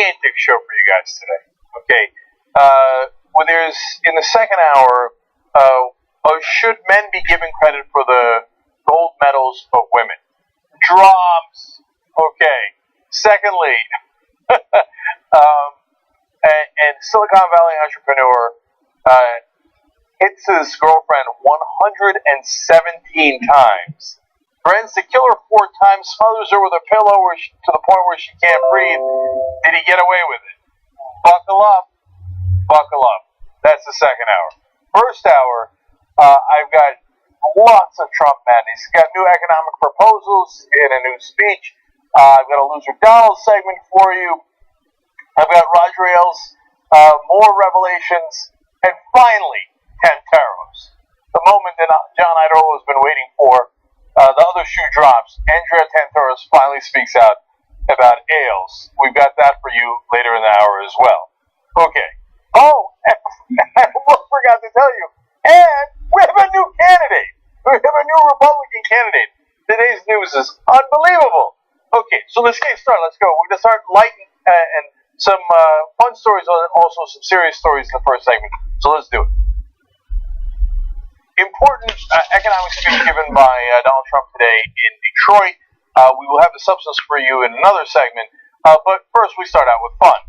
gigantic show for you guys today. Okay, well, there's in the second hour. Should men be given credit for the gold medals of women? Drums. Okay. Secondly, and Silicon Valley entrepreneur hits his girlfriend 117 times. Threatens to kill her 4 times, smothers her with a pillow to the point where she can't breathe. Did he get away with it? Buckle up. Buckle up. That's the second hour. First hour, I've got lots of Trump madness. He's got new economic proposals in a new speech. I've got a Loser Donald segment for you. I've got Roger Ailes, more revelations. And finally, Tanteros. The moment that John Idaho has been waiting for. The other shoe drops. Andrea Tanteros finally speaks out about Ailes. We've got that for you later in the hour as well. Okay. Oh, I forgot to tell you. And we have a new candidate. We have a new Republican candidate. Today's news is unbelievable. Okay, so let's get started. Let's go. We're going to start light and some fun stories and also some serious stories in the first segment. So let's do it. Important economic speech given by Donald Trump today in Detroit. We will have the substance for you in another segment. But first, we start out with fun.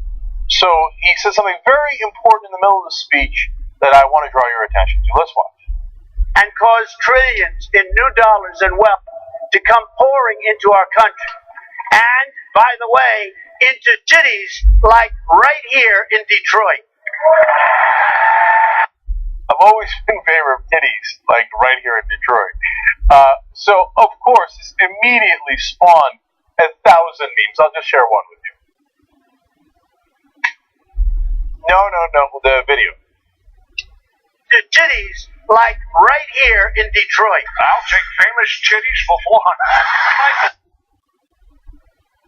So he said something very important in the middle of the speech that I want to draw your attention to. Let's watch. And cause trillions in new dollars and wealth to come pouring into our country. And, by the way, into cities like right here in Detroit. I've always been in favor of titties, like right here in Detroit. So, of course, this immediately spawned 1,000 memes. I'll just share one with you. No, the video. The cities like right here in Detroit. I'll take famous cities for 400.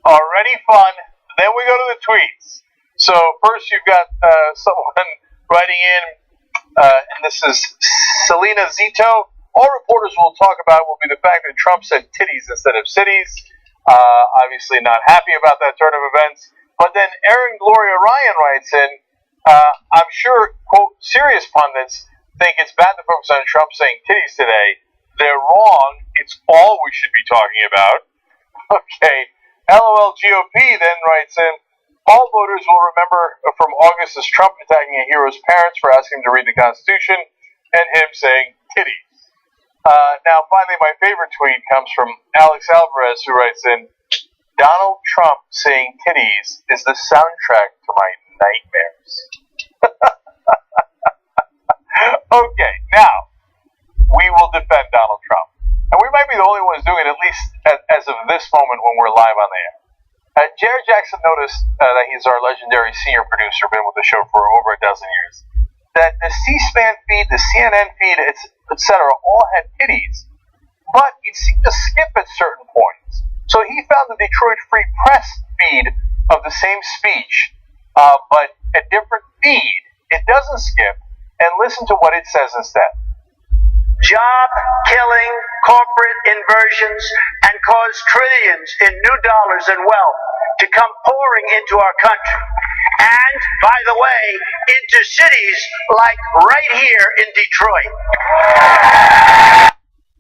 Already fun. Then we go to the tweets. So first you've got someone writing in, and this is Selena Zito. All reporters will talk about will be the fact that Trump said titties instead of cities. Obviously not happy about that turn of events. But then Erin Gloria Ryan writes in, I'm sure, quote, serious pundits think it's bad to focus on Trump saying titties today. They're wrong. It's all we should be talking about. Okay. LOL GOP then writes in, all voters will remember from August as Trump attacking a hero's parents for asking him to read the Constitution and him saying titties. Now, finally, my favorite tweet comes from Alex Alvarez, who writes in, Donald Trump saying titties is the soundtrack to my nightmares. Okay, now, we will defend Donald Trump. And we might be the only ones doing it, at least as of this moment when we're live on the air. Jared Jackson noticed that he's our legendary senior producer, been with the show for over a dozen years, that the C-SPAN feed, the CNN feed, etc., all had titties, but it seemed to skip at certain points. So he found the Detroit Free Press feed of the same speech, but a different feed. It doesn't skip, and listen to what it says instead. Job killing corporate inversions and cause trillions in new dollars and wealth to come pouring into our country. And, by the way, into cities like right here in Detroit.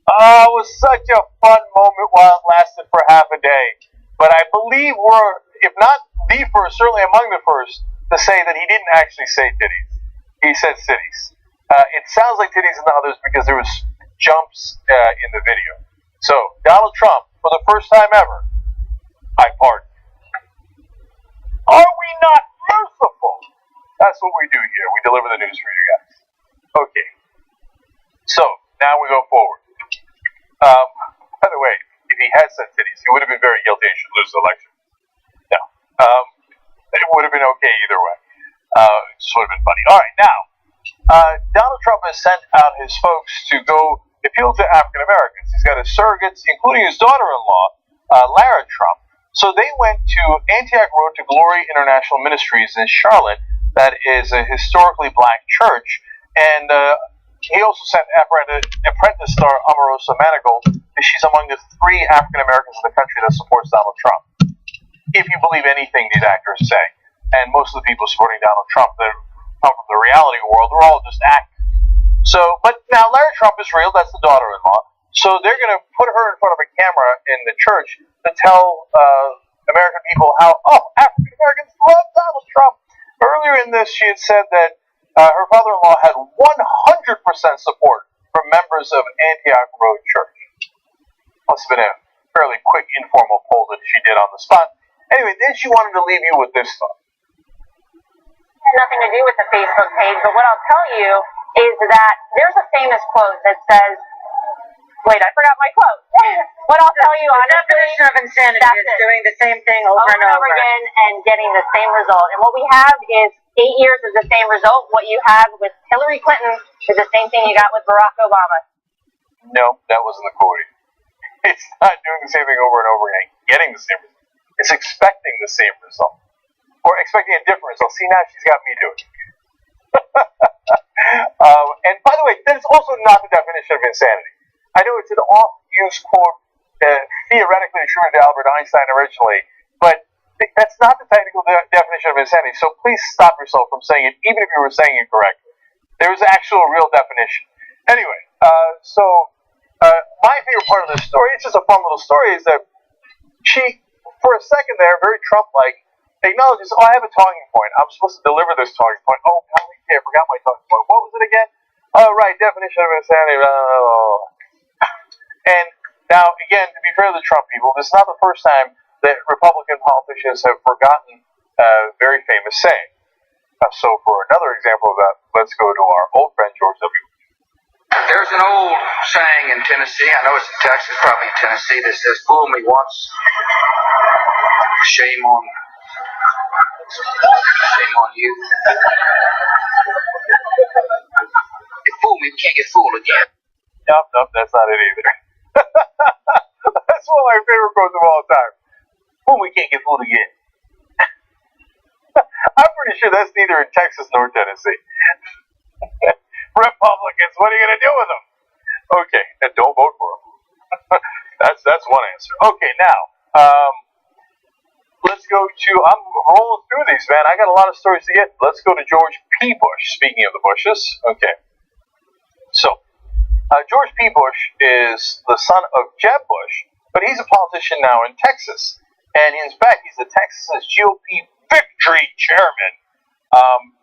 Oh, it was such a fun moment while it lasted for half a day. But I believe we're, if not the first, certainly among the first, to say that he didn't actually say titties. He said cities. It sounds like titties in the others because there was jumps in the video. So, Donald Trump, for the first time ever, I pardon. Are we not merciful? That's what we do here. We deliver the news for you guys. Okay. So, now we go forward. By the way, if he had said titties, he would have been very guilty and should lose the election. No. It would have been okay either way. It just would have been funny. All right, now, Donald Trump has sent out his folks to go appeal to African Americans. He's got his surrogates, including his daughter-in-law, Lara Trump. So they went to Antioch Road to Glory International Ministries in Charlotte. That is a historically black church. And he also sent apprentice star Omarosa Manigault. She's among the 3 African Americans in the country that supports Donald Trump. If you believe anything these actors say. and most of the people supporting Donald Trump that come from the reality world are all just actors. So, but now Larry Trump is real. That's the daughter-in-law. So they're going to put her in front of a camera in the church to tell American people how, African Americans love Donald Trump. Earlier in this, she had said that her father-in-law had 100% support from members of Antioch Road Church. Must have been a fairly quick, informal poll that she did on the spot. Anyway, then she wanted to leave you with this thought. It has nothing to do with the Facebook page, but what I'll tell you is that there's a famous quote that says, wait, I forgot my quote. What I'll tell you, the definition of insanity is doing the same thing over and over again and getting the same result. And what we have is 8 years of the same result. What you have with Hillary Clinton is the same thing you got with Barack Obama. No, that wasn't the quote. It's not doing the same thing over and over again, getting the same result. It's expecting the same result. Or expecting a different result. See, now she's got me doing it. And by the way, that is also not the definition of insanity. I know it's an oft-used quote, theoretically attributed to Albert Einstein originally, but that's not the technical definition of insanity. So please stop yourself from saying it, even if you were saying it correctly. There is actual real definition. Anyway, my favorite part of this story, it's just a fun little story, is that she, for a second there, very Trump-like, acknowledges, I have a talking point. I'm supposed to deliver this talking point. Oh, golly, I forgot my talking point. What was it again? Oh, right, definition of insanity. And now, again, to be fair to the Trump people, this is not the first time that Republican politicians have forgotten a very famous saying. So for another example of that, let's go to our old friend, George W. There's an old saying in Tennessee, I know it's in Texas, probably in Tennessee, that says, fool me once, shame on you. You fool me, you can't get fooled again. Nope, that's not it either. That's one of my favorite quotes of all time. Fool me, can't get fooled again. I'm pretty sure that's neither in Texas nor Tennessee. Republicans, what are you going to do with them? Okay, and don't vote for them. That's one answer. Okay, now, let's go to, I'm rolling through these, man. I got a lot of stories to get. Let's go to George P. Bush, speaking of the Bushes. Okay. So, George P. Bush is the son of Jeb Bush, but he's a politician now in Texas. And in fact, he's the Texas GOP victory chairman.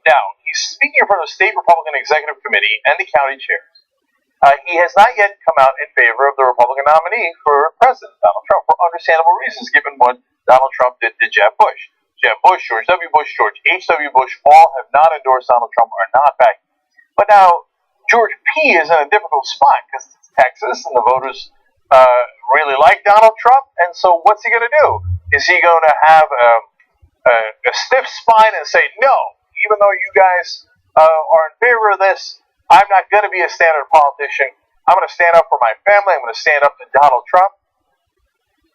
Now, he's speaking in front of the State Republican Executive Committee and the county chairs. He has not yet come out in favor of the Republican nominee for President, Donald Trump, for understandable reasons, given what Donald Trump did to Jeb Bush. Jeb Bush, George W. Bush, George H.W. Bush, all have not endorsed Donald Trump or are not backing. But now, George P. is in a difficult spot because it's Texas and the voters really like Donald Trump. And so what's he going to do? Is he going to have a stiff spine and say, no, even though you guys are in favor of this, I'm not going to be a standard politician. I'm going to stand up for my family. I'm going to stand up to Donald Trump.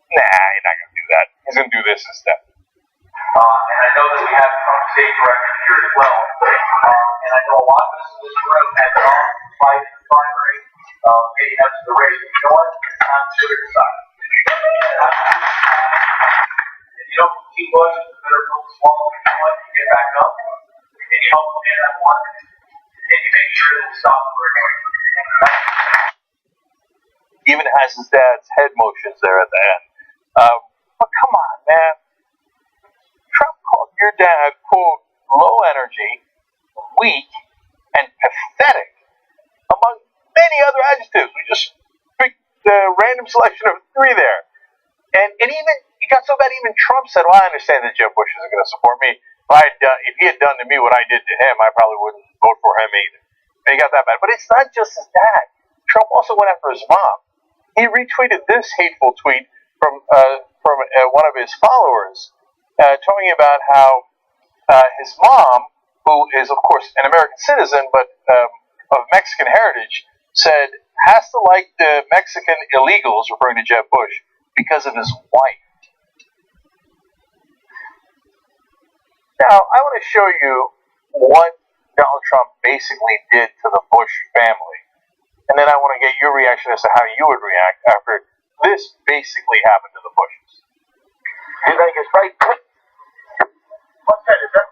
Nah, you're not going to do that. He's going to do this instead. And I know that we have Trump state director here as well. And I know a lot of us in this room had all fight in the primary leading up to the race. But you know what? It's time to decide. If you don't keep Bush, it's better for the small. You know what? You get back up. And you help them in that one. And you make sure that we stop the hurricane. Even has his dad's head motions there at the end. But come on, man. Trump called your dad, quote, low energy, weak, and pathetic, among many other adjectives. We just picked the random selection of 3 there. And even, it got so bad, even Trump said, well, I understand that Jeb Bush isn't going to support me. If he had done to me what I did to him, I probably wouldn't vote for him either. And he got that bad. But it's not just his dad. Trump also went after his mom. He retweeted this hateful tweet from one of his followers, talking about how his mom, who is, of course, an American citizen, but of Mexican heritage, said, has to like the Mexican illegals, referring to Jeb Bush, because of his wife. Now, I want to show you what Donald Trump basically did to the Bush family. And then I want to get your reaction as to how you would react after this basically happened to the Bushes. You think it's fake? What's that? Is that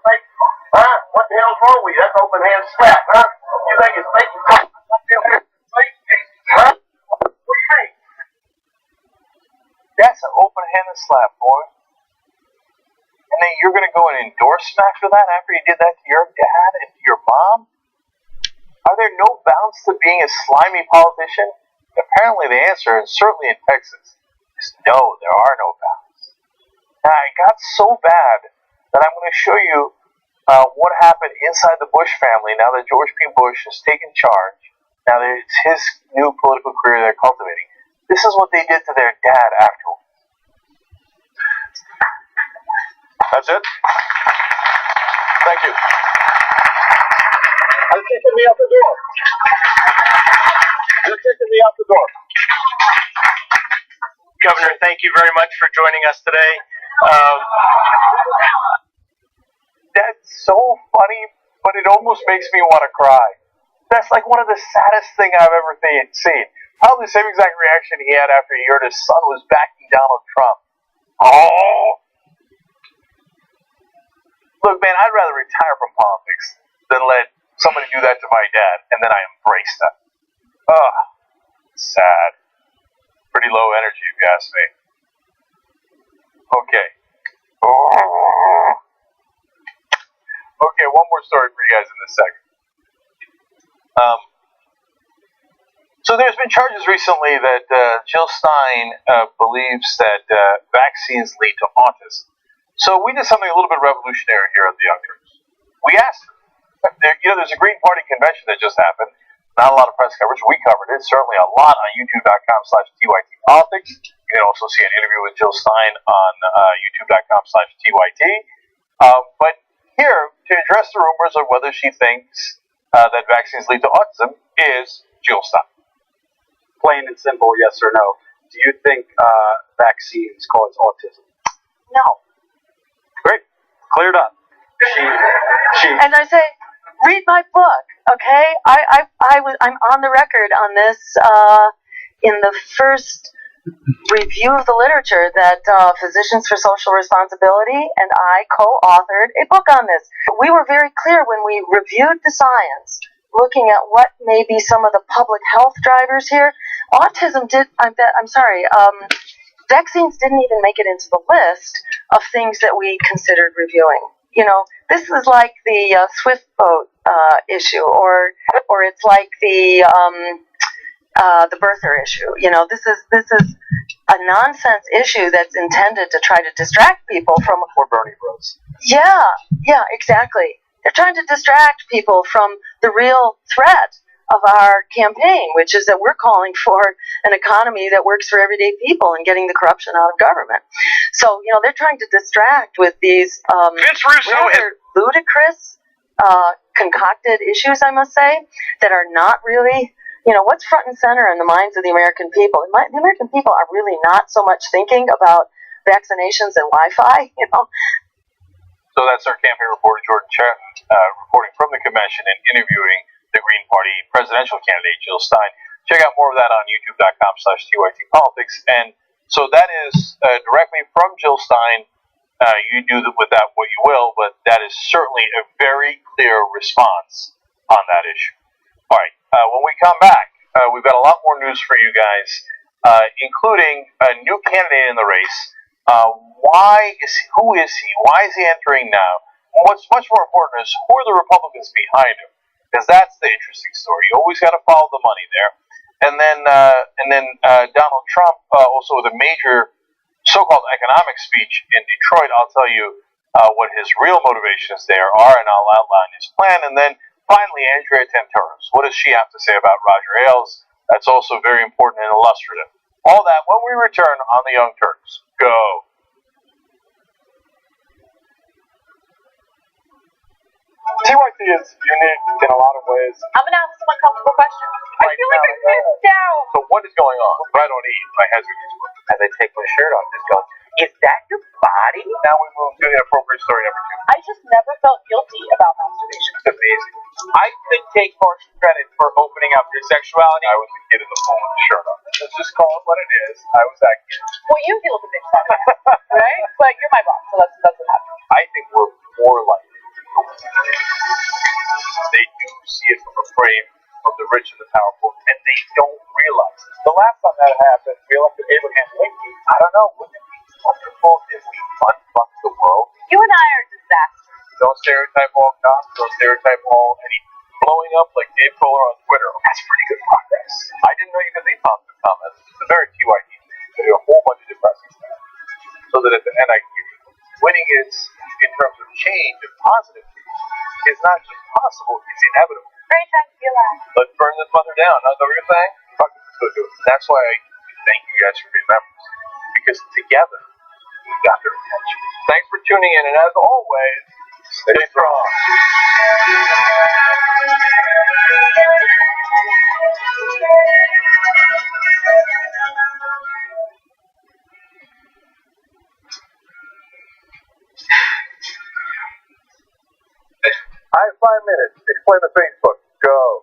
hell's wrong with you? That's open hand slap, huh? You think it's making huh? What do you think? That's an open-handed slap, boy. And then you're going to go and endorse him after that, after he did that to your dad and to your mom? Are there no bounds to being a slimy politician? Apparently the answer, and certainly in Texas, is no, there are no bounds. Now, it got so bad that I'm going to show you what happened inside the Bush family now that George P. Bush has taken charge. Now that it's his new political career they're cultivating. This is what they did to their dad afterwards. That's it? Thank you. You're kicking me out the door. You're kicking me out the door. Governor, thank you very much for joining us today. That's so funny, but it almost makes me want to cry. That's like one of the saddest things I've ever seen. Probably the same exact reaction he had after he heard his son was backing Donald Trump. Oh! Look, man, I'd rather retire from politics than let somebody do that to my dad, and then I embrace that. Ugh. Sad. Pretty low energy, if you ask me. Okay. Okay, one more story for you guys in this segment. So there's been charges recently that Jill Stein believes that vaccines lead to autism. So we did something a little bit revolutionary here at the Young Turks. We asked her. There's a Green Party convention that just happened. Not a lot of press coverage. We covered it. Certainly a lot on youtube.com/TYT Politics. You can also see an interview with Jill Stein on youtube.com/TYT. But here, to address the rumors of whether she thinks that vaccines lead to autism, is Jill Stein. Plain and simple, yes or no. Do you think vaccines cause autism? No. Great. Cleared up. And I say, read my book, okay? I'm on the record on this in the first review of the literature that Physicians for Social Responsibility and I co-authored a book on this. We were very clear when we reviewed the science, looking at what may be some of the public health drivers here. Vaccines didn't even make it into the list of things that we considered reviewing. This is like the Swift boat issue, or it's like the birther issue. This is a nonsense issue that's intended to try to distract people from. Or Bernie Bros. Yeah, exactly. They're trying to distract people from the real threat of our campaign, which is that we're calling for an economy that works for everyday people and getting the corruption out of government. So, they're trying to distract with these rather ludicrous, concocted issues, I must say, that are not really, what's front and center in the minds of the American people. The American people are really not so much thinking about vaccinations and Wi-Fi, So that's our campaign reporter, Jordan Chatton, reporting from the convention and interviewing the Green Party presidential candidate, Jill Stein. Check out more of that on youtube.com/TYT Politics. And so that is directly from Jill Stein. You do with that what you will, but that is certainly a very clear response on that issue. All right, when we come back, we've got a lot more news for you guys, including a new candidate in the race. Who is he? Why is he entering now? And what's much more important is who are the Republicans behind him? Because that's the interesting story. You always got to follow the money there. And then Donald Trump, also with a major so-called economic speech in Detroit. I'll tell you what his real motivations there are, and I'll outline his plan. And then finally, Andrea Tantaros. What does she have to say about Roger Ailes? That's also very important and illustrative. All that when we return on the Young Turks. Go. TYT is unique in a lot of ways. I'm going to ask some uncomfortable questions. I feel like I'm pissed down. So what is going on? Right on E, my husband. As I take my shirt off, just go, is that your body? Now we move to inappropriate story number 2. I just never felt guilty about masturbation. It's amazing. I could take partial credit for opening up your sexuality. I was a kid in the pool with a shirt on. Let's just call it what it is. I was that kid. Well, you feel the big stuff, right? But you're my boss, so that's what happened. I think we're more like rich and the powerful, and they don't realize this. The last time that happened, we elected Abraham Lincoln. I don't know, wouldn't it be wonderful if we unfuck the world? You and I are disasters. Don't stereotype all cops, don't stereotype all any blowing up like Dave Kohler on Twitter. That's pretty good progress. I didn't know you could leave positive comments. It's a very few ideas. They do a whole bunch of depressing stuff. So that at the end I can give you winning is, in terms of change and positive change, is not just possible, it's inevitable. Great time to be alive. Let's burn this mother down. That's what we're gonna say? Fuck it, let's go do it. That's why I thank you guys for being members. Because together we got their attention. Thanks for tuning in, and as always, stay strong. I have 5 minutes. Explain the Facebook. Go.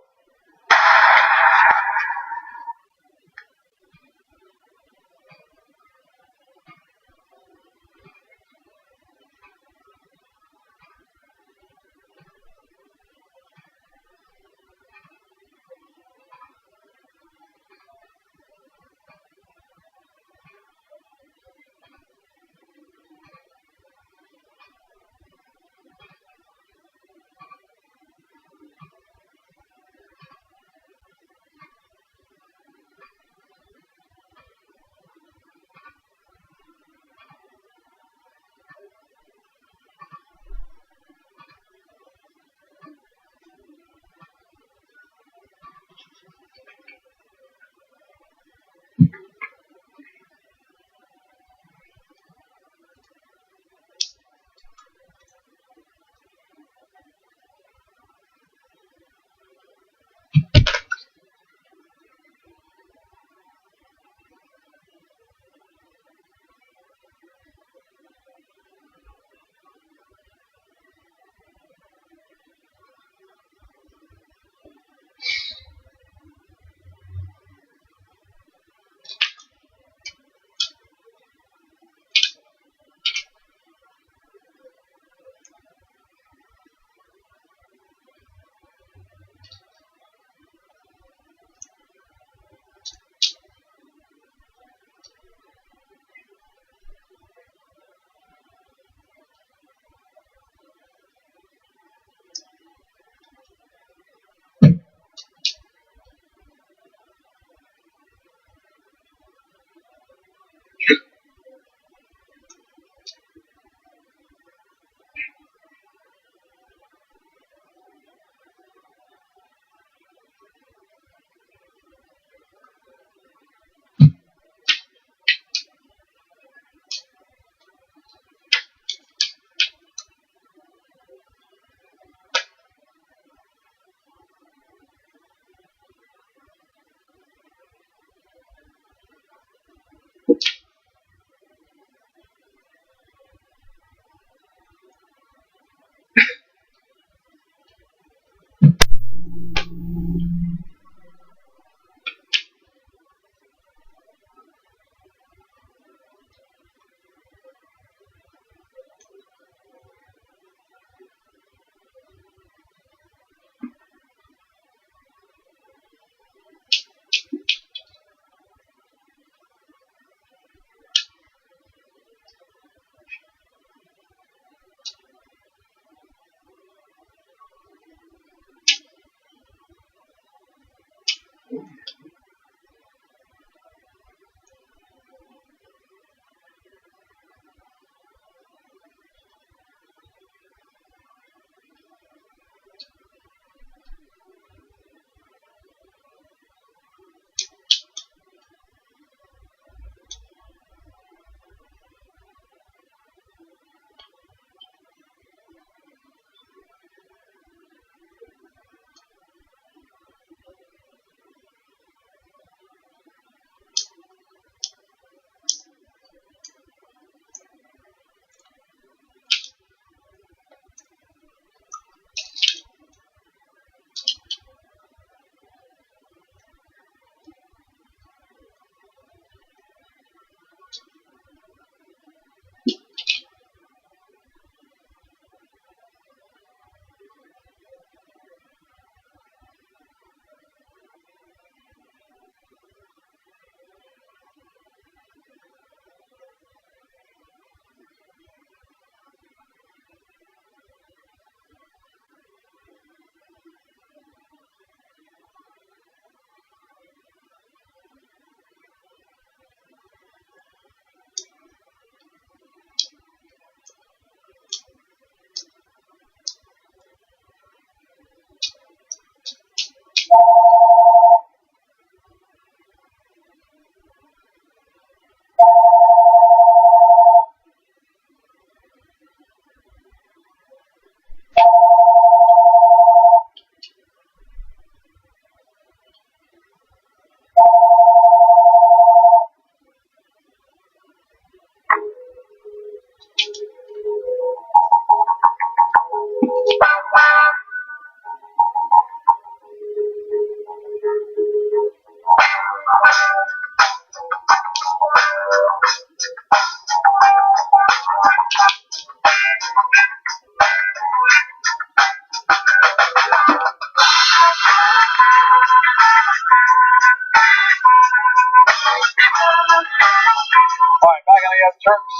Turks,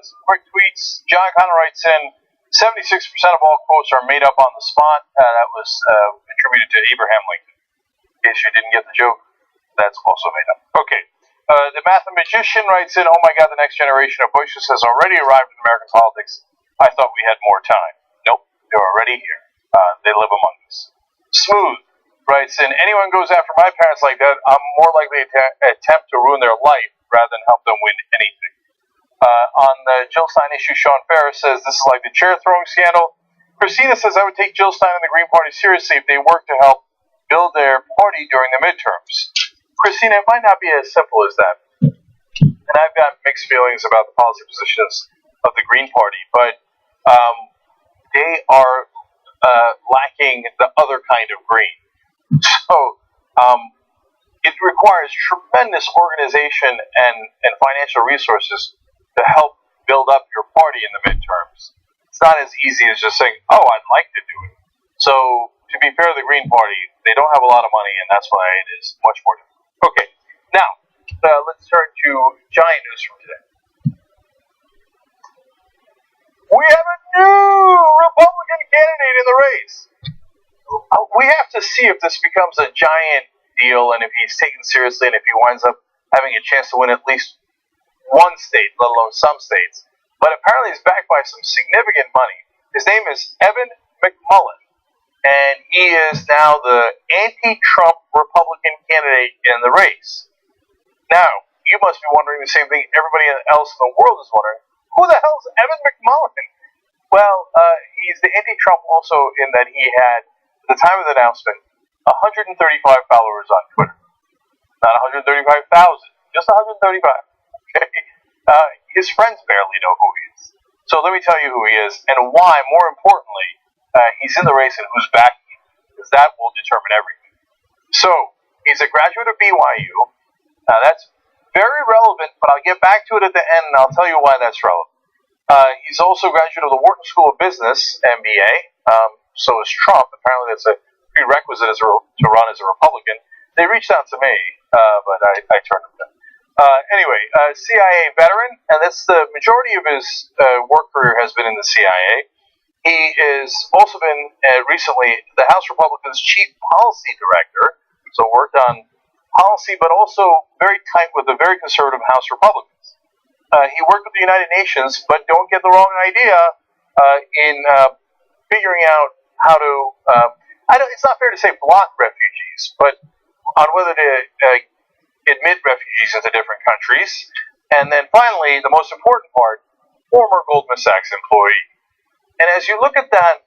some quick tweets. John Connor writes in, 76% of all quotes are made up on the spot. That was attributed to Abraham Lincoln. In case you didn't get the joke, that's also made up. Okay. The mathematician writes in, oh my God, the next generation of Bushes has already arrived in American politics. I thought we had more time. Nope, they're already here. They live among us. Smooth writes in, anyone goes after my parents like that, I'm more likely to attempt to ruin their life rather than help them win anything. On the Jill Stein issue, Sean Ferris says, this is like the chair throwing scandal. Christina says, I would take Jill Stein and the Green Party seriously if they worked to help build their party during the midterms. Christina, it might not be as simple as that. And I've got mixed feelings about the policy positions of the Green Party, but they are lacking the other kind of green. So it requires tremendous organization and financial resources to help build up your party in the midterms. It's not as easy as just saying, oh, I'd like to do it. So, to be fair to the Green Party, they don't have a lot of money, and that's why it is much more difficult. Okay, now, let's turn to giant news from today. We have a new Republican candidate in the race. We have to see if this becomes a giant deal, and if he's taken seriously, and if he winds up having a chance to win at least one state, let alone some states. But apparently he's backed by some significant money. His name is Evan McMullin, and he is now the anti-Trump Republican candidate in the race. Now, you must be wondering the same thing everybody else in the world is wondering. Who the hell is Evan McMullin? Well, he's the anti-Trump also in that he had, at the time of the announcement, 135 followers on Twitter. Not 135,000, just 135. Okay. His friends barely know who he is. So let me tell you who he is and why, more importantly, he's in the race and who's backing him, because that will determine everything. So, he's a graduate of BYU. That's very relevant, but I'll get back to it at the end and I'll tell you why that's relevant. He's also a graduate of the Wharton School of Business, MBA. So is Trump. Apparently that's a prerequisite to run as a Republican. They reached out to me, but I turned them down. Anyway, CIA veteran, and that's the majority of his work career has been in the CIA. He has also been recently the House Republicans' chief policy director, so worked on policy, but also very tight with the very conservative House Republicans. He worked with the United Nations, but don't get the wrong idea in figuring out how to, it's not fair to say block refugees, but on whether to admit refugees into different countries. And then finally, the most important part, former Goldman Sachs employee. And as you look at that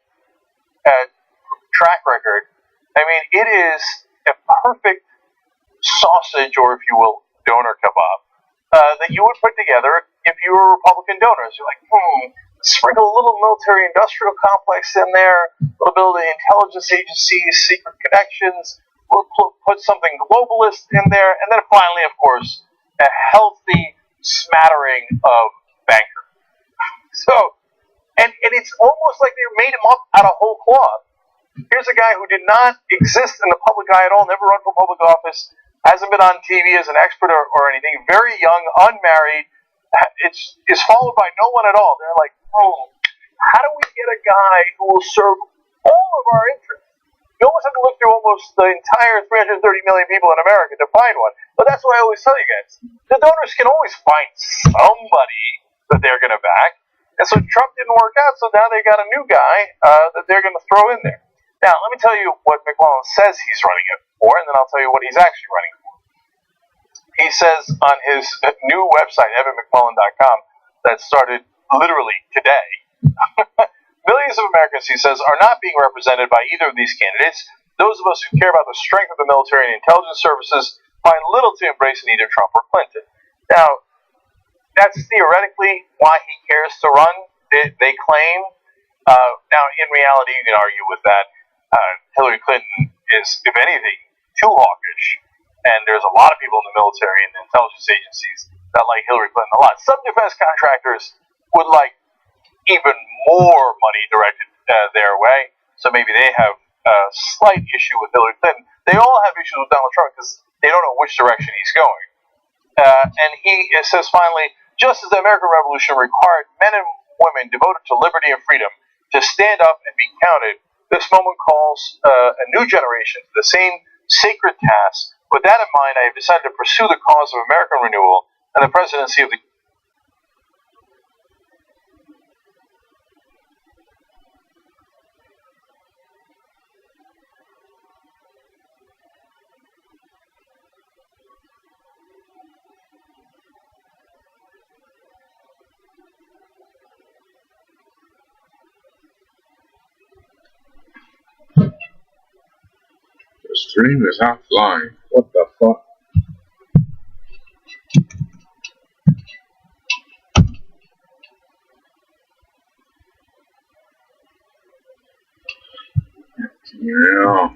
track record, I mean, it is a perfect sausage, or if you will, donor kebab, that you would put together if you were Republican donors. You're like, sprinkle a little military-industrial complex in there, a little bit of the intelligence agencies, secret connections, we'll put something globalist in there, and then finally, of course, a healthy smattering of banker. So, and it's almost like they made him up out of whole cloth. Here's a guy who did not exist in the public eye at all, never run for public office, hasn't been on TV as an expert or anything, very young, unmarried, is followed by no one at all. They're like, how do we get a guy who will serve all of our interests? You almost have to look through almost the entire 330 million people in America to find one. But that's why I always tell you guys, the donors can always find somebody that they're going to back. And so Trump didn't work out, so now they got a new guy that they're going to throw in there. Now, let me tell you what McMullin says he's running it for, and then I'll tell you what he's actually running for. He says on his new website, evanmcmullin.com, that started literally today, millions of Americans, he says, are not being represented by either of these candidates. Those of us who care about the strength of the military and intelligence services find little to embrace in either Trump or Clinton. Now, that's theoretically why he cares to run, they claim. Now, in reality, you can argue with that. Hillary Clinton is, if anything, too hawkish. And there's a lot of people in the military and the intelligence agencies that like Hillary Clinton a lot. Some defense contractors would like even more money directed their way. So maybe they have a slight issue with Hillary Clinton. They all have issues with Donald Trump because they don't know which direction he's going. And he says finally, just as the American Revolution required men and women devoted to liberty and freedom to stand up and be counted, this moment calls a new generation to the same sacred task. With that in mind, I have decided to pursue the cause of American renewal and the presidency of the The stream is offline. What the fuck? Yeah.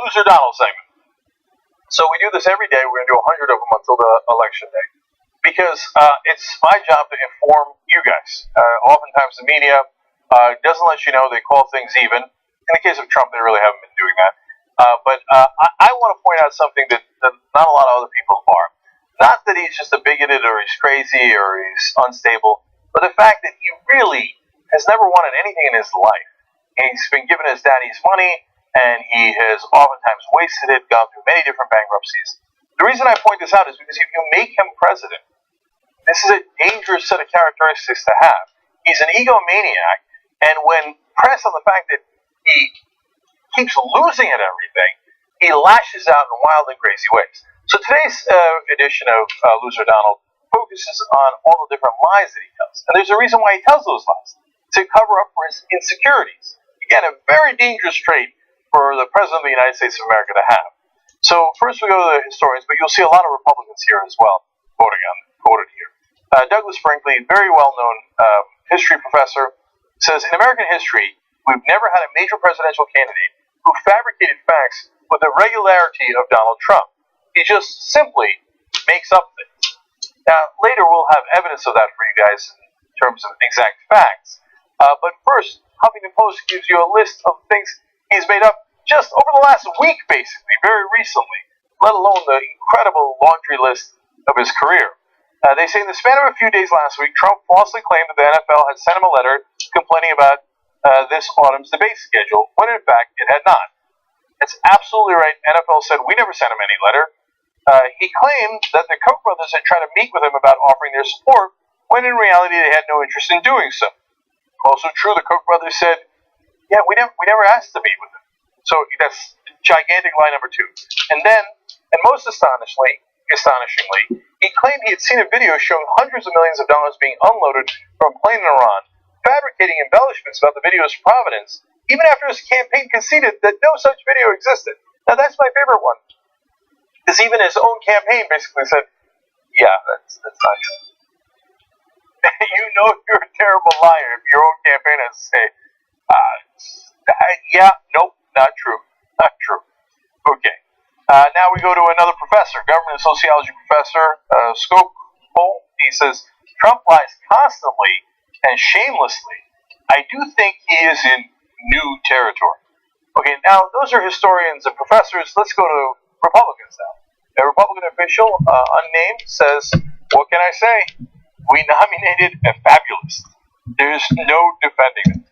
Loser Donald segment. So we do this every day. We're going to do 100 of them until the election day. Because it's my job to inform you guys. Oftentimes the media doesn't let you know. They call things even. In the case of Trump, they really haven't been doing that. But I want to point out something that not a lot of other people are. Not that he's just a bigoted or he's crazy or he's unstable, but the fact that he really has never wanted anything in his life. He's been given his daddy's money, and he has oftentimes wasted it, gone through many different bankruptcies. The reason I point this out is because if you make him president, this is a dangerous set of characteristics to have. He's an egomaniac, and when pressed on the fact that he keeps losing at everything, he lashes out in wild and crazy ways. So today's edition of Loser Donald focuses on all the different lies that he tells. And there's a reason why he tells those lies, to cover up for his insecurities. Again, a very dangerous trait for the President of the United States of America to have. So first we go to the historians, but you'll see a lot of Republicans here as well, quoted here. Douglas Brinkley, very well-known history professor, says, in American history, we've never had a major presidential candidate who fabricated facts with the regularity of Donald Trump. He just simply makes up things. Now, later we'll have evidence of that for you guys in terms of exact facts. But first, Huffington Post gives you a list of things he's made up just over the last week, basically, very recently, let alone the incredible laundry list of his career. They say in the span of a few days last week, Trump falsely claimed that the NFL had sent him a letter complaining about this autumn's debate schedule, when in fact it had not. It's absolutely right. NFL said, we never sent him any letter. He claimed that the Koch brothers had tried to meet with him about offering their support, when in reality they had no interest in doing so. Also true, the Koch brothers said, yeah, we never asked to meet with him. So that's gigantic lie number two. And then, and most astonishingly, he claimed he had seen a video showing hundreds of millions of dollars being unloaded from a plane in Iran, fabricating embellishments about the video's provenance, even after his campaign conceded that no such video existed. Now that's my favorite one. Because even his own campaign basically said, yeah, that's not true. You know you're a terrible liar if your own campaign has to say, yeah, nope, not true. Not true. Okay. Now we go to another professor, government and sociology professor, Skopol. He says, Trump lies constantly and shamelessly. I do think he is in new territory. Okay, now those are historians and professors. Let's go to Republicans now. A Republican official, unnamed, says, what can I say? We nominated a fabulist. There's no defending it.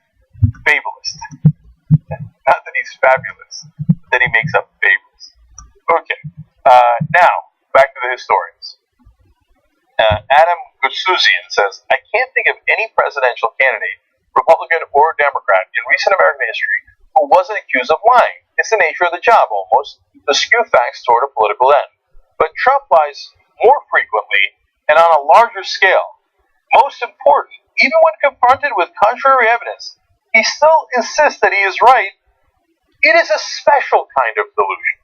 Fabulist. Not that he's fabulous, but that he makes up fables. Okay. Now, back to the historians. Adam Gutsuzian says, I can't think of any presidential candidate, Republican or Democrat, in recent American history who wasn't accused of lying. It's the nature of the job, almost, to skew facts toward a political end. But Trump lies more frequently and on a larger scale. Most important, even when confronted with contrary evidence, he still insists that he is right. It is a special kind of delusion.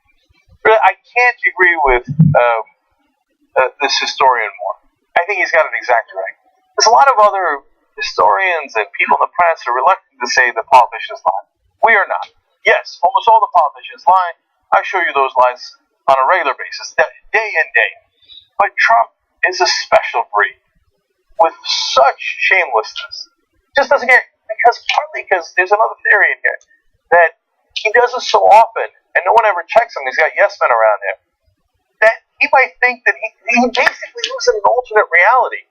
I can't agree with this historian more. I think he's got it exactly right. There's a lot of other historians and people in the press are reluctant to say that politicians lie. We are not. Yes, almost all the politicians lie. I show you those lies on a regular basis, day in, day out. But Trump is a special breed with such shamelessness. Just doesn't get, partly because there's another theory in here, that he does it so often, and no one ever checks him. He's got yes men around him. That he might think that he basically lives in an alternate reality,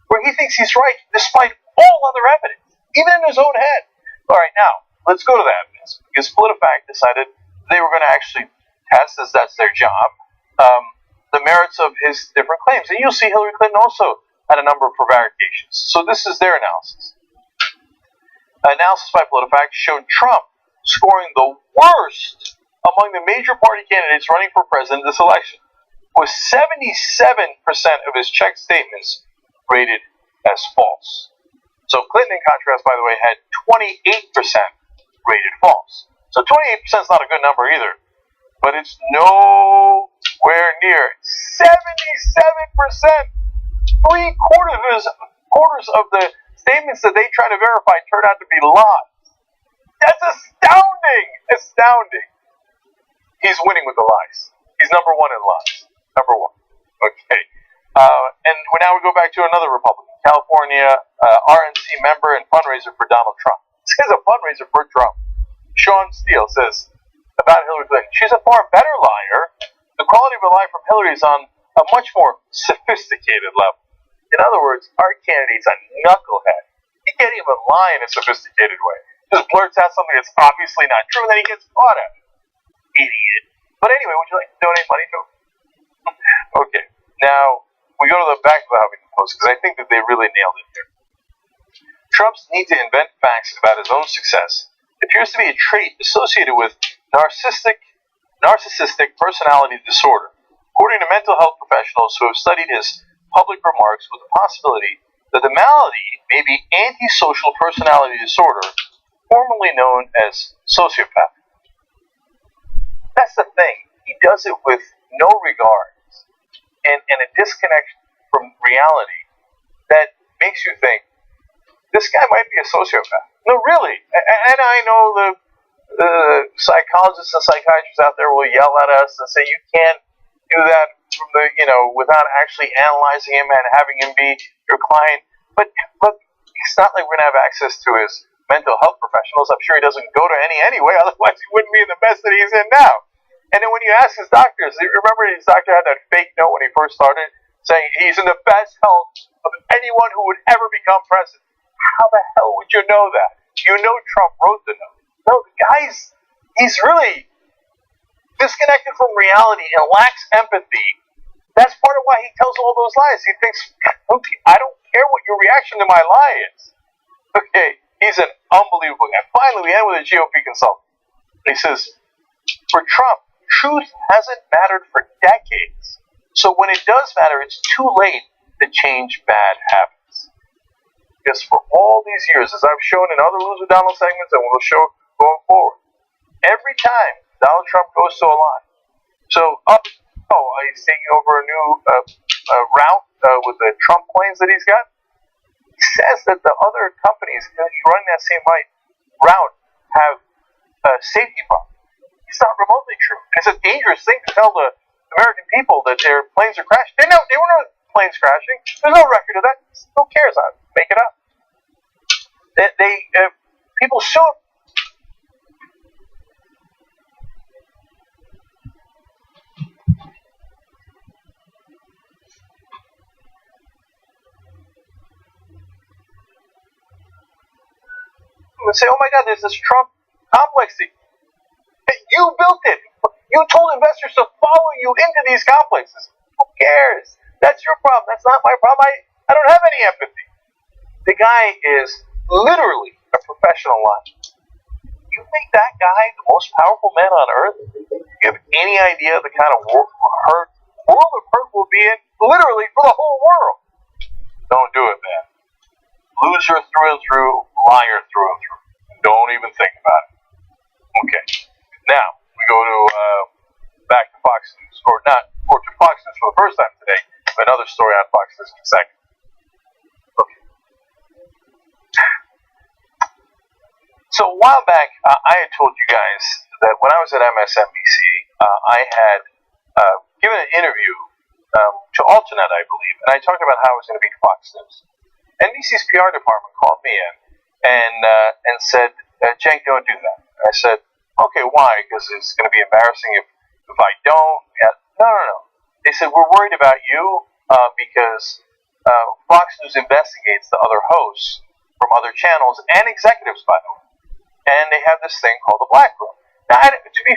where he thinks he's right, despite all other evidence, even in his own head. All right, now, let's go to the evidence, because PolitiFact decided they were going to actually test, as that's their job, the merits of his different claims. And you'll see Hillary Clinton also had a number of prevarications. So this is their analysis. Analysis by PolitiFact showed Trump scoring the worst among the major party candidates running for president this election, with 77% of his checked statements rated as false. So Clinton, in contrast, by the way, had 28% rated false. So 28% is not a good number either, but it's nowhere near 77%. Three-quarters of the statements that they try to verify turn out to be lies. That's astounding! Astounding. he's winning with the lies. He's number one in lies. Number one. Okay. And now we go back to another Republican, California RNC member and fundraiser for Donald Trump. This is a fundraiser for Trump. Sean Steele says about Hillary Clinton, she's a far better liar. The quality of her lie from Hillary is on a much more sophisticated level. In other words, our candidate's a knucklehead. He can't even lie in a sophisticated way. Just blurts out something that's obviously not true, and then he gets caught at it. Idiot. But anyway, would you like to donate money to him? Okay. Now, we go to the back of the Huffington Post, because I think that they really nailed it here. Trump's need to invent facts about his own success appears to be a trait associated with narcissistic personality disorder. According to mental health professionals who have studied his public remarks, with the possibility that the malady may be antisocial personality disorder, formerly known as sociopath. That's the thing. He does it with no regards and a disconnect from reality that makes you think, this guy might be a sociopath. No, really. And I know the psychologists and psychiatrists out there will yell at us and say you can't do that from the, without actually analyzing him and having him be your client. But look, it's not like we're going to have access to his mental health professionals. I'm sure he doesn't go to any anyway, otherwise he wouldn't be in the mess that he's in now. And then when you ask his doctors, remember his doctor had that fake note when he first started saying he's in the best health of anyone who would ever become president. How the hell would you know that? You know Trump wrote the note. No, the guy's, he's really disconnected from reality and lacks empathy. That's part of why he tells all those lies. He thinks, okay, I don't care what your reaction to my lie is. Okay, he's an unbelievable guy. Finally, we end with a GOP consultant. He says, for Trump, truth hasn't mattered for decades. So when it does matter, it's too late to change bad habits. Because for all these years, as I've shown in other Loser Donald segments and we'll show going forward, every time Donald Trump goes to a lie. So, he's taking over a new route with the Trump planes that he's got. He says that the other companies running that same route have safety problems. It's not remotely true. And it's a dangerous thing to tell the American people that their planes are crashing. They were no planes crashing. There's no record of that. Who cares? I make it up. People sue him. And say, oh my God, there's this Trump complex. You built it. You told investors to follow you into these complexes. Who cares? That's your problem. That's not my problem. I don't have any empathy. The guy is literally a professional liar. You think that guy, the most powerful man on earth, you have any idea the kind of world of hurt will be in? Literally for the whole world. Don't do it, man. Loser through and through, liar through and through. Don't even think about it. Okay. Now, we go to back to Fox News, or to Fox News for the first time today. Another story on Fox News in a second. Okay. So a while back, I had told you guys that when I was at MSNBC, I had given an interview to Alternate, I believe, and I talked about how I was going to be Fox News. NBC's PR department called me in and said, Cenk, don't do that. I said, okay, why? Because it's going to be embarrassing if I don't. No. They said, we're worried about you because Fox News investigates the other hosts from other channels and executives, by the way. And they have this thing called the Black Room. Now, to be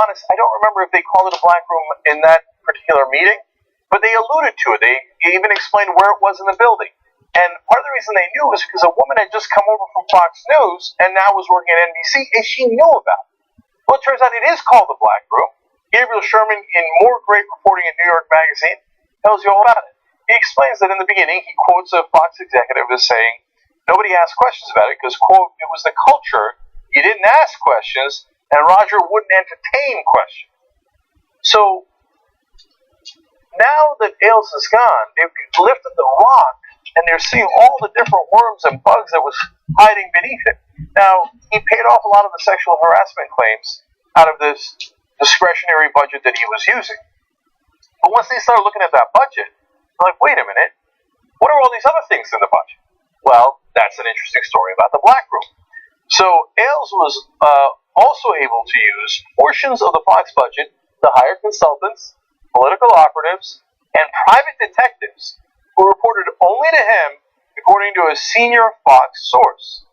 honest, I don't remember if they called it a Black Room in that particular meeting, but they alluded to it. They even explained where it was in the building. And part of the reason they knew was because a woman had just come over from Fox News and now was working at NBC, and she knew about it. Well, it turns out it is called the Black Room. Gabriel Sherman, in more great reporting in New York Magazine, tells you all about it. He explains that in the beginning, he quotes a Fox executive as saying, nobody asked questions about it because, quote, it was the culture, you didn't ask questions, and Roger wouldn't entertain questions. So, now that Ailes is gone, they've lifted the rock, and they're seeing all the different worms and bugs that was hiding beneath it. Now, he paid off a lot of the sexual harassment claims out of this discretionary budget that he was using. But once they started looking at that budget, they're like, wait a minute, what are all these other things in the budget? Well, that's an interesting story about the Black Room. So Ailes was also able to use portions of the Fox budget to hire consultants, political operatives, and private detectives who reported only to him, according to a senior Fox source.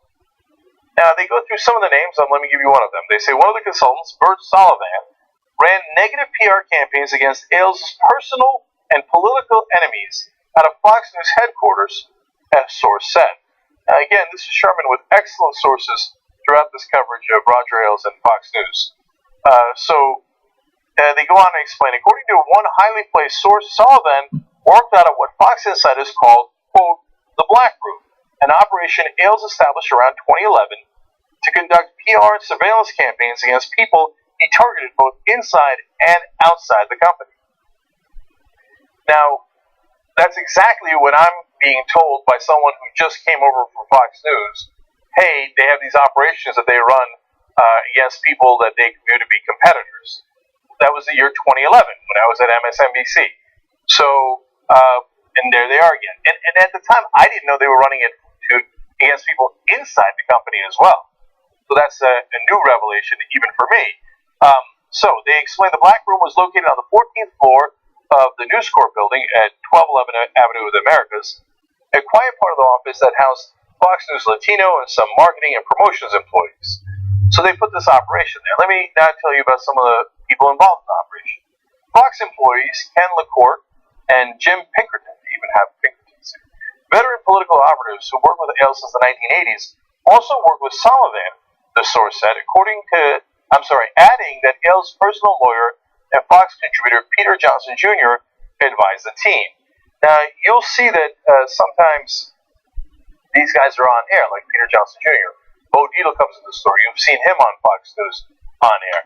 Now, they go through some of the names, and let me give you one of them. They say one of the consultants, Bert Sullivan, ran negative PR campaigns against Ailes' personal and political enemies out of Fox News headquarters, a source said. Now, again, this is Sherman with excellent sources throughout this coverage of Roger Ailes and Fox News. They go on to explain, according to one highly placed source, Sullivan worked out of what Fox insiders called, quote, the Black Room, an operation Ailes established around 2011 to conduct PR and surveillance campaigns against people he targeted both inside and outside the company. Now, that's exactly what I'm being told by someone who just came over from Fox News. Hey, they have these operations that they run against people that they view to be competitors. That was the year 2011 when I was at MSNBC. So, and there they are again. And at the time, I didn't know they were running it against people inside the company as well. So that's a new revelation even for me. So they explained the Black Room was located on the 14th floor of the News Corp building at 1211 Avenue of the Americas, a quiet part of the office that housed Fox News Latino and some marketing and promotions employees. So they put this operation there. Let me now tell you about some of the people involved in the operation. Fox employees Ken LaCourte and Jim Pinkerton, they even have Pinkertons here, veteran political operatives who worked with Ailes since the 1980s, also worked with Sullivan, the source said, adding that Ailes' personal lawyer and Fox contributor Peter Johnson Jr. advised the team. Now, you'll see that sometimes these guys are on air, like Peter Johnson Jr. Bo Dietl comes into the story. You've seen him on Fox News on air.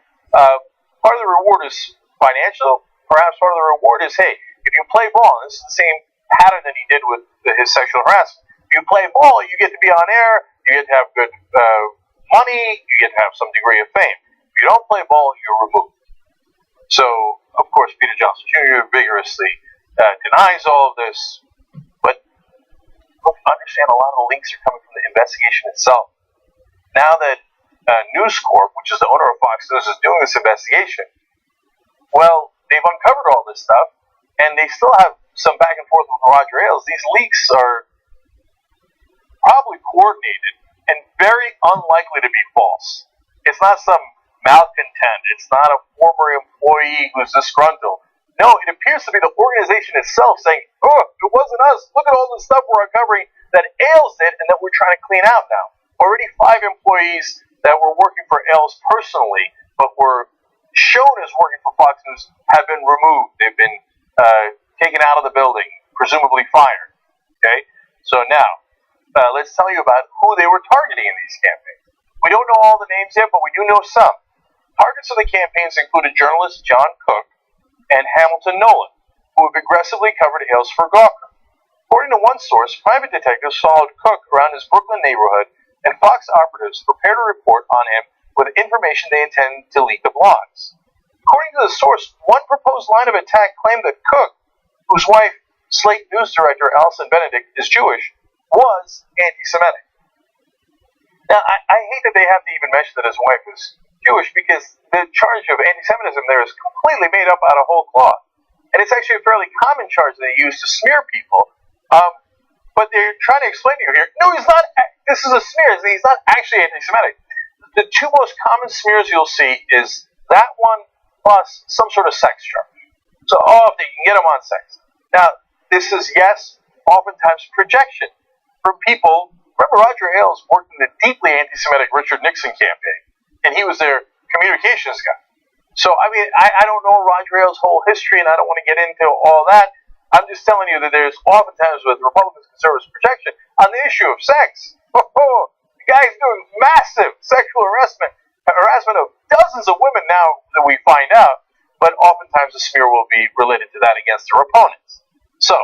Part of the reward is financial. Perhaps part of the reward is, hey, if you play ball, and this is the same pattern that he did with his sexual harassment. If you play ball, you get to be on air, you get to have good money, you get to have some degree of fame. If you don't play ball, you're removed. So, of course, Peter Johnson Jr. vigorously denies all of this, but understand a lot of the links are coming from the investigation itself. Now that News Corp, which is the owner of Fox News, is doing this investigation, well, they've uncovered all this stuff, and they still have some back and forth with Roger Ailes. These leaks are probably coordinated and very unlikely to be false. It's not some malcontent. It's not a former employee who's disgruntled. No, it appears to be the organization itself saying, oh, it wasn't us. Look at all the stuff we're uncovering that Ailes did and that we're trying to clean out now. Already 5 employees that were working for Ailes personally, but were shown as working for Fox News, have been removed. They've been taken out of the building, presumably fired. Okay? So now, let's tell you about who they were targeting in these campaigns. We don't know all the names yet, but we do know some. Targets of the campaigns included journalist John Cook and Hamilton Nolan, who have aggressively covered Ailes for Gawker. According to one source, private detectives followed Cook around his Brooklyn neighborhood, and Fox operatives prepared a report on him with information they intend to leak to blogs. According to the source, one proposed line of attack claimed that Cook, whose wife, Slate News director Alison Benedict, is Jewish, was anti-Semitic. Now, I hate that they have to even mention that his wife is Jewish, because the charge of anti-Semitism there is completely made up out of whole cloth. And it's actually a fairly common charge that they use to smear people. But they're trying to explain to you here, no, he's not, this is a smear, he's not actually anti-Semitic. The 2 most common smears you'll see is that one plus some sort of sex charge. So often you can get them on sex. Now, this is, yes, oftentimes projection from people. Remember, Roger Ailes worked in the deeply anti-Semitic Richard Nixon campaign, and he was their communications guy. So, I mean, I don't know Roger Ailes' whole history, and I don't want to get into all that. I'm just telling you that there's oftentimes with Republicans, conservatives projection on the issue of sex. The guy's doing massive sexual harassment of dozens of women now that we find out, but oftentimes the smear will be related to that against their opponents. So,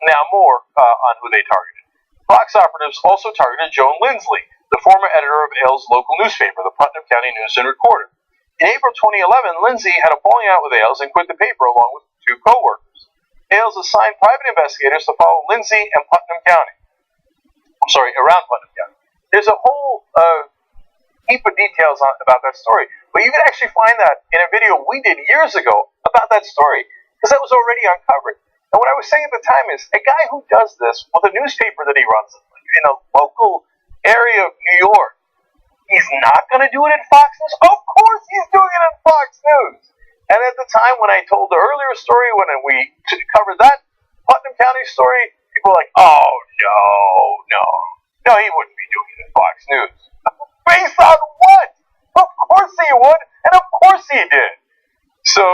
now more on who they targeted. Fox operatives also targeted Joan Lindsley, the former editor of Ailes' local newspaper, the Putnam County News and Recorder. In April 2011, Lindsay had a falling out with Ailes and quit the paper along with 2 co-workers. Ailes assigned private investigators to follow Lindsay and Putnam County. Around Putnam County. There's a whole heap of details about that story, but you can actually find that in a video we did years ago about that story, because that was already uncovered. And what I was saying at the time is, a guy who does this with a newspaper that he runs in a local area of New York, he's not going to do it at Fox News? Of course he's doing it at Fox News! And at the time when I told the earlier story, when we covered that Putnam County story, people were like, oh, no, he wouldn't be doing it at Fox News. Based on what? Of course he would, and of course he did. So,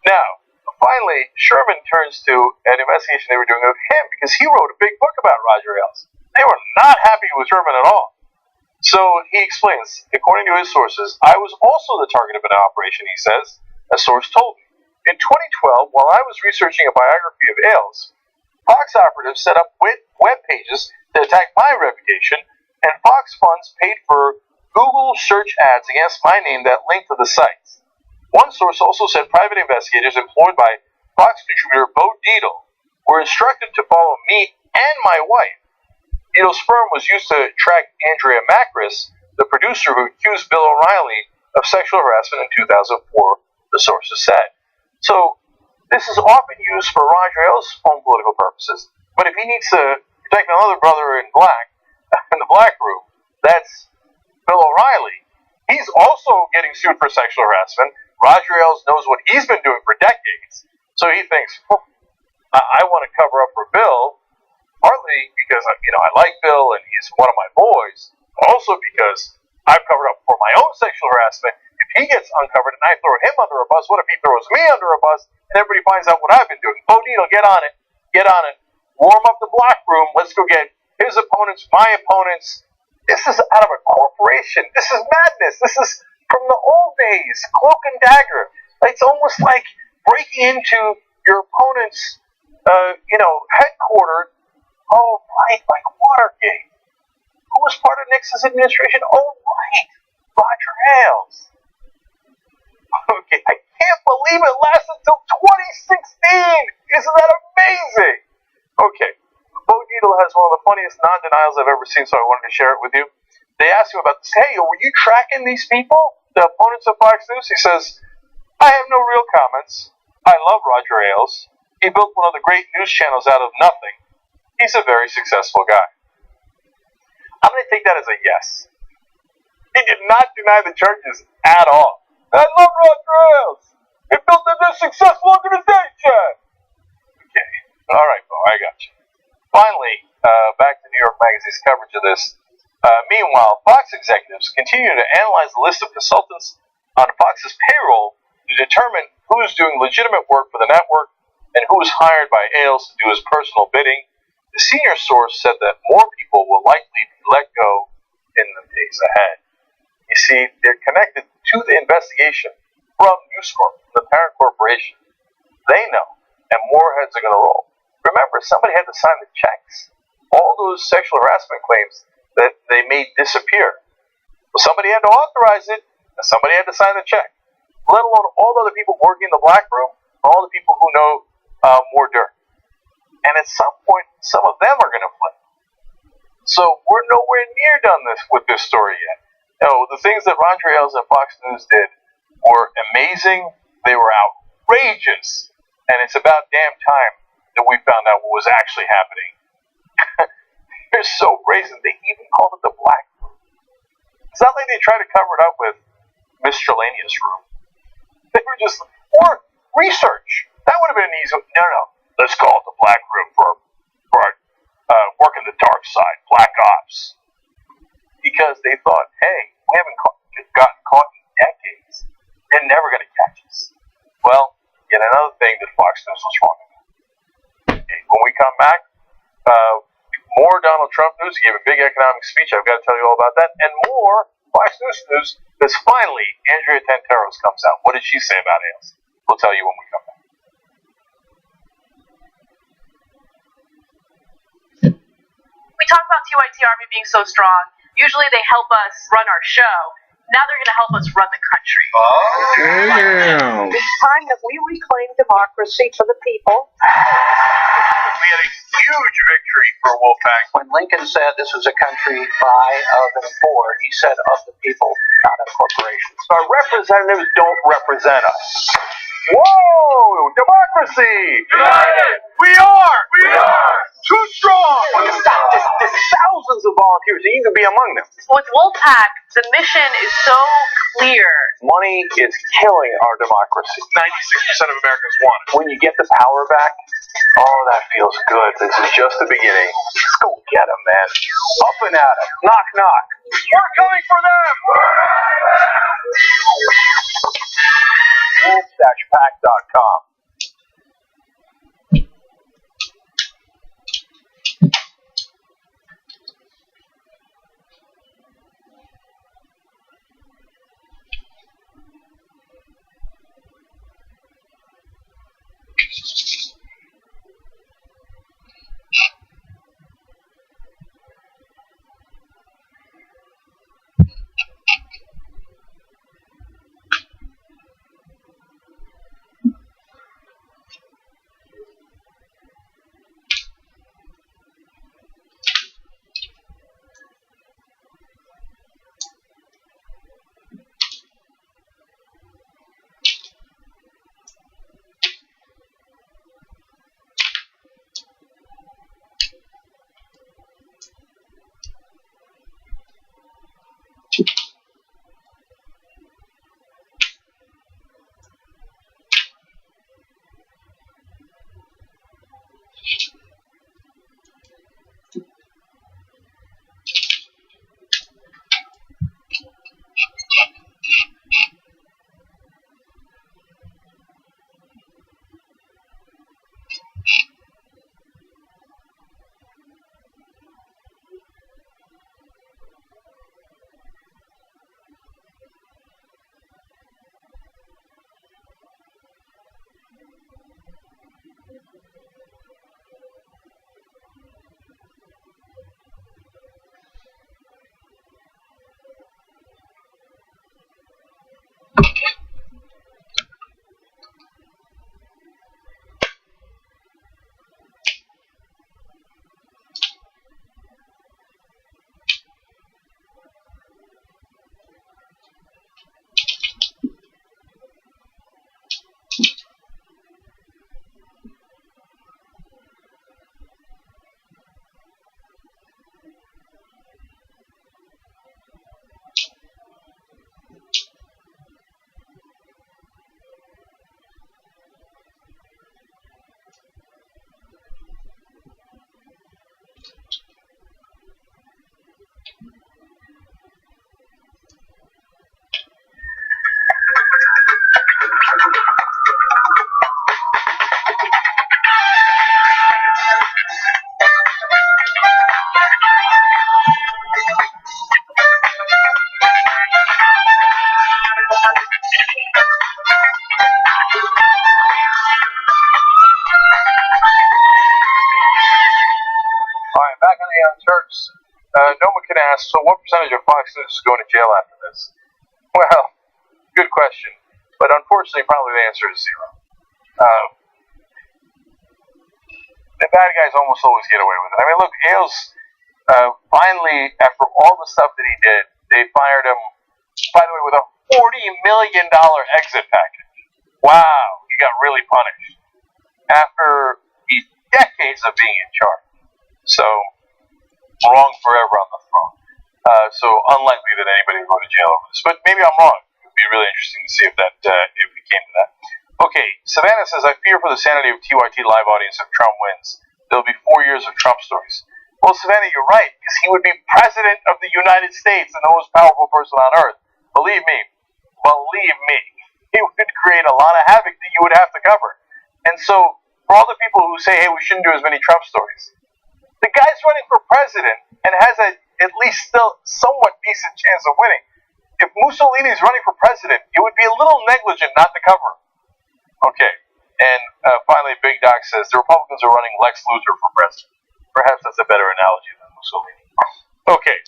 now, finally, Sherman turns to an investigation they were doing of him, because he wrote a big book about Roger Ailes. They were not happy with Sherman at all. So he explains, according to his sources, I was also the target of an operation, he says, a source told me. In 2012, while I was researching a biography of Ailes, Fox operatives set up web pages to attack my reputation, and Fox funds paid for Google search ads against my name that linked to the sites. One source also said private investigators employed by Fox contributor Bo Dietl were instructed to follow me and my wife. Dietl's firm was used to track Andrea Macris, the producer who accused Bill O'Reilly of sexual harassment in 2004, the sources said. So, this is often used for Roger Ailes' own political purposes, but if he needs to protect another brother in black, in the black room, that's Bill O'Reilly. He's also getting sued for sexual harassment. Roger Ailes knows what he's been doing for decades, so he thinks, I want to cover up for Bill, partly because I like Bill and he's one of my boys, also because I've covered up for my own sexual harassment. If he gets uncovered and I throw him under a bus, what if he throws me under a bus and everybody finds out what I've been doing? Bo Dietl, get on it. Warm up the black room. Let's go get his opponents, my opponents. This is out of a corporation. This is madness. This is from the old days, cloak and dagger. It's almost like breaking into your opponent's, headquarters. Oh, right, like Watergate. Who was part of Nixon's administration? Oh, right, Roger Ailes. Okay, I can't believe it lasted until 2016. Isn't that amazing? Okay, Bo Dietl has one of the funniest non-denials I've ever seen, so I wanted to share it with you. They asked him about this. Hey, were you tracking these people, the opponents of Fox News? He says, I have no real comments. I love Roger Ailes. He built one of the great news channels out of nothing. He's a very successful guy. I'm going to take that as a yes. He did not deny the charges at all. I love Roger Ailes. He built a successful organization. Okay. All right, Bo, I got you. Finally, back to New York Magazine's coverage of this. Meanwhile, Fox executives continue to analyze the list of consultants on Fox's payroll to determine who's doing legitimate work for the network and who is hired by Ailes to do his personal bidding. The senior source said that more people will likely be let go in the days ahead. You see, they're connected to the investigation from News Corp, the parent corporation. They know, and more heads are going to roll. Remember, somebody had to sign the checks. All those sexual harassment claims that they made disappear. Well, somebody had to authorize it, and somebody had to sign the check. Let alone all the other people working in the black room, all the people who know more dirt. And at some point, some of them are going to flip. So we're nowhere near done with this story yet. The things that Roger Ailes and Fox News did were amazing. They were outrageous. And it's about damn time that we found out what was actually happening. They're so brazen, they even called it the black room. It's not like they tried to cover it up with Miss Trelania's room. They were just, or research. That would have been an easy, no. Let's call it the black room for working the dark side, black ops. Because they thought, hey, we haven't gotten caught in decades. They're never going to catch us. Well, yet another thing that Fox News was wrong about. Okay, when we come back, more Donald Trump news. He gave a big economic speech. I've got to tell you all about that. And more Fox News because finally Andrea Tantaros comes out. What did she say about Ailes? We'll tell you when we come back. We talk about TYT Army being so strong. Usually they help us run our show. Now they're going to help us run the country. Damn. It's time that we reclaim democracy for the people. We had a huge victory for Wolfpack. When Lincoln said this was a country by, of, and for, he said of the people, not of corporations. Our representatives don't represent us. Whoa! Democracy! United! We are! We are! Too strong! Stop! There's thousands of volunteers, and you can be among them. With Wolfpack, the mission is so clear. Money is killing our democracy. 96% of Americans want it. When you get the power back, oh, that feels good. This is just the beginning. Let's go get them, man. Up and at them. Knock, knock. We're coming for them! Wolf-pack.com. Back on the Turks, Noma can ask, so what percentage of Fox News is going to jail after this? Well, good question. But unfortunately, probably the answer is zero. The bad guys almost always get away with it. I mean, look, Ailes, finally, after all the stuff that he did, they fired him, by the way, with a $40 million exit package. Wow, he got really punished. After these decades of being in charge. So, wrong forever on the throne. So unlikely that anybody would go to jail over this. But maybe I'm wrong. It would be really interesting to see if we came to that. Okay, Savannah says, I fear for the sanity of TYT live audience if Trump wins. There'll be 4 years of Trump stories. Well, Savannah, you're right, because he would be president of the United States and the most powerful person on earth. Believe me, he would create a lot of havoc that you would have to cover. And so, for all the people who say, hey, we shouldn't do as many Trump stories, the guy's running for president and has at least still somewhat decent chance of winning. If Mussolini's running for president, it would be a little negligent not to cover him. Okay, and finally, Big Doc says, the Republicans are running Lex Luthor for president. Perhaps that's a better analogy than Mussolini. Okay,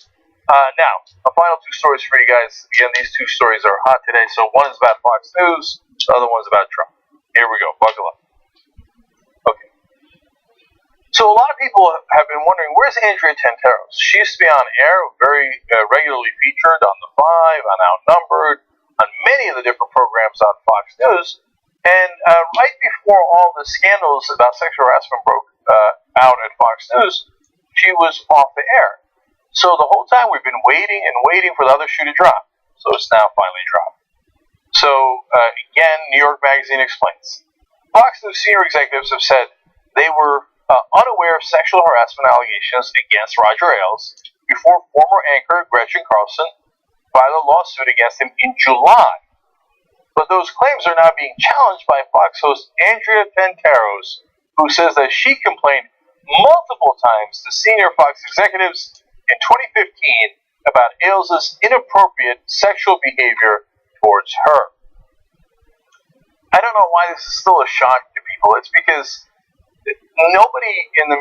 Now, the final two stories for you guys. Again, these two stories are hot today. So one is about Fox News, the other one's about Trump. Here we go. Buckle up. Okay. So a lot of people have been wondering, where's Andrea Tantaros? She used to be on air, very regularly featured on The Five, on Outnumbered, on many of the different programs on Fox News. And right before all the scandals about sexual harassment broke out at Fox News, she was off the air. So the whole time we've been waiting and waiting for the other shoe to drop. So it's now finally dropped. So again, New York Magazine explains. Fox News senior executives have said they were unaware of sexual harassment allegations against Roger Ailes before former anchor Gretchen Carlson filed a lawsuit against him in July. But those claims are now being challenged by Fox host Andrea Tantaros, who says that she complained multiple times to senior Fox executives in 2015 about Ailes' inappropriate sexual behavior towards her. I don't know why this is still a shock to people. It's because nobody in the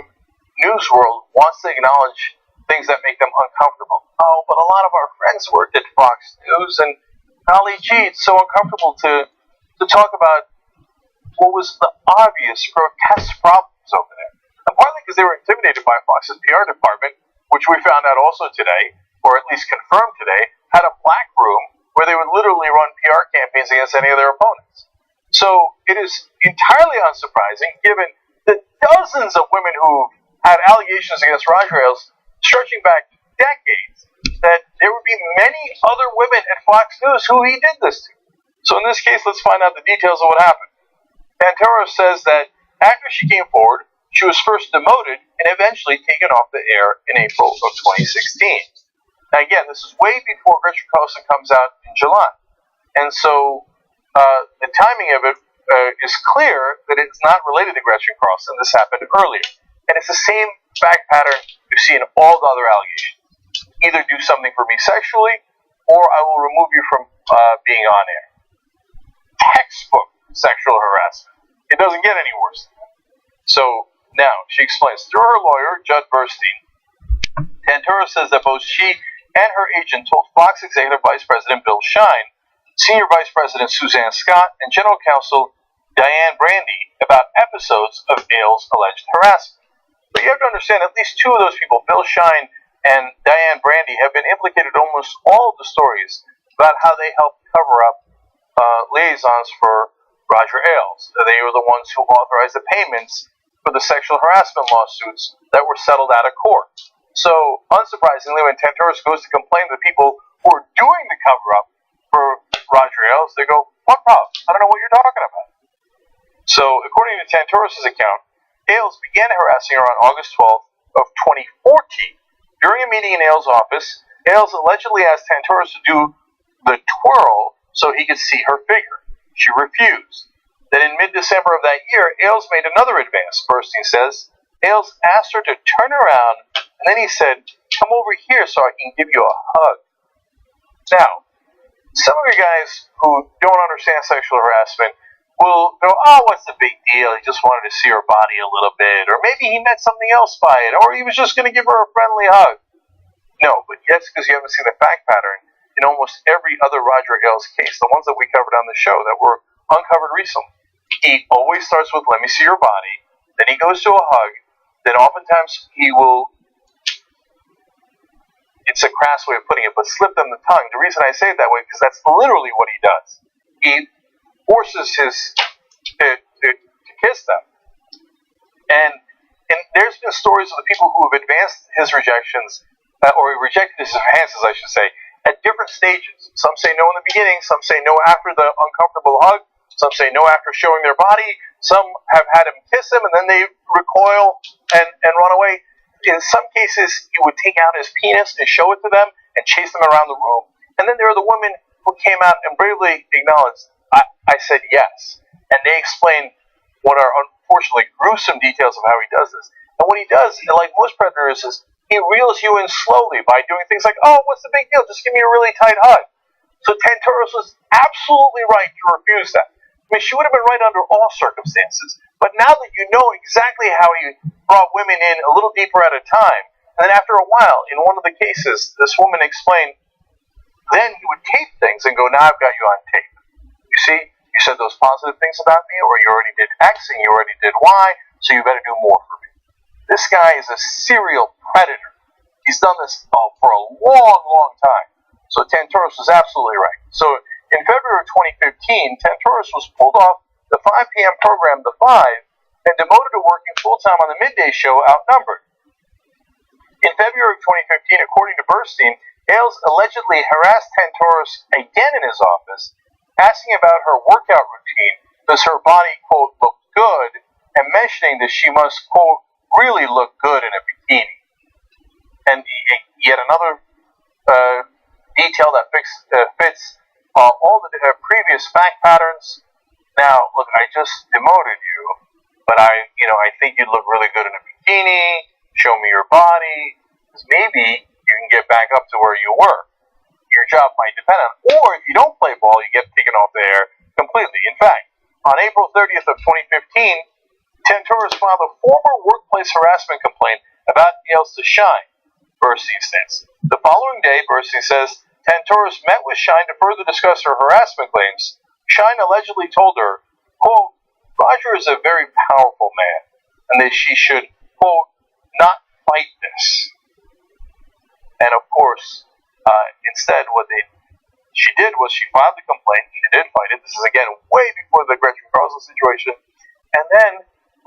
news world wants to acknowledge things that make them uncomfortable. Oh, but a lot of our friends worked at Fox News, and golly gee, it's so uncomfortable to talk about what was the obvious, grotesque problems over there. And partly because they were intimidated by Fox's PR department, which we found out also today, or at least confirmed today, had a black room where they would literally run PR campaigns against any of their opponents. So it is entirely unsurprising, given the dozens of women who had allegations against Roger Ailes stretching back decades, that there would be many other women at Fox News who he did this to. So in this case, let's find out the details of what happened. Tantaros says that after she came forward, she was first demoted and eventually taken off the air in April of 2016. Now again, this is way before Gretchen Carlson comes out in July. And so the timing of it is clear that it's not related to Gretchen Carlson. This happened earlier. And it's the same fact pattern you see in all the other allegations. Either do something for me sexually, or I will remove you from being on air. Textbook sexual harassment. It doesn't get any worse than that. So now, she explains, through her lawyer, Judd Burstein, Tantaros says that both she and her agent told Fox Executive Vice President Bill Shine, Senior Vice President Suzanne Scott, and General Counsel Diane Brandy about episodes of Ailes' alleged harassment. But you have to understand, at least two of those people, Bill Shine and Diane Brandy, have been implicated in almost all of the stories about how they helped cover up liaisons for Roger Ailes. They were the ones who authorized the payments for the sexual harassment lawsuits that were settled out of court. So, unsurprisingly, when Tantaros goes to complain to people who are doing the cover-up for Roger Ailes, they go, "What problem? I don't know what you're talking about." So, according to Tantaros' account, Ailes began harassing her on August 12th of 2014. During a meeting in Ailes' office, Ailes allegedly asked Tantaros to do the twirl so he could see her figure. She refused. Then in mid-December of that year, Ailes made another advance, Burstein says. Ailes asked her to turn around, and then he said, "Come over here so I can give you a hug." Now, some of you guys who don't understand sexual harassment will go, "Oh, what's the big deal? He just wanted to see her body a little bit, or maybe he meant something else by it, or he was just going to give her a friendly hug." No, but that's because you haven't seen the fact pattern in almost every other Roger Ailes case, the ones that we covered on the show that were uncovered recently. He always starts with, "Let me see your body," then he goes to a hug, then oftentimes he will, it's a crass way of putting it, but slip them the tongue. The reason I say it that way, because that's literally what he does. He forces to kiss them. And there's been stories of the people who have advanced his rejections, or rejected his advances, I should say, at different stages. Some say no in the beginning, some say no after the uncomfortable hug, some say no after showing their body, some have had him kiss them and then they recoil and run away. In some cases, he would take out his penis and show it to them and chase them around the room. And then there are the women who came out and bravely acknowledged, I said yes. And they explain what are unfortunately gruesome details of how he does this. And what he does, like most predators, is he reels you in slowly by doing things like, "Oh, what's the big deal? Just give me a really tight hug." So Tantaros was absolutely right to refuse that. I mean, she would have been right under all circumstances. But now that you know exactly how he brought women in a little deeper at a time, And then after a while, in one of the cases, this woman explained, then he would tape things and go, now I've got you on tape. You see, you said those positive things about me, or you already did X and you already did Y, so you better do more for me. This guy is a serial predator. He's done this for a long, long time. So Tantoros was absolutely right. So in February of 2015, Tantoros was pulled off the 5 p.m. program, The Five, and demoted to working full-time on the midday show, Outnumbered. In February of 2015, according to Burstein, Ailes allegedly harassed Tantoros again in his office, asking about her workout routine, does her body, quote, look good, and mentioning that she must, quote, really look good in a bikini. And yet another detail that fits all the previous fact patterns. Now, look, I just demoted you, but I think you'd look really good in a bikini. Show me your body, because maybe you can get back up to where you were. Your job might depend on it. Or if you don't play ball, you get taken off the air completely. In fact, on April 30th of 2015, Tantoros filed a former workplace harassment complaint about Ailes to Shine, Burstein states. The following day, Burstein says, Tantoros met with Shine to further discuss her harassment claims. Shine allegedly told her, quote, Roger is a very powerful man, and that she should, quote, not fight this. And of course, instead, what she did was she filed the complaint. She did fight it. This is again way before the Gretchen Carlson situation. And then,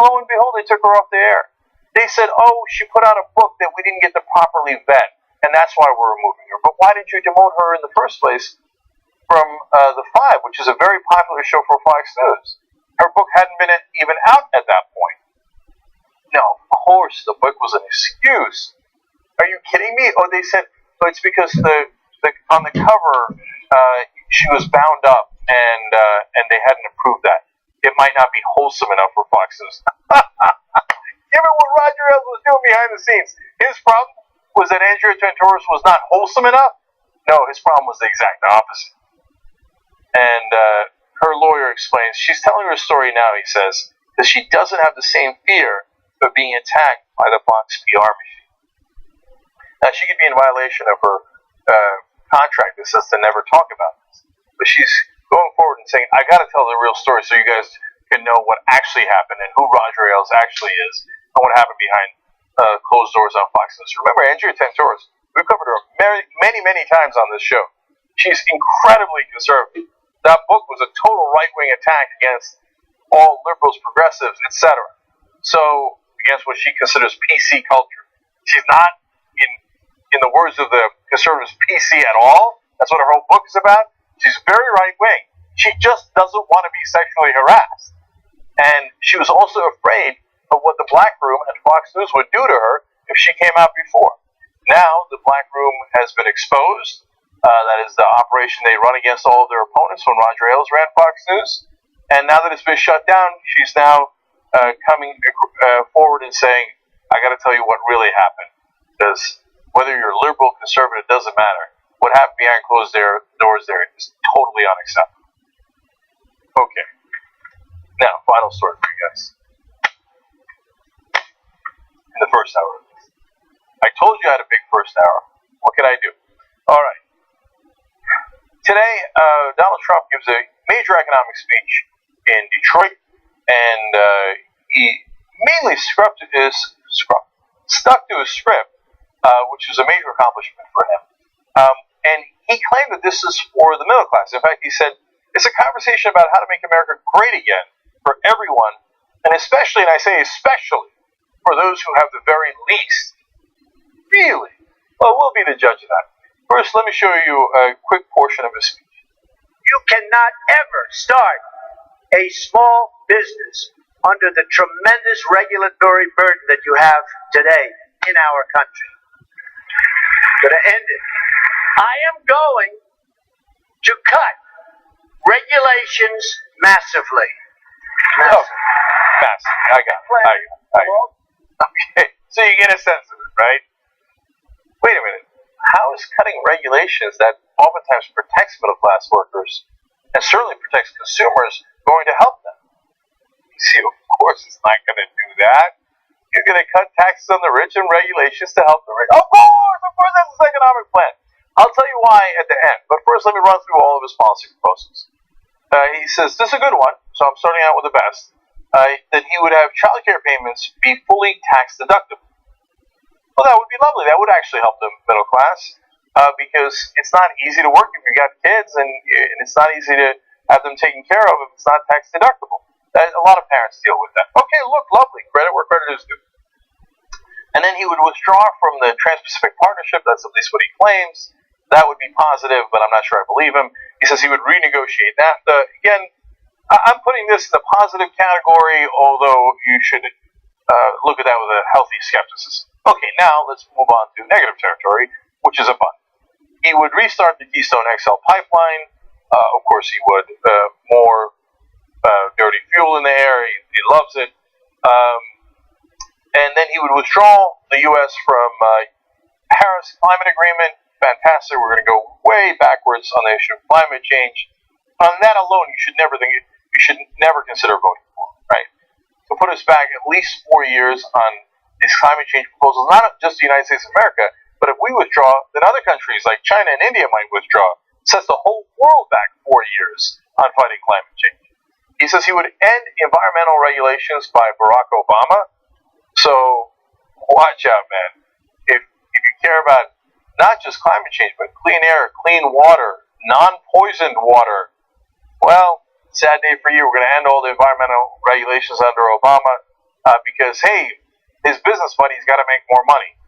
lo and behold, they took her off the air. They said, "Oh, she put out a book that we didn't get to properly vet, and that's why we're removing her." But why did you demote her in the first place from The Five, which is a very popular show for Fox News? Her book hadn't been even out at that point. No, of course, the book was an excuse. Are you kidding me? Oh, they said, oh, it's because on the cover she was bound up and they hadn't approved that. It might not be wholesome enough for Fox News. Given what Roger Ailes was doing behind the scenes, his problem was that Andrea Tantoros was not wholesome enough? No, his problem was the exact opposite. And her lawyer explains, she's telling her story now, he says, that she doesn't have the same fear of being attacked by the Fox PR machine. Now, she could be in violation of her contract that says to never talk about this. But she's going forward and saying, I got to tell the real story so you guys can know what actually happened and who Roger Ailes actually is and what happened behind closed doors on Fox News. Remember, Andrea Tantoros, we've covered her many, many times on this show. She's incredibly conservative. That book was a total right-wing attack against all liberals, progressives, etc. So, against what she considers PC culture. She's not, in the words of the conservatives, PC at all. That's what her whole book is about. She's very right-wing. She just doesn't want to be sexually harassed. And she was also afraid of what the Black Room and Fox News would do to her if she came out before. Now, the Black Room has been exposed. That is the operation they run against all of their opponents when Roger Ailes ran Fox News. And now that it's been shut down, she's now coming forward and saying, I got to tell you what really happened. Because whether you're liberal, conservative, doesn't matter. What happened behind closed doors there is totally unacceptable. Okay. Now, final story for you guys. In the first hour of this. I told you I had a big first hour. What can I do? All right. Today, Donald Trump gives a major economic speech in Detroit, and he mainly stuck to his script, which is a major accomplishment for him. And he claimed that this is for the middle class. In fact, he said, it's a conversation about how to make America great again for everyone, and especially, and I say especially, for those who have the very least. Really? Well, we'll be the judge of that. First, let me show you a quick portion of his speech. You cannot ever start a small business under the tremendous regulatory burden that you have today in our country. I'm going to end it. I am going to cut regulations massively. Oh, massive. I got it. Okay, so you get a sense of it, right? Wait a minute. How is cutting regulations that oftentimes protects middle class workers and certainly protects consumers going to help them? You see, of course it's not going to do that. He's going to cut taxes on the rich and regulations to help the rich. Of course, that's his economic plan. I'll tell you why at the end. But first, let me run through all of his policy proposals. He says, this is a good one, so I'm starting out with the best, that he would have child care payments be fully tax deductible. Well, that would be lovely. That would actually help the middle class, because it's not easy to work if you got kids, and it's not easy to have them taken care of if it's not tax deductible. A lot of parents deal with that. Okay, look, lovely. Credit where credit is due. And then he would withdraw from the Trans-Pacific Partnership. That's at least what he claims. That would be positive, but I'm not sure I believe him. He says he would renegotiate NAFTA. Again, I'm putting this in the positive category, although you should look at that with a healthy skepticism. Okay, now let's move on to negative territory, which is a but. He would restart the Keystone XL pipeline. Of course he would. More dirty fuel in the air. He loves it. And then he would withdraw the U.S. from Paris Climate Agreement. Fantastic. We're going to go way backwards on the issue of climate change. On that alone, you should never consider voting for, right? To put us back at least 4 years on these climate change proposals, not just the United States of America, but if we withdraw, then other countries like China and India might withdraw. Sets the whole world back 4 years on fighting climate change. He says he would end environmental regulations by Barack Obama. So watch out, man. If you care about not just climate change, but clean air, clean water, non-poisoned water, well, sad day for you. We're going to end all the environmental regulations under Obama because, hey, his business money's got to make more money.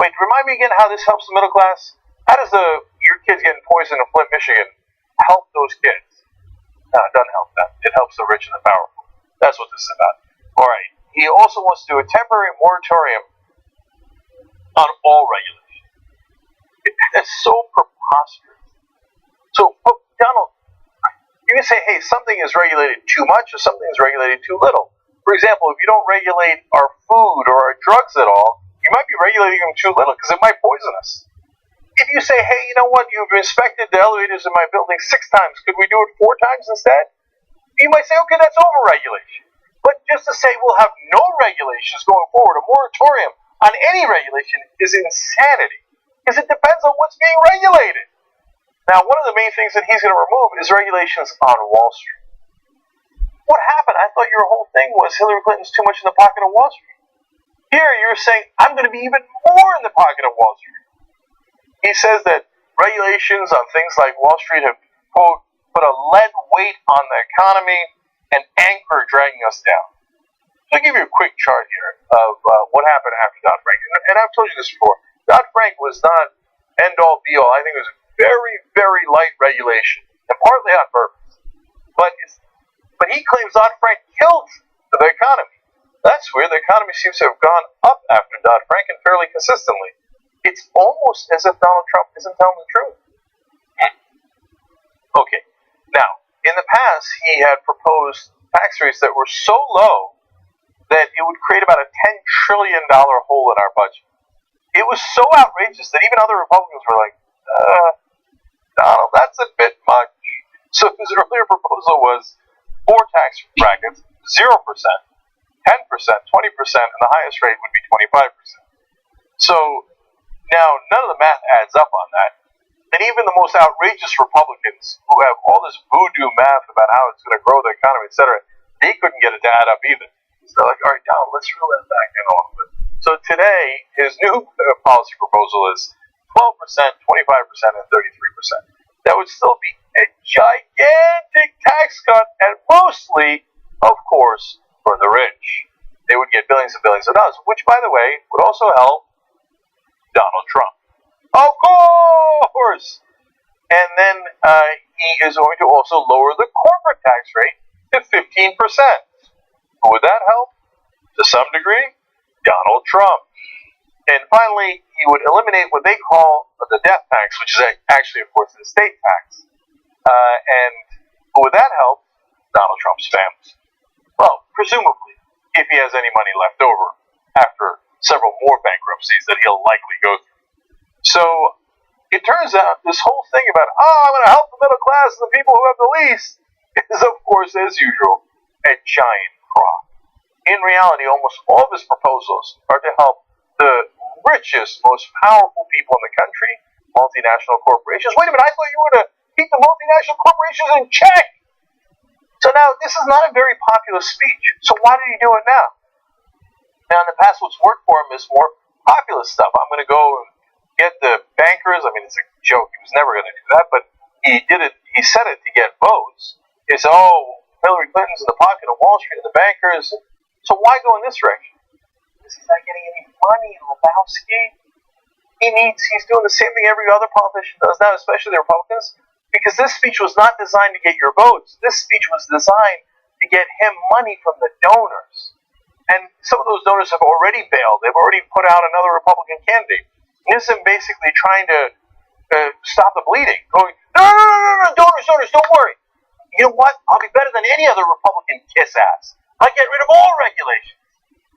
Wait, remind me again how this helps the middle class? How does your kids getting poisoned in Flint, Michigan help those kids? No, it doesn't help them. It helps the rich and the powerful. That's what this is about. All right. He also wants to do a temporary moratorium on all regulations. That's so preposterous. So, Donald, you can say, hey, something is regulated too much or something is regulated too little. For example, if you don't regulate our food or our drugs at all, you might be regulating them too little because it might poison us. If you say, hey, you know what, you've inspected the elevators in my building 6 times, could we do it 4 times instead? You might say, okay, that's over-regulation. But just to say we'll have no regulations going forward, a moratorium on any regulation is insanity, because it depends on what's being regulated. Now, one of the main things that he's going to remove is regulations on Wall Street. What happened? I thought your whole thing was Hillary Clinton's too much in the pocket of Wall Street. Here, you're saying, I'm going to be even more in the pocket of Wall Street. He says that regulations on things like Wall Street have, quote, put a lead weight on the economy and anchor dragging us down. So I'll give you a quick chart here of what happened after Dodd-Frank. And I've told you this before. Dodd-Frank was not end-all, be-all. I think it was very, very light regulation, and partly on purpose. But he claims Dodd-Frank killed the economy. That's weird. The economy seems to have gone up after Dodd-Frank and fairly consistently. It's almost as if Donald Trump isn't telling the truth. Okay. Now, in the past, he had proposed tax rates that were so low that it would create about a $10 trillion hole in our budget. It was so outrageous that even other Republicans were like, Donald, that's a bit much. So his earlier proposal was 4 tax brackets, 0%, 10%, 20%, and the highest rate would be 25%. So now none of the math adds up on that. And even the most outrageous Republicans who have all this voodoo math about how it's going to grow the economy, etc., they couldn't get it to add up either. So they're like, all right, Donald, let's reel that back in a little bit. So today, his new policy proposal is 12%, 25%, and 33%. That would still be a gigantic tax cut, and mostly, of course, for the rich. They would get billions and billions of dollars, which, by the way, would also help Donald Trump. Of course! And then he is going to also lower the corporate tax rate to 15%. Who would that help? To some degree, Donald Trump. And finally, he would eliminate what they call the death tax, which is actually, of course, the estate tax. And who would that help? Donald Trump's family. Well, presumably, if he has any money left over after several more bankruptcies that he'll likely go through. So, it turns out this whole thing about, I'm going to help the middle class and the people who have the least, is, of course, as usual, a giant crock. in reality, almost all of his proposals are to help the richest, most powerful people in the country, multinational corporations. Wait a minute, I thought you were going to keep the multinational corporations in check. So now, this is not a very popular speech. So why did he do it now? Now, in the past, what's worked for him is more populist stuff. I'm going to go and get the bankers. I mean, it's a joke. He was never going to do that, but he did it. He said it to get votes. He said, "Oh, Hillary Clinton's in the pocket of Wall Street and the bankers." So why go in this direction? Because he's not getting any money, Lebowski. He's doing the same thing every other politician does now, especially the Republicans, because this speech was not designed to get your votes. This speech was designed to get him money from the donors. And some of those donors have already bailed. They've already put out another Republican candidate. Nixon basically trying to stop the bleeding, going, no, donors, don't worry. You know what? I'll be better than any other Republican kiss ass. I'll get rid of all regulations.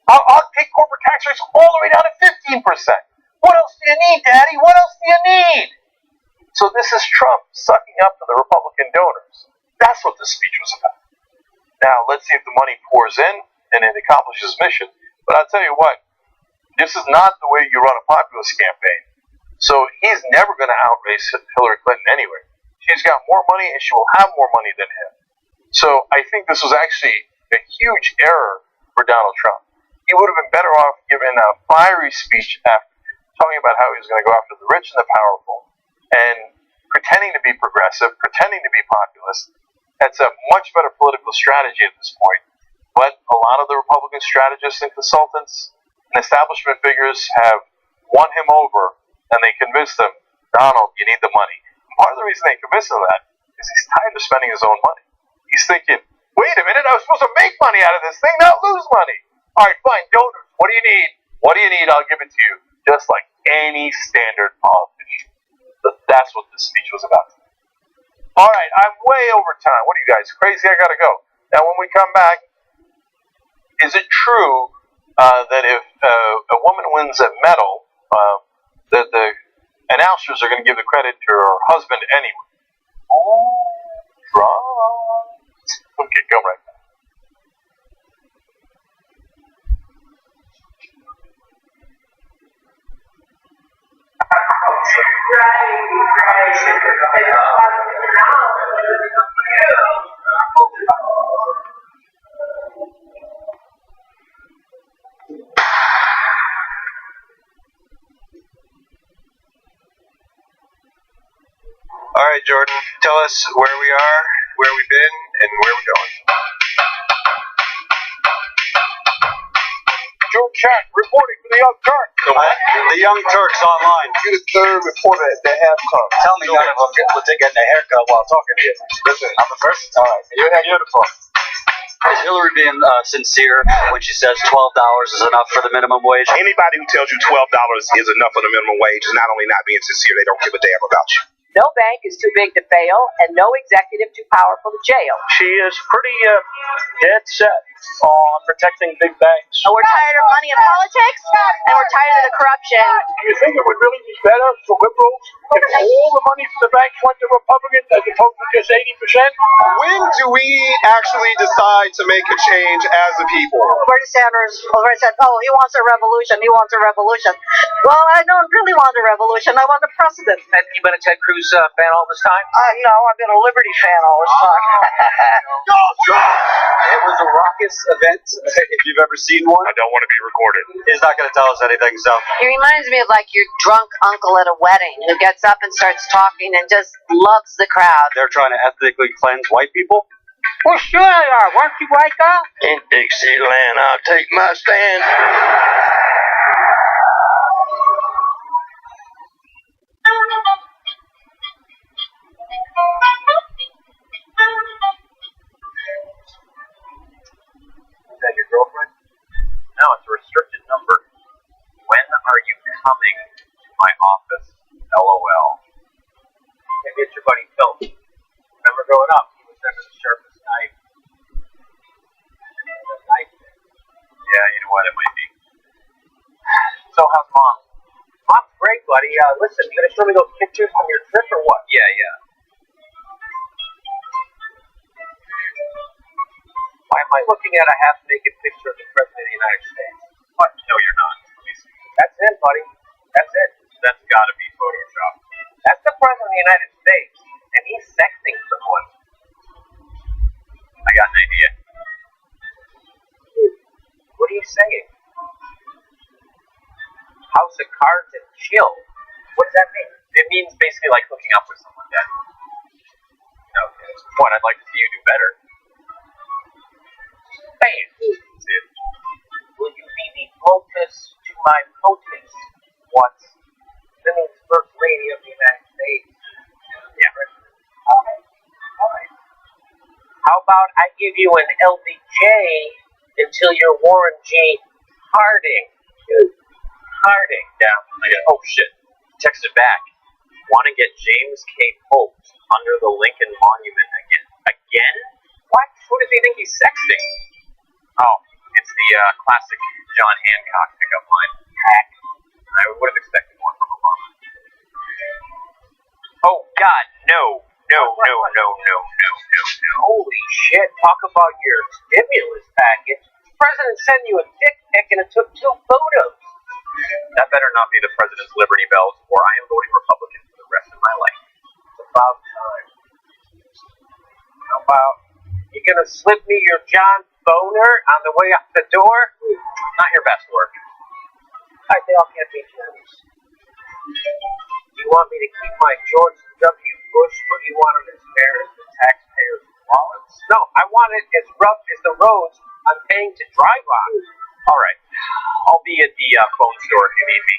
I'll take corporate tax rates all the way down to 15%. What else do you need, Daddy? What else do you need? So this is Trump sucking up to the Republican donors. That's what this speech was about. Now, let's see if the money pours in and it accomplishes mission. But I'll tell you what, this is not the way you run a populist campaign. So he's never going to outrace Hillary Clinton anyway. She's got more money and she will have more money than him. So I think this was actually a huge error for Donald Trump. He would have been better off giving a fiery speech after talking about how he was going to go after the rich and the powerful and pretending to be progressive, pretending to be populist. That's a much better political strategy at this point. But a lot of the Republican strategists and consultants and establishment figures have won him over, and they convinced him, Donald, you need the money. And part of the reason they convinced him of that is he's tired of spending his own money. He's thinking, wait a minute, I was supposed to make money out of this thing, not lose money. All right, fine, donors, what do you need? What do you need? I'll give it to you. Just like any standard politician. So that's what this speech was about. All right, I'm way over time. What are you guys, crazy? I gotta go. Now, when we come back, is it true that if a woman wins a medal, that the announcers are going to give the credit to her husband anyway? Oh, right. Okay, come right back. All right, Jordan, tell us where we are, where we've been, and where we're going. Joe Chat reporting for the Young Turks. The Young Turks online. You're the third reporter at the halftime. Tell me none of them get getting a haircut while talking to you. Listen, I'm the first. All right, you're beautiful. Is Hillary being sincere when she says $12 is enough for the minimum wage? Anybody who tells you $12 is enough for the minimum wage is not only not being sincere, they don't give a damn about you. No bank is too big to fail, and no executive too powerful to jail. She is pretty dead set on protecting big banks. And we're tired of money in politics, and we're tired of the corruption. Do you think it would really be better for liberals if all the money from the banks went to Republicans as opposed to just 80%? When do we actually decide to make a change as a people? Bernie Sanders already said, oh, he wants a revolution. He wants a revolution. Well, I don't really want a revolution. I want a precedent. And you been a Ted Cruz fan all this time? No, I've been a Liberty fan all this time. It was a raucous event, if you've ever seen one. I don't want to be recorded. He's not going to tell us anything, so. He reminds me of like your drunk uncle at a wedding who gets up and starts talking and just loves the crowd. They're trying to ethnically cleanse white people? Well, sure they are. Weren't you white guy? In Dixieland, I'll take my stand. Is that your girlfriend? No, it's a restricted number. When are you coming to my office? LOL. Maybe it's your buddy Phil. Remember growing up, he was never the sharpest knife. Yeah, you know what, it might be. So how's mom? Mom's great, buddy. Listen, you gonna show me those pictures from your trip or what? Yeah. Why am I looking at a half-naked picture of the President of the United States? What? No, you're not. Let me see. That's it, buddy. That's it. That's got to be Photoshop. That's the President of the United States, and he's sexting someone. I got an idea. What are you saying? House of Cards and chill. What does that mean? It means basically like hooking up with someone dead. Okay. What? I'd like to see you do better. Bam. Will you be the POTUS to my POTUS? What? That means First Lady of the United States. Yeah. All right. How about I give you an LBJ until you're Warren G. Harding? Harding. Yeah. Oh shit. Texted back. Want to get James K. Pope under the Lincoln Monument again? Again? What? Who does he think he's sexting? Oh, it's the classic John Hancock pickup line. Hack. I would have expected more from Obama. Oh God, no. Holy shit! Talk about your stimulus package. The president sent you a dick pic and it took 2 photos. That better not be the president's Liberty Bells, or I am voting Republican for the rest of my life. It's about time. How about you gonna slip me your John Boner on the way out the door? Not your best work. They all can't be generous. Do you want me to keep my George W. Bush what you want on his parents, the taxpayers' wallets? No, I want it as rough as the roads I'm paying to drive on. All right. I'll be at the phone store if you need me.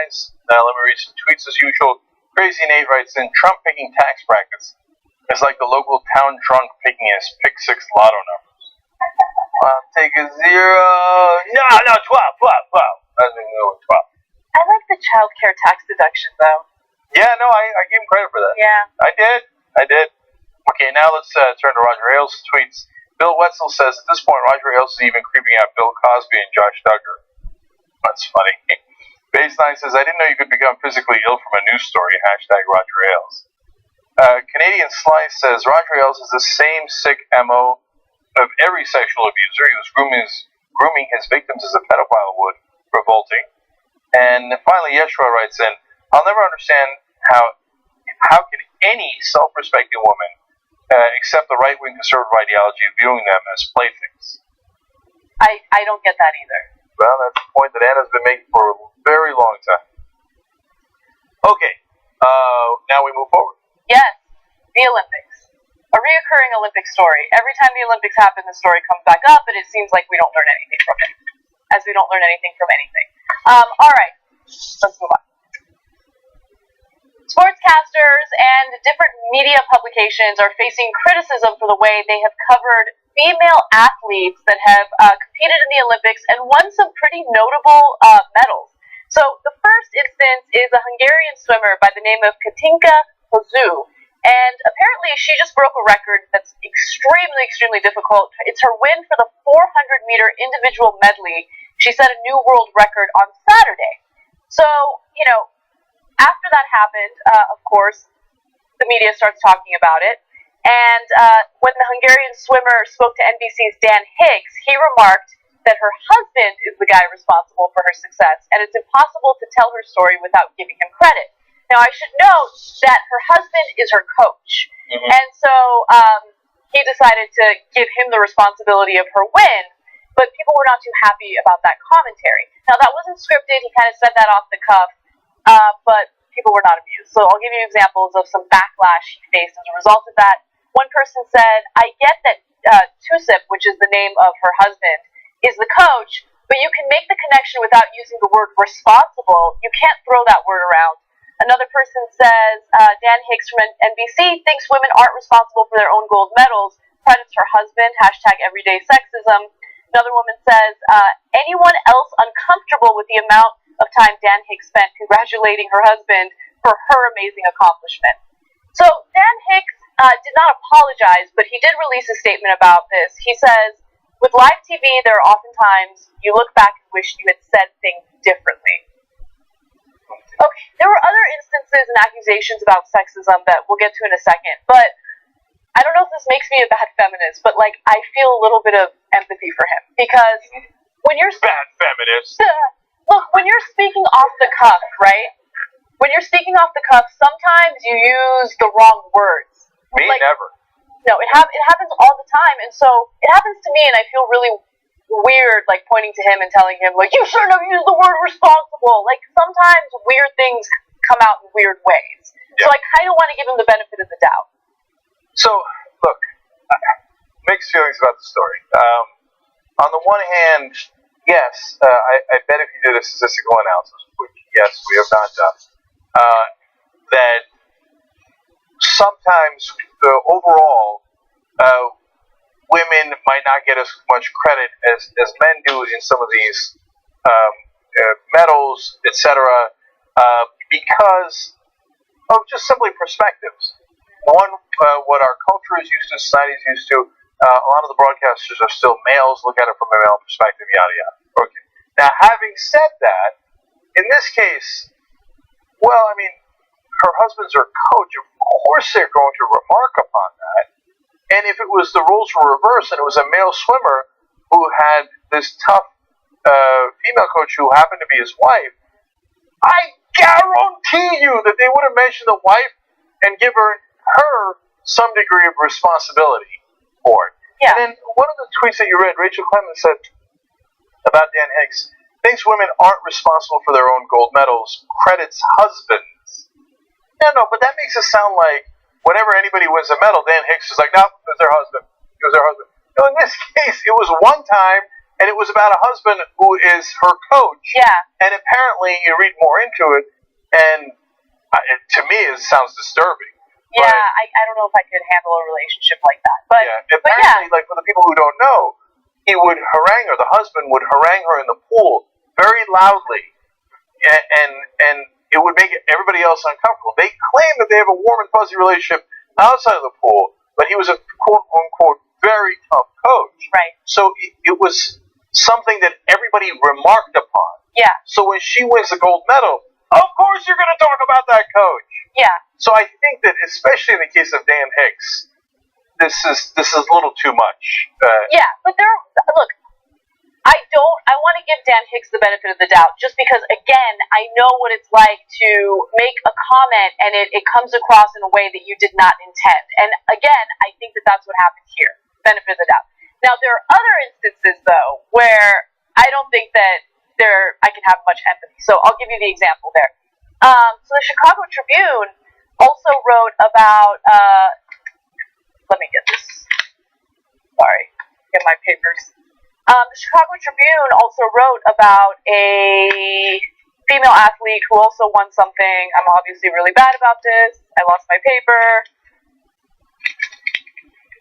Slice. Now let me read some tweets as usual. Crazy Nate writes in, Trump picking tax brackets is like the local town drunk picking his pick six lotto numbers. Take a 0. No, 12. I was going to go with 12. I like the child care tax deduction, though. Yeah, no, I give him credit for that. Yeah. I did. Okay, now let's turn to Roger Ailes' tweets. Bill Wetzel says, at this point, Roger Ailes is even creeping out Bill Cosby and Josh Duggar. That's funny. Baseline says, I didn't know you could become physically ill from a news story. Hashtag Roger Ailes. Canadian Slice says, Roger Ailes is the same sick MO of every sexual abuser. He was grooming his victims as a pedophile would. Revolting. And finally, Yeshua writes in, I'll never understand how can any self-respecting woman accept the right-wing conservative ideology of viewing them as playthings. I don't get that either. Well, that's a point that Anna's been making for a very long time. Okay, now we move forward. Yes, the Olympics. A reoccurring Olympic story. Every time the Olympics happen, the story comes back up, and it seems like we don't learn anything from it. As we don't learn anything from anything. All right, let's move on. Sportscasters and different media publications are facing criticism for the way they have covered female athletes that have competed in the Olympics and won some pretty notable medals. So the first instance is a Hungarian swimmer by the name of Katinka Hosszú, and apparently she just broke a record that's extremely, extremely difficult. It's her win for the 400-meter individual medley. She set a new world record on Saturday. So, after that happened, of course, the media starts talking about it. And when the Hungarian swimmer spoke to NBC's Dan Hicks, he remarked that her husband is the guy responsible for her success, and it's impossible to tell her story without giving him credit. Now, I should note that her husband is her coach. Mm-hmm. And so he decided to give him the responsibility of her win, but people were not too happy about that commentary. Now, that wasn't scripted. He kind of said that off the cuff. But people were not amused. So I'll give you examples of some backlash he faced as a result of that. One person said, I get that Tusip, which is the name of her husband, is the coach, but you can make the connection without using the word responsible. You can't throw that word around. Another person says, Dan Hicks from NBC thinks women aren't responsible for their own gold medals, credits her husband, hashtag everyday sexism. Another woman says, anyone else uncomfortable with the amount of time Dan Hicks spent congratulating her husband for her amazing accomplishment. So Dan Hicks did not apologize, but he did release a statement about this. He says, with live TV, there are often times you look back and wish you had said things differently. Okay, there were other instances and accusations about sexism that we'll get to in a second, but I don't know if this makes me a bad feminist, but I feel a little bit of empathy for him, because when you're bad feminist. Look, when you're speaking off the cuff, right? When you're speaking off the cuff, sometimes you use the wrong words. Me, never. No, it happens all the time, and so it happens to me, and I feel really weird, pointing to him and telling him, you shouldn't have used the word responsible. Sometimes weird things come out in weird ways. Yeah. So I kind of want to give him the benefit of the doubt. So, look, mixed feelings about the story. On the one hand, yes, I bet if you did a statistical analysis, which, yes, we have not done, that sometimes overall women might not get as much credit as men do in some of these medals, etc., because of just simply perspectives. One, what our culture is used to, society is used to, a lot of the broadcasters are still males, look at it from a male perspective, yada, yada. Okay. Now, having said that, in this case, well, I mean, her husband's her coach. Of course they're going to remark upon that. And if it was the roles were reversed and it was a male swimmer who had this tough female coach who happened to be his wife, I guarantee you that they would have mentioned the wife and give her some degree of responsibility for it. Yeah. And then one of the tweets that you read, Rachel Clemens said about Dan Hicks, thinks women aren't responsible for their own gold medals, credits husbands. No, but that makes it sound like whenever anybody wins a medal, Dan Hicks is like, no, it was their husband. It was their husband. No, in this case, it was one time and it was about a husband who is her coach. Yeah. And apparently, you read more into it, and to me, it sounds disturbing. Yeah, I don't know if I could handle a relationship like that. But apparently, like for the people who don't know, he would harangue her. The husband would harangue her in the pool very loudly, and it would make everybody else uncomfortable. They claim that they have a warm and fuzzy relationship outside of the pool, but he was a quote unquote very tough coach. Right. So it was something that everybody remarked upon. Yeah. So when she wins the gold medal, of course you're going to talk about that coach. Yeah. So I think that, especially in the case of Dan Hicks, this is a little too much. Yeah, but look, I want to give Dan Hicks the benefit of the doubt, just because, again, I know what it's like to make a comment and it comes across in a way that you did not intend. And again, I think that that's what happened here. Benefit of the doubt. Now, there are other instances, though, where I don't think that I can have much empathy. So I'll give you the example there. So the Chicago Tribune also wrote about, let me get this. Sorry, get my papers. The Chicago Tribune also wrote about a female athlete who also won something. I'm obviously really bad about this. I lost my paper.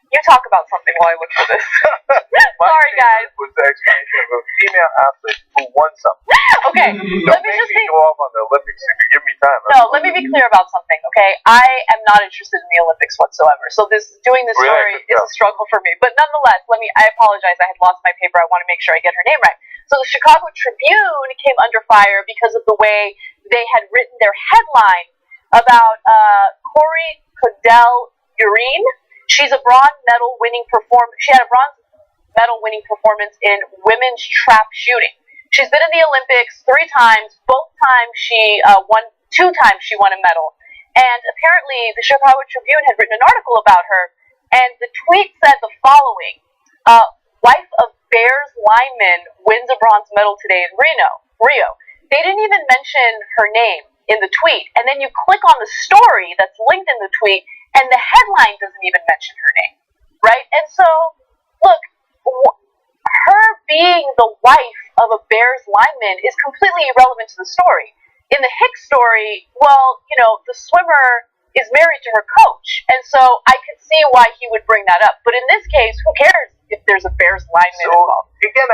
You talk about something while I look for this. Sorry, guys. Was the explanation of a female athlete who won something. Okay, let me just go off on the Olympics if you give me time. No, let me be clear about something, okay? I am not interested in the Olympics whatsoever. So doing this story is a struggle for me. But nonetheless, I apologize. I had lost my paper. I want to make sure I get her name right. So the Chicago Tribune came under fire because of the way they had written their headline about Corey Codell-Urine. She's a bronze medal winning performance. She had a bronze medal winning performance in women's trap shooting. She's been in the Olympics 3 times. Both times she won. 2 times she won a medal. And apparently, the Chicago Tribune had written an article about her, and the tweet said the following: "Wife of Bears lineman wins a bronze medal today in Rio." They didn't even mention her name in the tweet, and then you click on the story that's linked in the tweet, and the headline doesn't even mention her name, right? And so, look, her being the wife of a Bears lineman is completely irrelevant to the story. In the Hicks story, well, the swimmer is married to her coach, and so I could see why he would bring that up. But in this case, who cares if there's a Bears lineman involved? Again,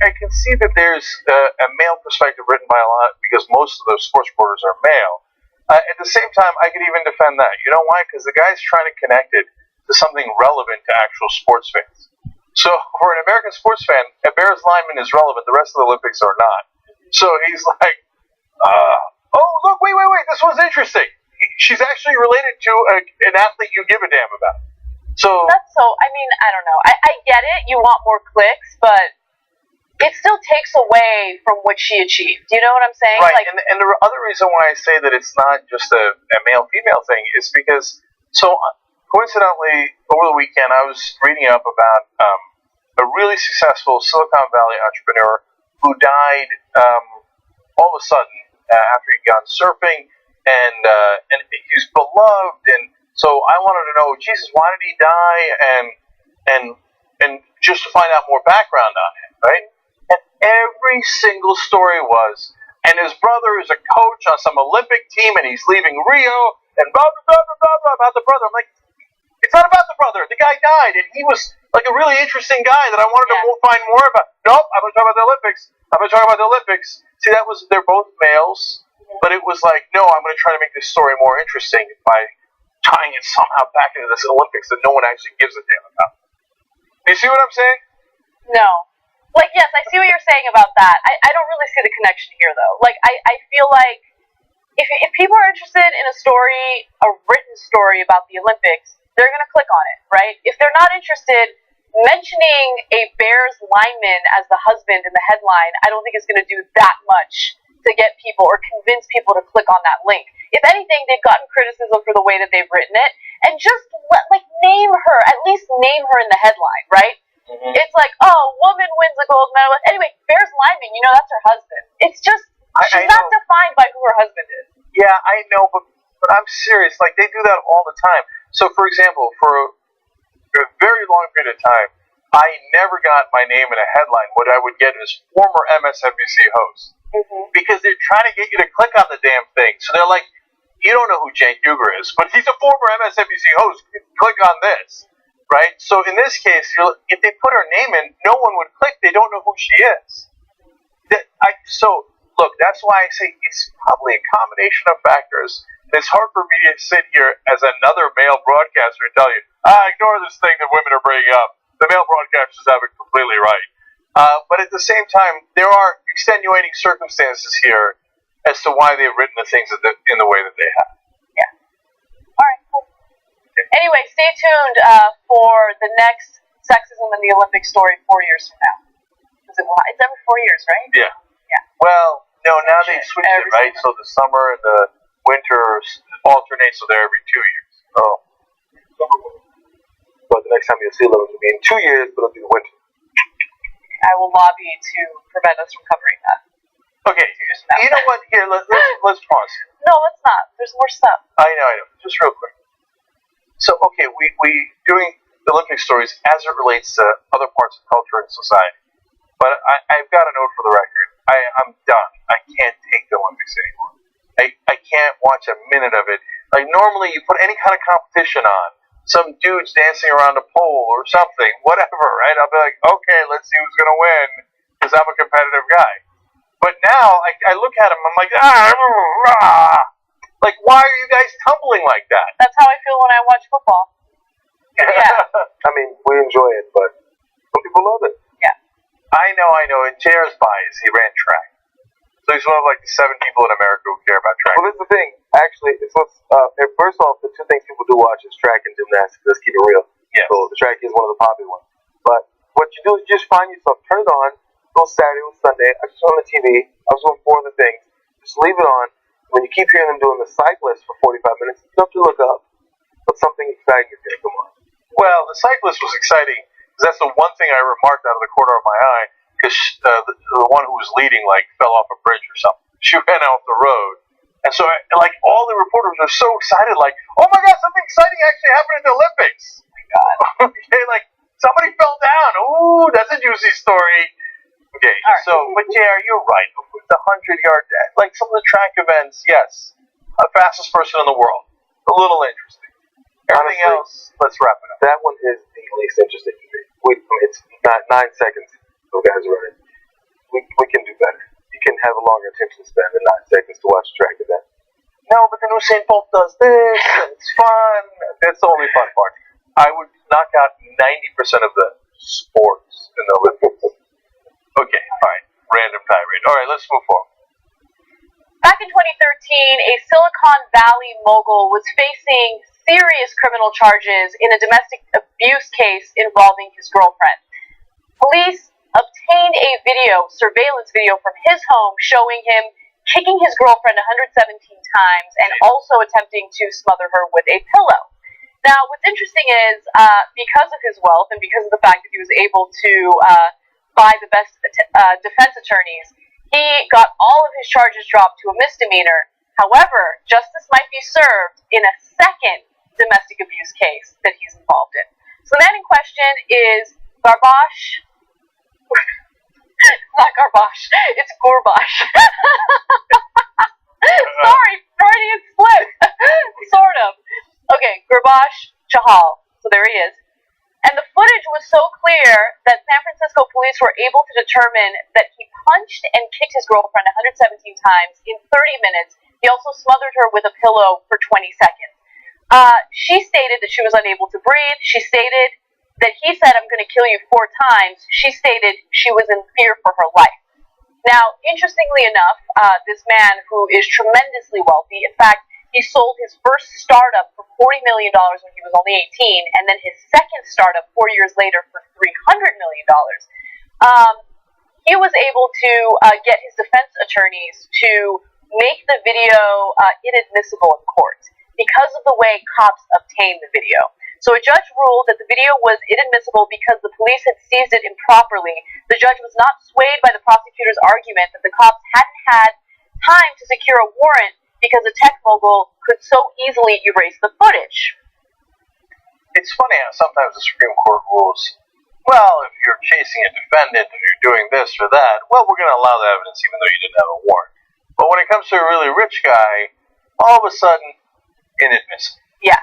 I can see that there's a male perspective written by a lot because most of those sports reporters are male. At the same time, I could even defend that. You know why? Because the guy's trying to connect it to something relevant to actual sports fans. So for an American sports fan, a Bears lineman is relevant. The rest of the Olympics are not. So he's like, oh, look, wait. This one's interesting. She's actually related to an athlete you give a damn about. So I don't know. I get it. You want more clicks, but it still takes away from what she achieved. Do you know what I'm saying? Right. And the other reason why I say that it's not just a male-female thing is because, coincidentally, over the weekend, I was reading up about a really successful Silicon Valley entrepreneur who died all of a sudden after he'd gone surfing, and he was beloved, and so I wanted to know, Jesus, why did he die, and just to find out more background on him, right? And every single story was, and his brother is a coach on some Olympic team, and he's leaving Rio, and blah, blah, blah, blah, blah, blah, about the brother. I'm like, it's not about the brother. The guy died, and he was like a really interesting guy that I wanted to find more about. Nope, I'm going to talk about the Olympics. See, they're both males, but it was like, no, I'm going to try to make this story more interesting by tying it somehow back into this Olympics that no one actually gives a damn about. Do you see what I'm saying? No. Yes, I see what you're saying about that. I don't really see the connection here, though. I feel like if people are interested in a written story about the Olympics, they're going to click on it, right? If they're not interested, mentioning a Bears lineman as the husband in the headline, I don't think is going to do that much to get people or convince people to click on that link. If anything, they've gotten criticism for the way that they've written it, and just name her, at least name her in the headline, right? Mm-hmm. It's like, oh, woman wins a gold medal. Anyway, Bears lineman, that's her husband. It's just, she's not defined by who her husband is. Yeah, I know, but I'm serious. They do that all the time. So, for example, for a very long period of time, I never got my name in a headline. What I would get is former MSNBC host. Because they're trying to get you to click on the damn thing. So they're like, you don't know who Cenk Uygur is, but he's a former MSNBC host. Click on this. Right? So in this case, if they put her name in, no one would click. They don't know who she is. So, look, that's why I say it's probably a combination of factors. It's hard for me to sit here as another male broadcaster and tell you, ignore this thing that women are bringing up. The male broadcasters have it completely right. But at the same time, there are extenuating circumstances here as to why they've written the things in the way that they have. Yeah. All right, cool. Okay. Anyway, stay tuned for the next sexism in the Olympics story 4 years from now. It's every 4 years, right? Yeah. Yeah. Well, no, now they switched it, right? So the summer and the winter alternate, so they're every 2 years. Oh. But the next time you'll see them will be in 2 years, but it'll be the winter. I will lobby to prevent us from covering that. Okay, you know what? Here, let's pause. No, let's not. There's more stuff. I know. Just real quick. So, okay, we doing the Olympic stories as it relates to other parts of culture and society. But I've got a note for the record. I'm done. I can't take the Olympics anymore. I can't watch a minute of it. Like, normally you put any kind of competition on. Some dude's dancing around a pole or something, whatever, right? I'll be like, okay, let's see who's going to win, because I'm a competitive guy. But now, I look at him, I'm like, like, why are you guys tumbling like that? That's how I feel when I watch football. Yeah. I mean, we enjoy it, but some people love it. Yeah. I know, and JR's bias, he ran track. So he's one of like the 7 people in America who care about track. Well, this is the thing. Actually, first off, the 2 things people do watch is track and gymnastics. Let's keep it real. Yes. So the track is one of the popular ones. But what you do is just find yourself, turn it on, go Saturday or Sunday, I just on the TV, I was doing 4 other things, just leave it on. When you keep hearing them doing the cyclist for 45 minutes, you have to look up. But something exciting is going to come on. Well, the cyclist was exciting, because that's the one thing I remarked out of the corner of my eye, because the one who was leading, like, fell off a bridge or something. She ran off the road. And so, all the reporters are so excited, like, oh my God, something exciting actually happened at the Olympics. Oh my God. Okay, like, somebody fell down. Ooh, that's a juicy story. Okay, right. So, but JR, you're right. The 100-yard dash, like some of the track events, yes. The fastest person in the world. A little interesting. Everything else, let's wrap it up. That one is the least interesting to me. It's not 9 seconds. Those guys are running. We can do better. You can have a longer attention span than 9 seconds to watch a track event. No, but then Usain Bolt does this, and it's fun. That's the only fun part. I would knock out 90% of the sports in the Olympics. Okay, fine. Random tirade. All right, let's move forward. Back in 2013, a Silicon Valley mogul was facing serious criminal charges in a domestic abuse case involving his girlfriend. Police obtained a surveillance video from his home showing him kicking his girlfriend 117 times and also attempting to smother her with a pillow. Now, what's interesting is, because of his wealth and because of the fact that he was able to buy the best defense attorneys, he got all of his charges dropped to a misdemeanor. However, justice might be served in a second domestic abuse case that he's involved in. So the man in question is Garbash. Not Garbash, it's Gorbash. Sorry, Freudian slip. Sort of. Okay, Garbash Chahal. So there he is. And the footage was so clear that San Francisco police were able to determine that he punched and kicked his girlfriend 117 times in 30 minutes. He also smothered her with a pillow for 20 seconds. She stated that she was unable to breathe. She stated that he said, I'm going to kill you 4 times. She stated she was in fear for her life. Now, interestingly enough, this man who is tremendously wealthy, in fact, he sold his first startup for $40 million when he was only 18, and then his second startup 4 years later for $300 million. He was able to get his defense attorneys to make the video inadmissible in court because of the way cops obtained the video. So a judge ruled that the video was inadmissible because the police had seized it improperly. The judge was not swayed by the prosecutor's argument that the cops hadn't had time to secure a warrant because a tech mogul could so easily erase the footage. It's funny how sometimes the Supreme Court rules well, if you're chasing a defendant and you're doing this or that, well, we're going to allow the evidence even though you didn't have a warrant. But when it comes to a really rich guy, all of a sudden, inadmissible. Yeah.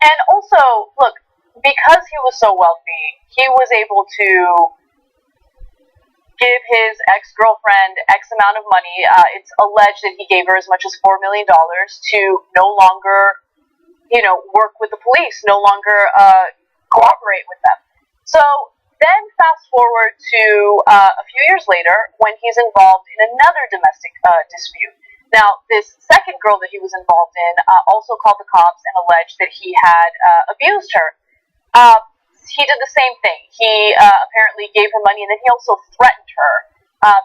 And also, look, because he was so wealthy, he was able to give his ex-girlfriend X amount of money. It's alleged that he gave her as much as $4 million to no longer, work with the police, no longer cooperate with them. So then fast forward to a few years later when he's involved in another domestic dispute. Now, this second girl that he was involved in also called the cops and alleged that he had abused her. He did the same thing. He apparently gave her money, and then he also threatened her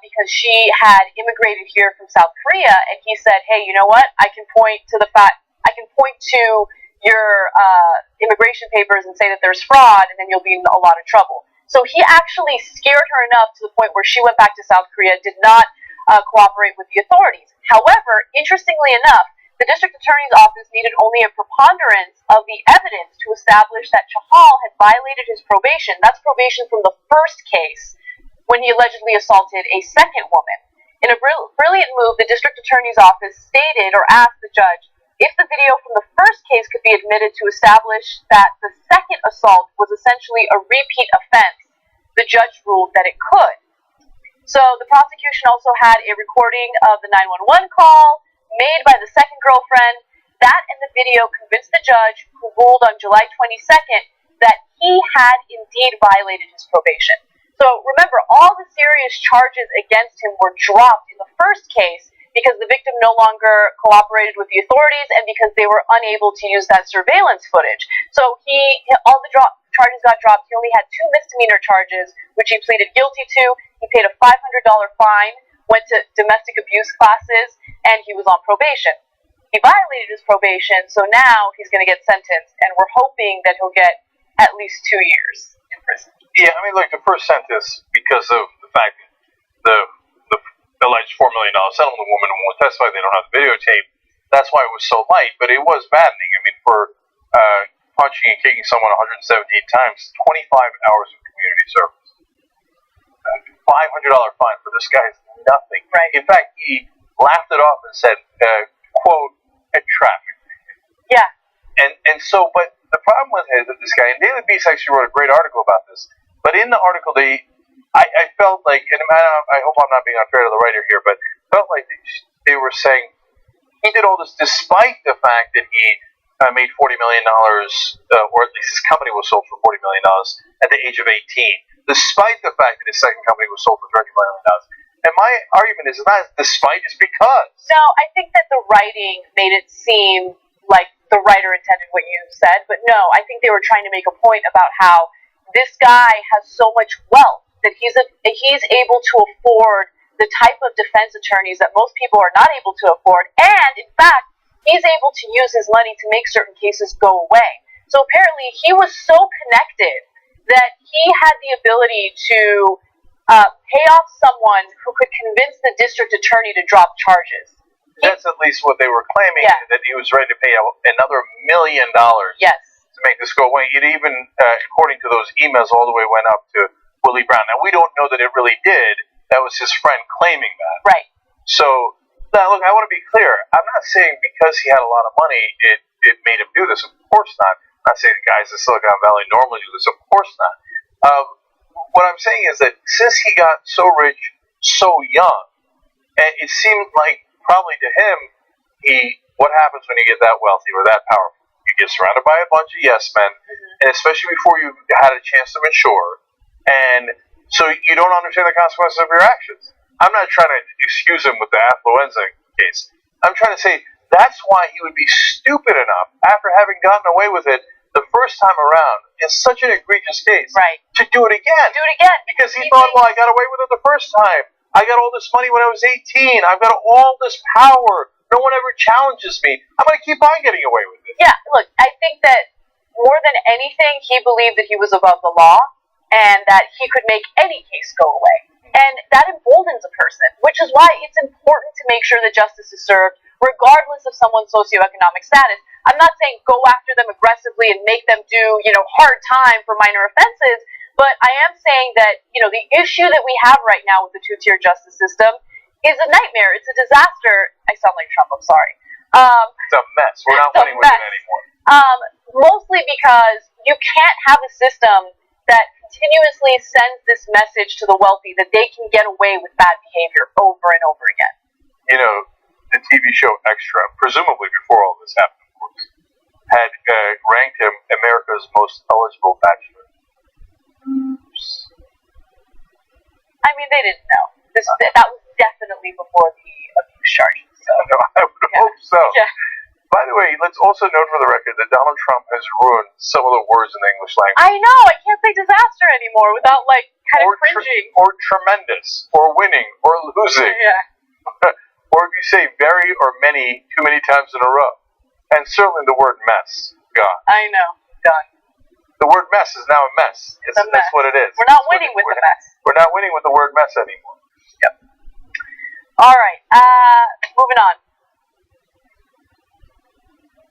because she had immigrated here from South Korea, and he said, hey, you know what? I can point to your immigration papers and say that there's fraud, and then you'll be in a lot of trouble. So he actually scared her enough to the point where she went back to South Korea, did not cooperate with the authorities. However, interestingly enough, the district attorney's office needed only a preponderance of the evidence to establish that Chahal had violated his probation. That's probation from the first case when he allegedly assaulted a second woman. In a brilliant move, the district attorney's office stated or asked the judge if the video from the first case could be admitted to establish that the second assault was essentially a repeat offense. The judge ruled that it could. So the prosecution also had a recording of the 911 call made by the second girlfriend. That and the video convinced the judge, who ruled on July 22nd, that he had indeed violated his probation. So remember, all the serious charges against him were dropped in the first case because the victim no longer cooperated with the authorities and because they were unable to use that surveillance footage. So all the charges got dropped. He only had 2 misdemeanor charges, which he pleaded guilty to. He paid a $500 fine, went to domestic abuse classes, and he was on probation. He violated his probation, so now he's going to get sentenced, and we're hoping that he'll get at least 2 years in prison. Yeah, I mean, look, the first sentence, because of the fact that the alleged $4 million settlement, the woman won't testify, they don't have the videotape, that's why it was so light, but it was maddening. I mean, for punching and kicking someone 117 times, 25 hours of community service. $500 fine for this guy is nothing. Right. In fact, he laughed it off and said, quote, a traffic ticket. Yeah. And so, but the problem with this guy, and Daily Beast actually wrote a great article about this, but in the article, I felt like, and I hope I'm not being unfair to the writer here, but felt like they were saying he did all this despite the fact that he made $40 million, or at least his company was sold for $40 million at the age of 18. Despite the fact that his second company was sold for $30 million. And my argument is not despite, it's because. No, I think that the writing made it seem like the writer intended what you said, but no, I think they were trying to make a point about how this guy has so much wealth that he's able to afford the type of defense attorneys that most people are not able to afford, and in fact, he's able to use his money to make certain cases go away. So apparently he was so connected that he had the ability to pay off someone who could convince the district attorney to drop charges. That's at least what they were claiming, yeah. That he was ready to pay another $1 million yes. to make this go away. It even, according to those emails, all the way went up to Willie Brown. Now, we don't know that it really did. That was his friend claiming that. Right. So, now, look, I want to be clear. I'm not saying because he had a lot of money, it made him do this. Of course not. I'm not saying the guys in Silicon Valley normally do this. Of course not. What I'm saying is that since he got so rich so young, and it seemed like probably to him, what happens when you get that wealthy or that powerful? You get surrounded by a bunch of yes men, and especially before you've had a chance to mature, and so you don't understand the consequences of your actions. I'm not trying to excuse him with the affluenza case. I'm trying to say that's why he would be stupid enough, after having gotten away with it the first time around in such an egregious case, right, to do it again. Because he thought, well, I got away with it the first time. I got all this money when I was 18. I've got all this power. No one ever challenges me. I'm going to keep on getting away with it. Yeah, look, I think that more than anything, he believed that he was above the law and that he could make any case go away. And that emboldens a person, which is why it's important to make sure that justice is served regardless of someone's socioeconomic status. I'm not saying go after them aggressively and make them do, hard time for minor offenses, But I am saying that, the issue that we have right now with the two-tier justice system is a nightmare. It's a disaster. I sound like Trump, I'm sorry. It's a mess. We're not winning with it anymore. Mostly because you can't have a system that continuously sends this message to the wealthy that they can get away with bad behavior over and over again. The TV show Extra, presumably before all this happened, of course, had ranked him America's most eligible bachelor. I mean, they didn't know. That was definitely before the abuse charges. So. I would hope so. Yeah. By the way, let's also note for the record that Donald Trump has ruined some of the words in the English language. I know. I can't say disaster anymore without, kind of cringing. Or tremendous, or winning, or losing. Yeah. Or if you say very or many too many times in a row. And certainly the word mess, gone. I know. Done. The word mess is now a mess. That's what it is. We're not winning with the mess. We're not winning with the word mess anymore. Yep. All right. Moving on.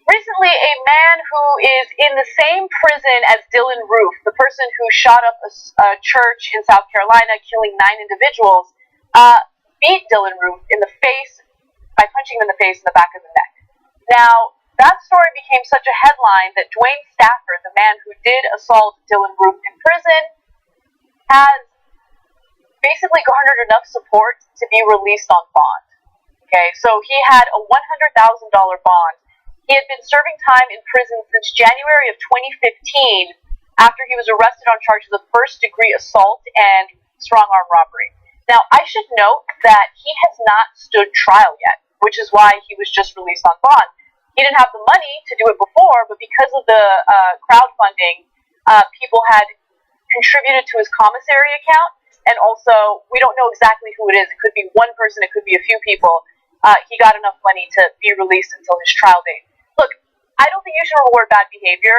Recently, a man who is in the same prison as Dylann Roof, the person who shot up a church in South Carolina, killing 9 individuals, beat Dylann Roof in the face by punching him in the face and the back of the neck. Now, that story became such a headline that Dwayne Stafford, the man who did assault Dylann Roof in prison, has basically garnered enough support to be released on bond. Okay, so he had a $100,000 bond. He had been serving time in prison since January of 2015 after he was arrested on charges of first-degree assault and strong-arm robbery. Now, I should note that he has not stood trial yet, which is why he was just released on bond. He didn't have the money to do it before, but because of the crowdfunding, people had contributed to his commissary account, and also, we don't know exactly who it is. It could be one person, it could be a few people. He got enough money to be released until his trial date. Look, I don't think you should reward bad behavior.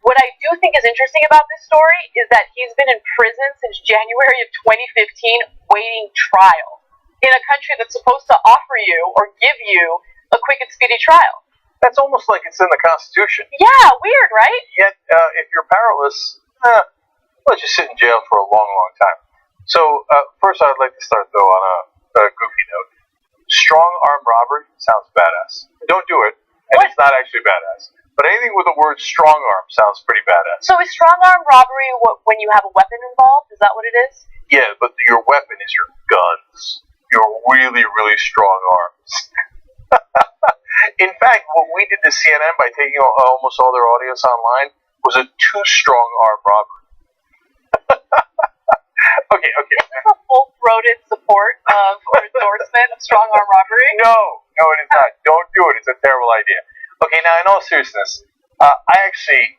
What I do think is interesting about this story is that he's been in prison since January of 2015 waiting trial in a country that's supposed to offer you or give you a quick and speedy trial. That's almost like it's in the Constitution. Yeah, weird, right? Yet, if you're powerless, let's just sit in jail for a long, long time. So, first I'd like to start, though, on a goofy note. Strong arm robbery sounds badass. Don't do it, and it's not actually badass. But anything with the word strong arm sounds pretty badass. So is strong arm robbery when you have a weapon involved? Is that what it is? Yeah, but your weapon is your guns. Your really, really strong arms. In fact, what we did to CNN by taking almost all their audience online was a 2-strong arm robbery. Okay. Is this a full-throated support of or endorsement of strong arm robbery? No, it is not. Don't do it. It's a terrible idea. Okay, now in all seriousness, I actually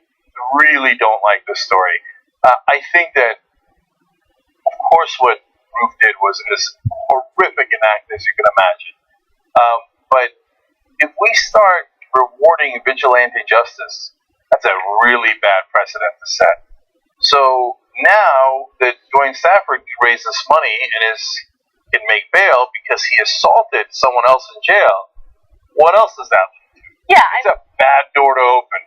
really don't like this story. I think that, of course, what Roof did was as horrific an act as you can imagine. But if we start rewarding vigilante justice, that's a really bad precedent to set. So now that Dwayne Stafford raised this money and can make bail because he assaulted someone else in jail, what else does that lead to? Yeah, it's a bad door to open.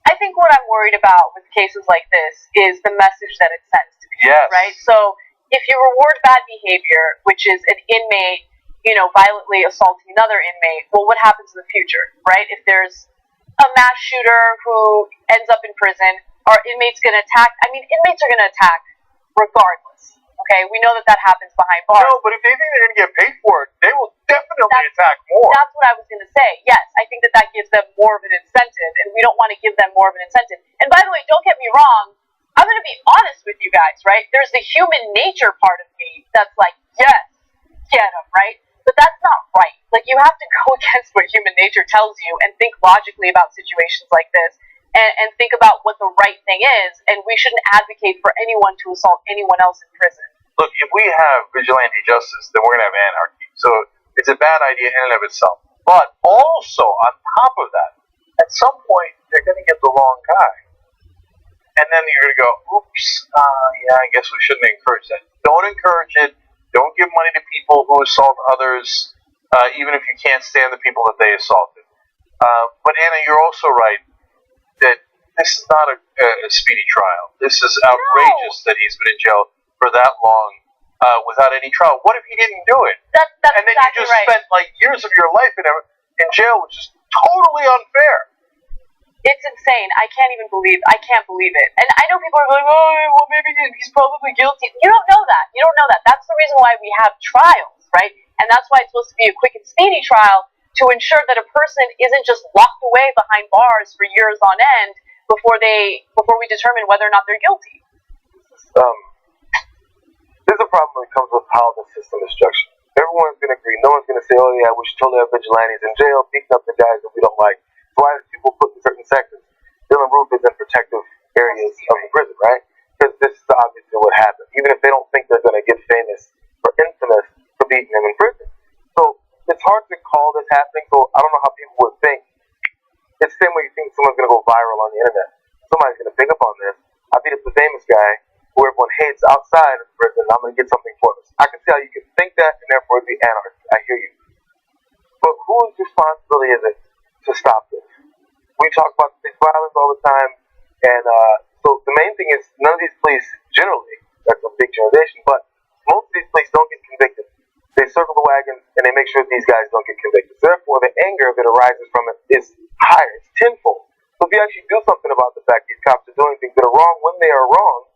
I think what I'm worried about with cases like this is the message that it sends to people, yes. Right? So if you reward bad behavior, which is an inmate, violently assaulting another inmate, well, what happens in the future, right? If there's a mass shooter who ends up in prison, are inmates going to attack? I mean, inmates are going to attack regardless. Okay, we know that happens behind bars. No, but if they think they're going to get paid for it, they will definitely attack more. That's what I was going to say. Yes, I think that gives them more of an incentive, and we don't want to give them more of an incentive. And by the way, don't get me wrong, I'm going to be honest with you guys, right? There's the human nature part of me that's like, yes, get them, right? But that's not right. Like, you have to go against what human nature tells you and think logically about situations like this. And think about what the right thing is, and we shouldn't advocate for anyone to assault anyone else in prison. Look, if we have vigilante justice, then we're going to have anarchy. So it's a bad idea in and of itself. But also, on top of that, at some point, they're going to get the wrong guy. And then you're going to go, oops, I guess we shouldn't encourage that. Don't encourage it. Don't give money to people who assault others, even if you can't stand the people that they assaulted. But Anna, you're also right that this is not a speedy trial. This is outrageous that he's been in jail for that long without any trial. What if he didn't do it? That's and then exactly you just spent like years of your life in jail, which is totally unfair. It's insane. I can't believe it. And I know people are going, oh, well, maybe he's probably guilty. You don't know that. That's the reason why we have trials, right? And that's why it's supposed to be a quick and speedy trial to ensure that a person isn't just locked away behind bars for years on end before we determine whether or not they're guilty. There's a problem when it comes with how the system is structured. Everyone's going to agree. No one's going to say, oh, yeah, we should totally have vigilantes in jail beating up the guys that we don't like. Why do people put in certain sectors? Dylan Roof is in protective areas of the prison, right? Because this is obviously what happened. Even if they don't think they're going to get famous or infamous for beating them in prison. So it's hard to call this happening. So I don't know how people would think. It's the same way you think someone's going to go viral on the internet. Somebody's going to pick up on this. I beat up the famous guy who everyone hates outside of the prison. I'm going to get something for this. I can see how you can think that and therefore it'd be anarchy. I hear you. But whose responsibility is it to stop this? We talk about police violence all the time, and so the main thing is none of these police, generally, that's a big generalization, but most of these police don't get convicted. They circle the wagons and they make sure these guys don't get convicted. So therefore, the anger that arises from it is higher, it's tenfold. So if you actually do something about the fact these cops are doing things that are wrong when they are wrong,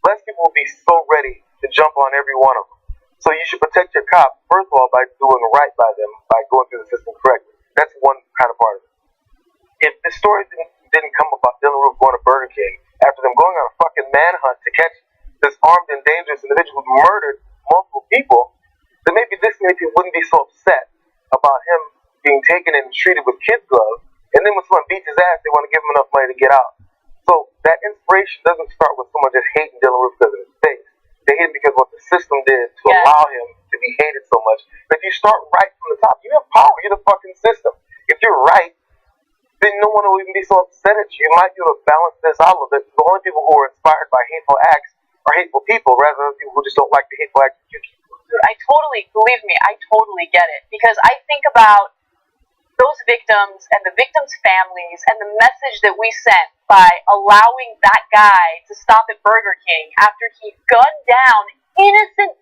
less people will be so ready to jump on every one of them. So you should protect your cops, first of all, by doing right by them, by going through the system correctly. That's one kind of part of it. If the story didn't come about Dylan Roof going to Burger King after them going on a fucking manhunt to catch this armed and dangerous individual who murdered multiple people, then maybe this many people wouldn't be so upset about him being taken and treated with kid gloves, and then when someone beats his ass, they want to give him enough money to get out. So that inspiration doesn't start with someone just hating Dylan Roof because of his face. They hate him because of what the system did to allow him to be hated so much. But if you start right from the top, you have power. You're the fucking system. If you're right, then no one will even be so upset at you. You might be able to balance this out a little bit. The only people who are inspired by hateful acts are hateful people, rather than people who just don't like the hateful acts that you keep doing. Dude, I totally get it. Because I think about those victims and the victims' families and the message that we sent by allowing that guy to stop at Burger King after he gunned down innocent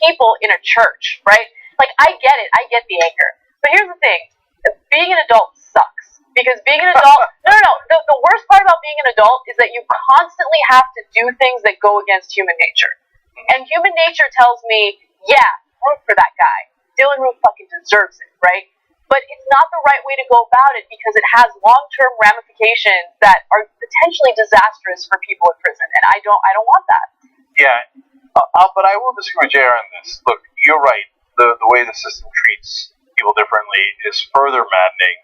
people in a church, right? Like, I get it. I get the anger. But here's the thing. Being an adult sucks. Because being an adult, the worst part about being an adult is that you constantly have to do things that go against human nature. And human nature tells me, yeah, root for that guy. Dylan Roof fucking deserves it, right? But it's not the right way to go about it because it has long-term ramifications that are potentially disastrous for people in prison, and I don't want that. Yeah, but I will disagree with JR on this. Look, you're right. The way the system treats people differently is further maddening.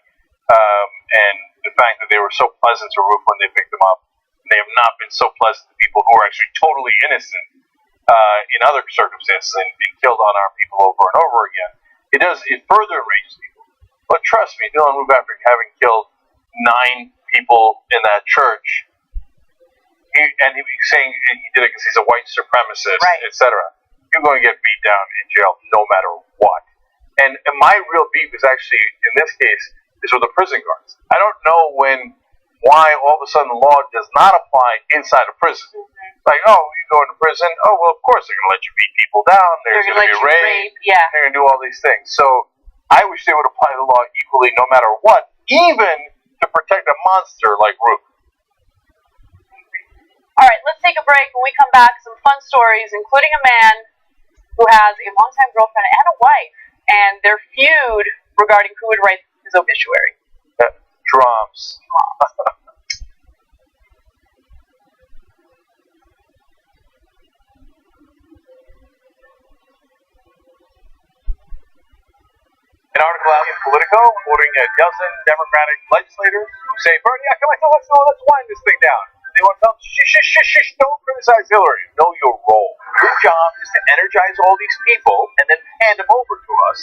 And the fact that they were so pleasant to Roof when they picked them up, they have not been so pleasant to people who are actually totally innocent in other circumstances and killed unarmed people over and over again. It further enrages people. But trust me, Dylan Roof, after having killed 9 people in that church, he was saying he did it because he's a white supremacist, right, etc. You're going to get beat down in jail no matter what. And my real beef is actually, in this case, is with the prison guards. I don't know why all of a sudden the law does not apply inside a prison. Like, oh, you go into prison, oh, well, of course they're going to let you beat people down, there's going to be rape, they're going to do all these things. So I wish they would apply the law equally no matter what, even to protect a monster like Roof. All right, let's take a break. When we come back, some fun stories, including a man who has a longtime girlfriend and a wife, and their feud regarding who would write his obituary. Drums. An article out in Politico quoting a dozen Democratic legislators who say, Bernie, let's wind this thing down. They want to tell them, shh, don't criticize Hillary. Know your role. Your job is to energize all these people and then hand them over to us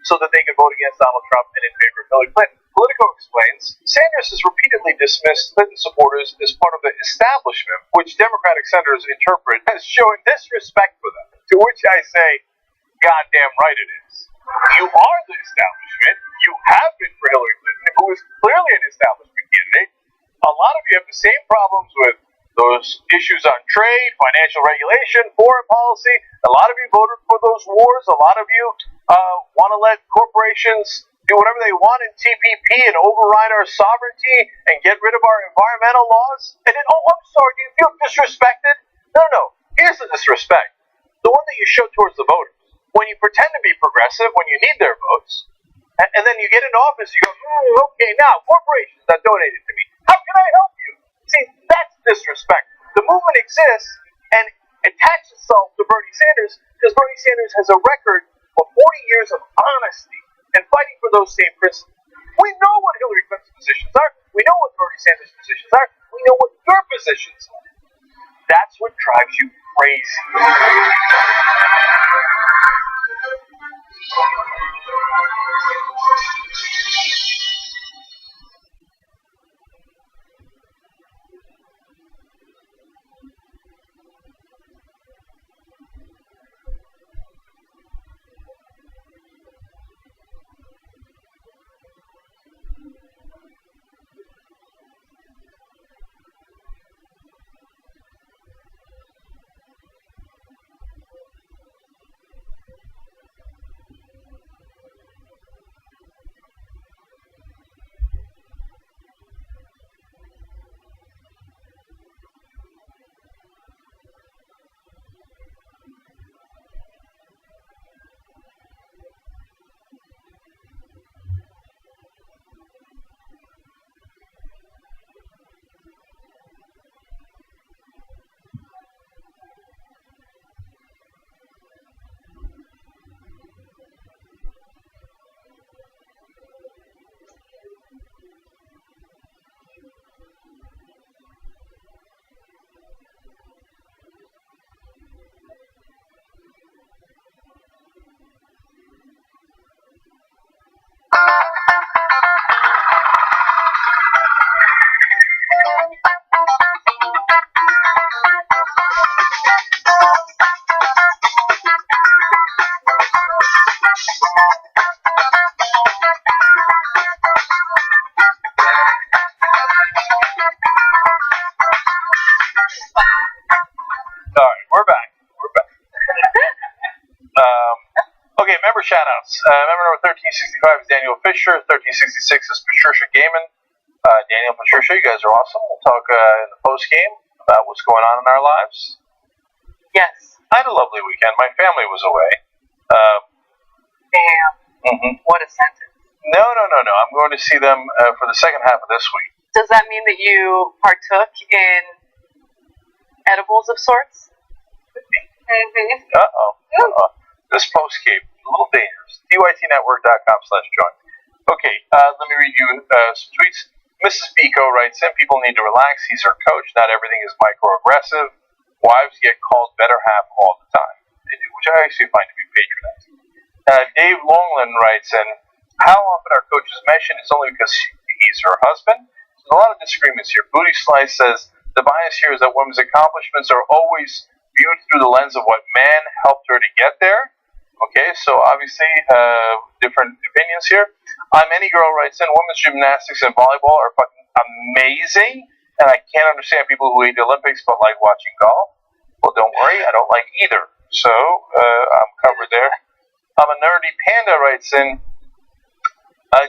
so that they can vote against Donald Trump and in favor of Hillary Clinton. Politico explains, Sanders has repeatedly dismissed Clinton supporters as part of the establishment, which Democratic senators interpret as showing disrespect for them. To which I say, goddamn right it is. You are the establishment. You have been for Hillary Clinton, who is clearly an establishment candidate. a lot of you have the same problems with those issues on trade, financial regulation, foreign policy. A lot of you voted for those wars. A lot of you want to let corporations do whatever they want in TPP and override our sovereignty and get rid of our environmental laws. And then, oh, I'm sorry, do you feel disrespected? No. Here's the disrespect. The one that you show towards the voters. When you pretend to be progressive, when you need their votes, and then you get into office, you go, okay, now, corporations that donated to me, how can I help you? See, that's disrespect. The movement exists and attaches itself to Bernie Sanders because Bernie Sanders has a record of 40 years of honesty and fighting for those same principles. We know what Hillary Clinton's positions are. We know what Bernie Sanders' positions are. We know what your positions are. That's what drives you crazy. Shoutouts. Member number 1365 is Daniel Fisher. 1366 is Patricia Gaiman. Daniel, Patricia, you guys are awesome. We'll talk in the post game about what's going on in our lives. Yes. I had a lovely weekend. My family was away. Damn. Mm-hmm. What a sentence. No. I'm going to see them for the second half of this week. Does that mean that you partook in edibles of sorts? Mm-hmm. This post game. A little dangerous. tytnetwork.com/join. Okay, let me read you some tweets. Mrs. Pico writes in, people need to relax. He's her coach. Not everything is microaggressive. Wives get called better half all the time. They do, which I actually find to be patronizing. Dave Longland writes in, how often are coaches mentioned? It's only because he's her husband. There's a lot of disagreements here. Booty Slice says, the bias here is that women's accomplishments are always viewed through the lens of what man helped her to get there. Okay, so obviously, different opinions here. Any Girl writes in, women's gymnastics and volleyball are fucking amazing, and I can't understand people who hate the Olympics but like watching golf. Well, don't worry, I don't like either. So, I'm covered there. A Nerdy Panda writes in,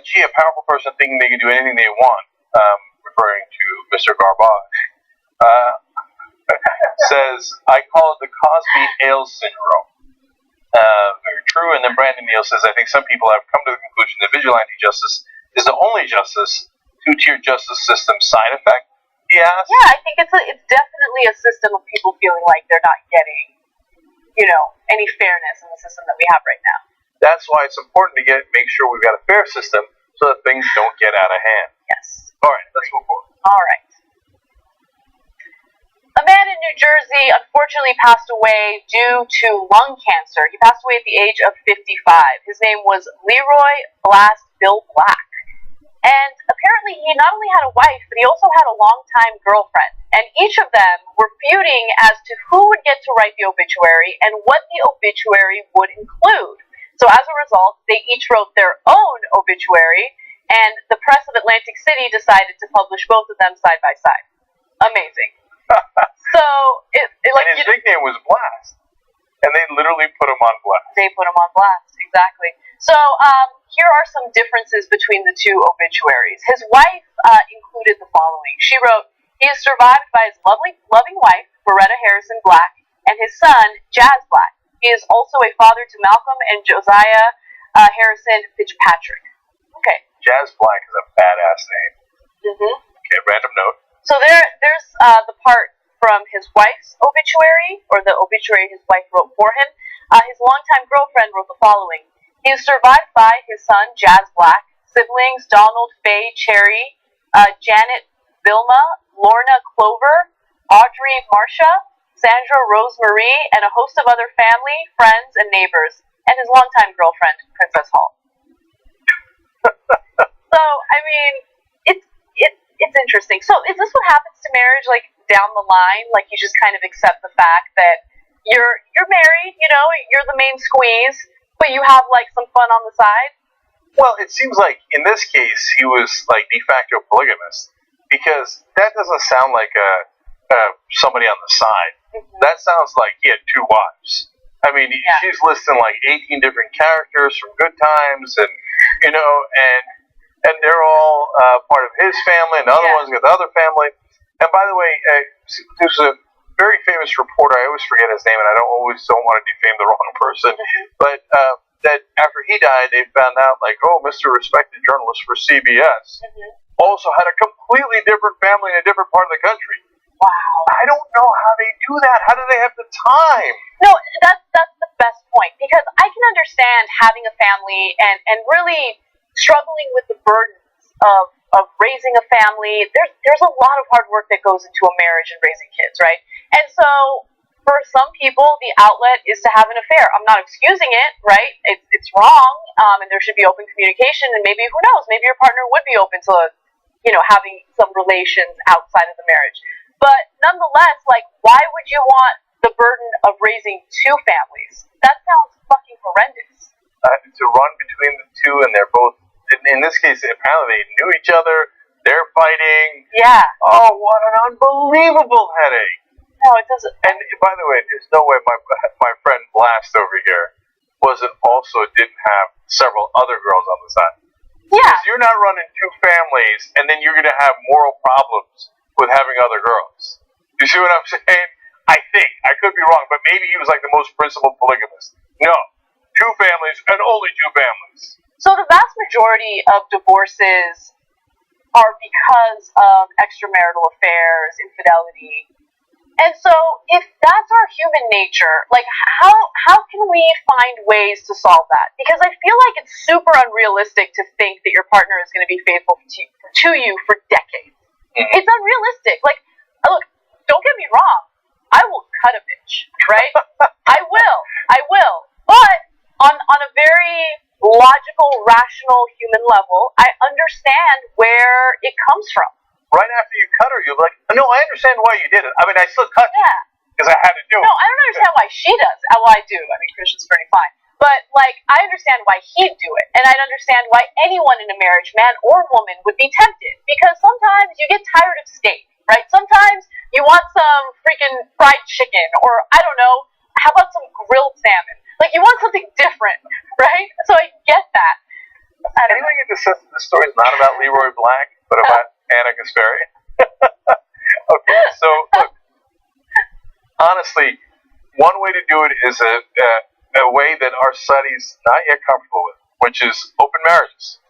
gee, a powerful person thinking they can do anything they want, referring to Mr. Garbage, says, I call it the Cosby-Ailes syndrome. Very true. And then Brandon Neal says, I think some people have come to the conclusion that vigilante justice is the only justice. Two-tier justice system side effect? Yeah, I think it's definitely a system of people feeling like they're not getting, any fairness in the system that we have right now. That's why it's important to make sure we've got a fair system so that things don't get out of hand. Yes. All right, let's move forward. All right. A man in New Jersey unfortunately passed away due to lung cancer. He passed away at the age of 55. His name was Leroy Blast Bill Black. And apparently he not only had a wife, but he also had a longtime girlfriend. And each of them were feuding as to who would get to write the obituary and what the obituary would include. So as a result, they each wrote their own obituary, and the press of Atlantic City decided to publish both of them side by side. Amazing. So, and his nickname was Blast. And they literally put him on blast. They put him on blast, exactly. So, here are some differences between the two obituaries. His wife included the following. She wrote, he is survived by his loving wife, Beretta Harrison Black, and his son, Jazz Black. He is also a father to Malcolm and Josiah Harrison Fitzpatrick. Okay. Jazz Black is a badass name. Mm-hmm. Okay, random note. So there's the part from his wife's obituary, or the obituary his wife wrote for him. His longtime girlfriend wrote the following. He is survived by his son, Jazz Black, siblings Donald, Faye, Cherry, Janet, Vilma, Lorna, Clover, Audrey, Marcia, Sandra, Rosemarie, and a host of other family, friends, and neighbors, and his longtime girlfriend, Princess Hall. So, I mean, it's interesting. So, is this what happens to marriage, like, down the line? Like, you just kind of accept the fact that you're married, you know, you're the main squeeze, but you have, like, some fun on the side? Well, it seems like, in this case, he was, like, de facto polygamist, because that doesn't sound like somebody on the side. Mm-hmm. That sounds like he had two wives. I mean, she's listing, like, 18 different characters from Good Times, and, you know, and they're all part of his family, and the other ones got the other family. And by the way, there's a very famous reporter, I always forget his name, and I don't want to defame the wrong person, but that after he died, they found out, like, oh, Mr. Respected Journalist for CBS also had a completely different family in a different part of the country. Wow. I don't know how they do that. How do they have the time? No, that's the best point, because I can understand having a family and really struggling with the burdens of raising a family. There's a lot of hard work that goes into a marriage and raising kids, right? And so for some people, the outlet is to have an affair. I'm not excusing it, right? It's wrong, and there should be open communication, and maybe, who knows, maybe your partner would be open to, you know, having some relations outside of the marriage. But nonetheless, like, why would you want the burden of raising two families? That sounds fucking horrendous. To run between the two, and they're both, in this case, apparently they knew each other, they're fighting. Yeah. Oh, what an unbelievable headache. No, it doesn't. And by the way, there's no way my friend Blast over here didn't have several other girls on the side. Yeah. Because you're not running two families, and then you're going to have moral problems with having other girls. You see what I'm saying? I think. I could be wrong, but maybe he was like the most principled polygamist. No. Two families, and only two families. So the vast majority of divorces are because of extramarital affairs, infidelity. And so if that's our human nature, like, how can we find ways to solve that? Because I feel like it's super unrealistic to think that your partner is going to be faithful to you for decades. It's unrealistic. Like, look, don't get me wrong. I will cut a bitch, right? I will. But on a very logical, rational human level, I understand where it comes from. Right after you cut her, you'll be like, no, I understand why you did it. I mean, I still cut you because I had to do it. No, I don't understand why she does. Well, I do. I mean, Christian's pretty fine. But, like, I understand why he'd do it. And I'd understand why anyone in a marriage, man or woman, would be tempted. Because sometimes you get tired of steak, right? Sometimes you want some freaking fried chicken, or, I don't know, how about some grilled salmon? Like, you want something different, right? So I get that. Anyone get the sense that this story is not about Leroy Black, but about Anna Kasparian? Okay, so, look, honestly, one way to do it is a way that our society's not yet comfortable with, which is open marriages.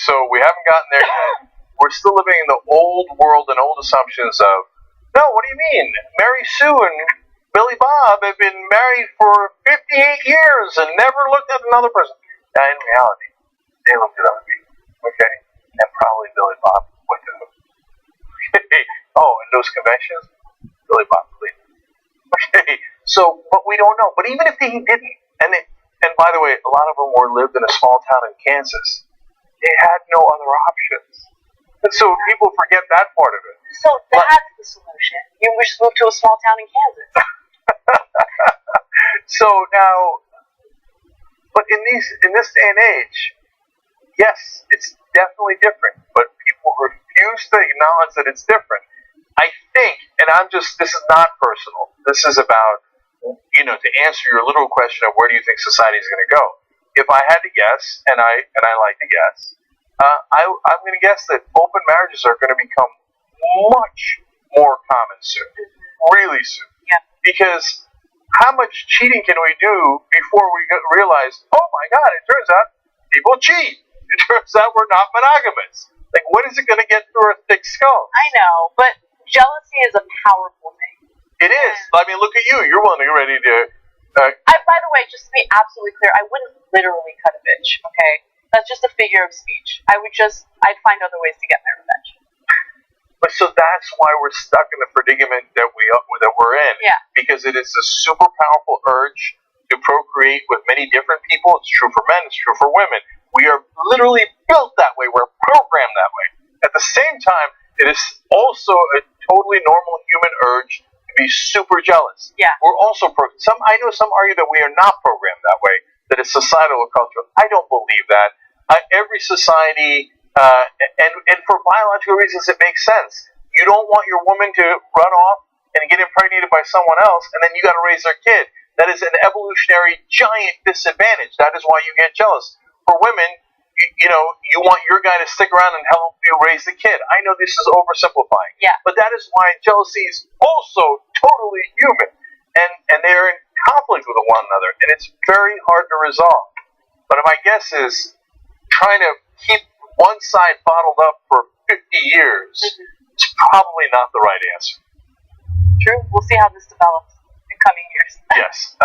So we haven't gotten there yet. We're still living in the old world and old assumptions of, no, what do you mean? Mary Sue and Billy Bob have been married for 58 years and never looked at another person. Now, in reality, they looked at other people, okay? And probably Billy Bob went to them. Oh, and those conventions, Billy Bob cleaned them. Okay, so, but we don't know. But even if he didn't, and by the way, a lot of them lived in a small town in Kansas. They had no other options. And so people forget that part of it. So that's the solution. You just move to a small town in Kansas. So now, but in this day and age, yes, definitely different, but people refuse to acknowledge that it's different. I think, and this is not personal. This is about, to answer your literal question of where do you think society is going to go. If I had to guess, and I like to guess, I'm going to guess that open marriages are going to become much more common soon, really soon. Yeah. Because how much cheating can we do before we realize, oh my God, it turns out people cheat. It turns out we're not monogamous. Like, what is it going to get through our thick skull? I know, but jealousy is a powerful thing. It is. I mean, look at you. You're willing to get ready to... by the way, just to be absolutely clear, I wouldn't literally cut a bitch, okay? That's just a figure of speech. I'd find other ways to get my revenge. But so that's why we're stuck in the predicament that we're in. Yeah. Because it is a super powerful urge to procreate with many different people. It's true for men. It's true for women. We are literally built that way. We're programmed that way. At the same time, it is also a totally normal human urge to be super jealous. Yeah. We're also I know some argue that we are not programmed that way, that it's societal or cultural. I don't believe that. Every society, and for biological reasons, it makes sense. You don't want your woman to run off and get impregnated by someone else, and then you got to raise their kid. That is an evolutionary giant disadvantage. That is why you get jealous. For women, you want your guy to stick around and help you raise the kid. I know this is oversimplifying. Yeah. But that is why jealousy is also totally human. And they're in conflict with one another. And it's very hard to resolve. But my guess is trying to keep one side bottled up for 50 years is probably not the right answer. True. We'll see how this develops in coming years. Yes.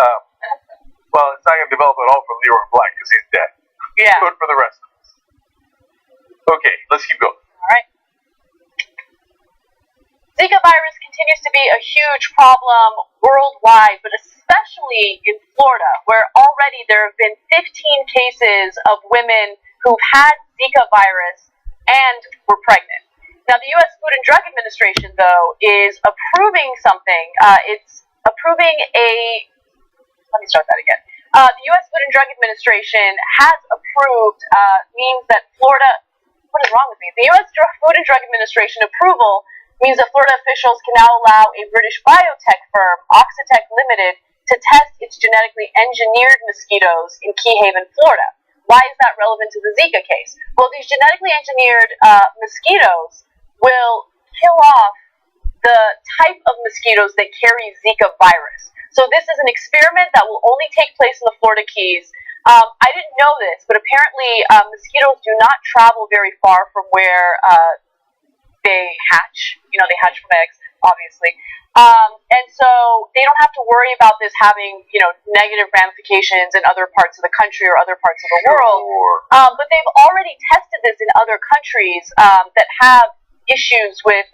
Well, it's not going to develop at all for Leroy Black because he's dead. Yeah. But for the rest of us. Okay, let's keep going. All right. Zika virus continues to be a huge problem worldwide, but especially in Florida, where already there have been 15 cases of women who've had Zika virus and were pregnant. Now, the U.S. Food and Drug Administration, though, is approving something. It's approving let me start that again. The U.S. Food and Drug Administration has approved, means that Florida, what is wrong with me? The U.S. Food and Drug Administration approval means that Florida officials can now allow a British biotech firm, Oxitec Limited, to test its genetically engineered mosquitoes in Key Haven, Florida. Why is that relevant to the Zika case? Well, these genetically engineered mosquitoes will kill off the type of mosquitoes that carry Zika virus. So this is an experiment that will only take place in the Florida Keys. I didn't know this, but apparently mosquitoes do not travel very far from where they hatch. They hatch from eggs, obviously. And so they don't have to worry about this having, negative ramifications in other parts of the country or other parts of the world. But they've already tested this in other countries that have issues with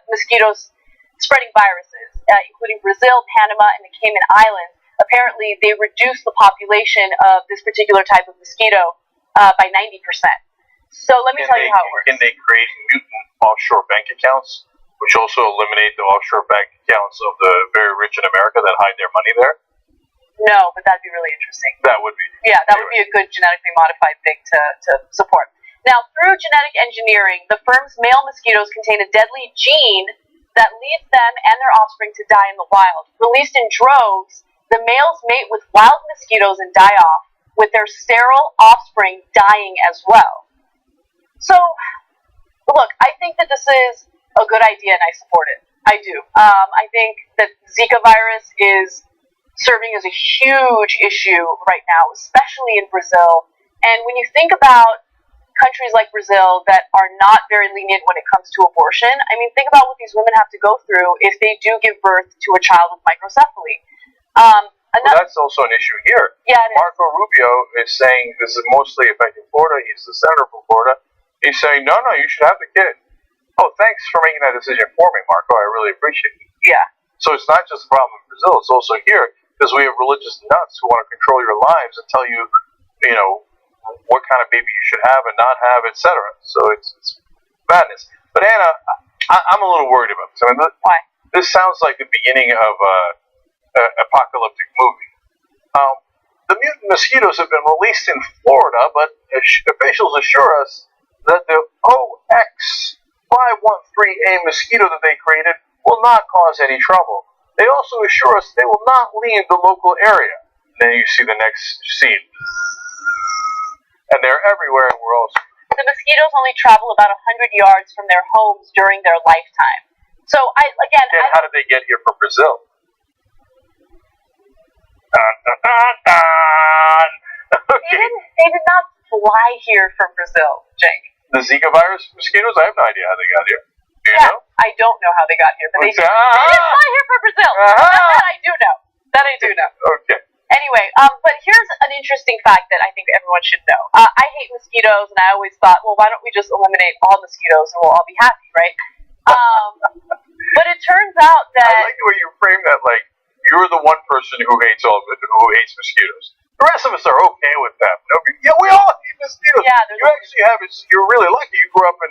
mosquitoes spreading viruses, including Brazil, Panama, and the Cayman Islands. Apparently, they reduced the population of this particular type of mosquito by 90%. So let me tell you how it works. Can they create mutant offshore bank accounts, which also eliminate the offshore bank accounts of the very rich in America that hide their money there? No, but that'd be really interesting. That would be. Yeah, that would be a good genetically modified thing to support. Now, through genetic engineering, the firm's male mosquitoes contain a deadly gene that leads them and their offspring to die in the wild. Released in droves, the males mate with wild mosquitoes and die off, with their sterile offspring dying as well. So, look, I think that this is a good idea and I support it. I do. I think that Zika virus is serving as a huge issue right now, especially in Brazil. And when you think about countries like Brazil that are not very lenient when it comes to abortion, I mean, think about what these women have to go through if they do give birth to a child with microcephaly. That's also an issue here. Yeah, Marco Rubio is saying, this is mostly affecting Florida, he's the senator from Florida, he's saying, no, you should have the kid. Oh, thanks for making that decision for me, Marco, I really appreciate it. Yeah. So it's not just a problem in Brazil, it's also here, because we have religious nuts who want to control your lives and tell you, what kind of baby you should have and not have, etc. So it's madness. But Anna, I'm a little worried about this. I mean, why? This sounds like the beginning of an apocalyptic movie. The mutant mosquitoes have been released in Florida, but officials assure us that the OX513A mosquito that they created will not cause any trouble. They also assure us they will not leave the local area. And then you see the next scene. And they're everywhere, and we're also... The mosquitoes only travel about 100 yards from their homes during their lifetime. So, how did they get here from Brazil? Dun, dun, dun, dun. Okay. They did not fly here from Brazil, Jake. The Zika virus mosquitoes? I have no idea how they got here. Do you know? I don't know how they got here, but they didn't fly here from Brazil. That I do know. Okay. Anyway, but here's an interesting fact that I think everyone should know. I hate mosquitoes, and I always thought, well, why don't we just eliminate all mosquitoes and we'll all be happy, right? But it turns out that... I like the way you frame that, like, you're the one person who hates mosquitoes. The rest of us are okay with them. Yeah, we all hate mosquitoes. Yeah, you're really lucky you grew up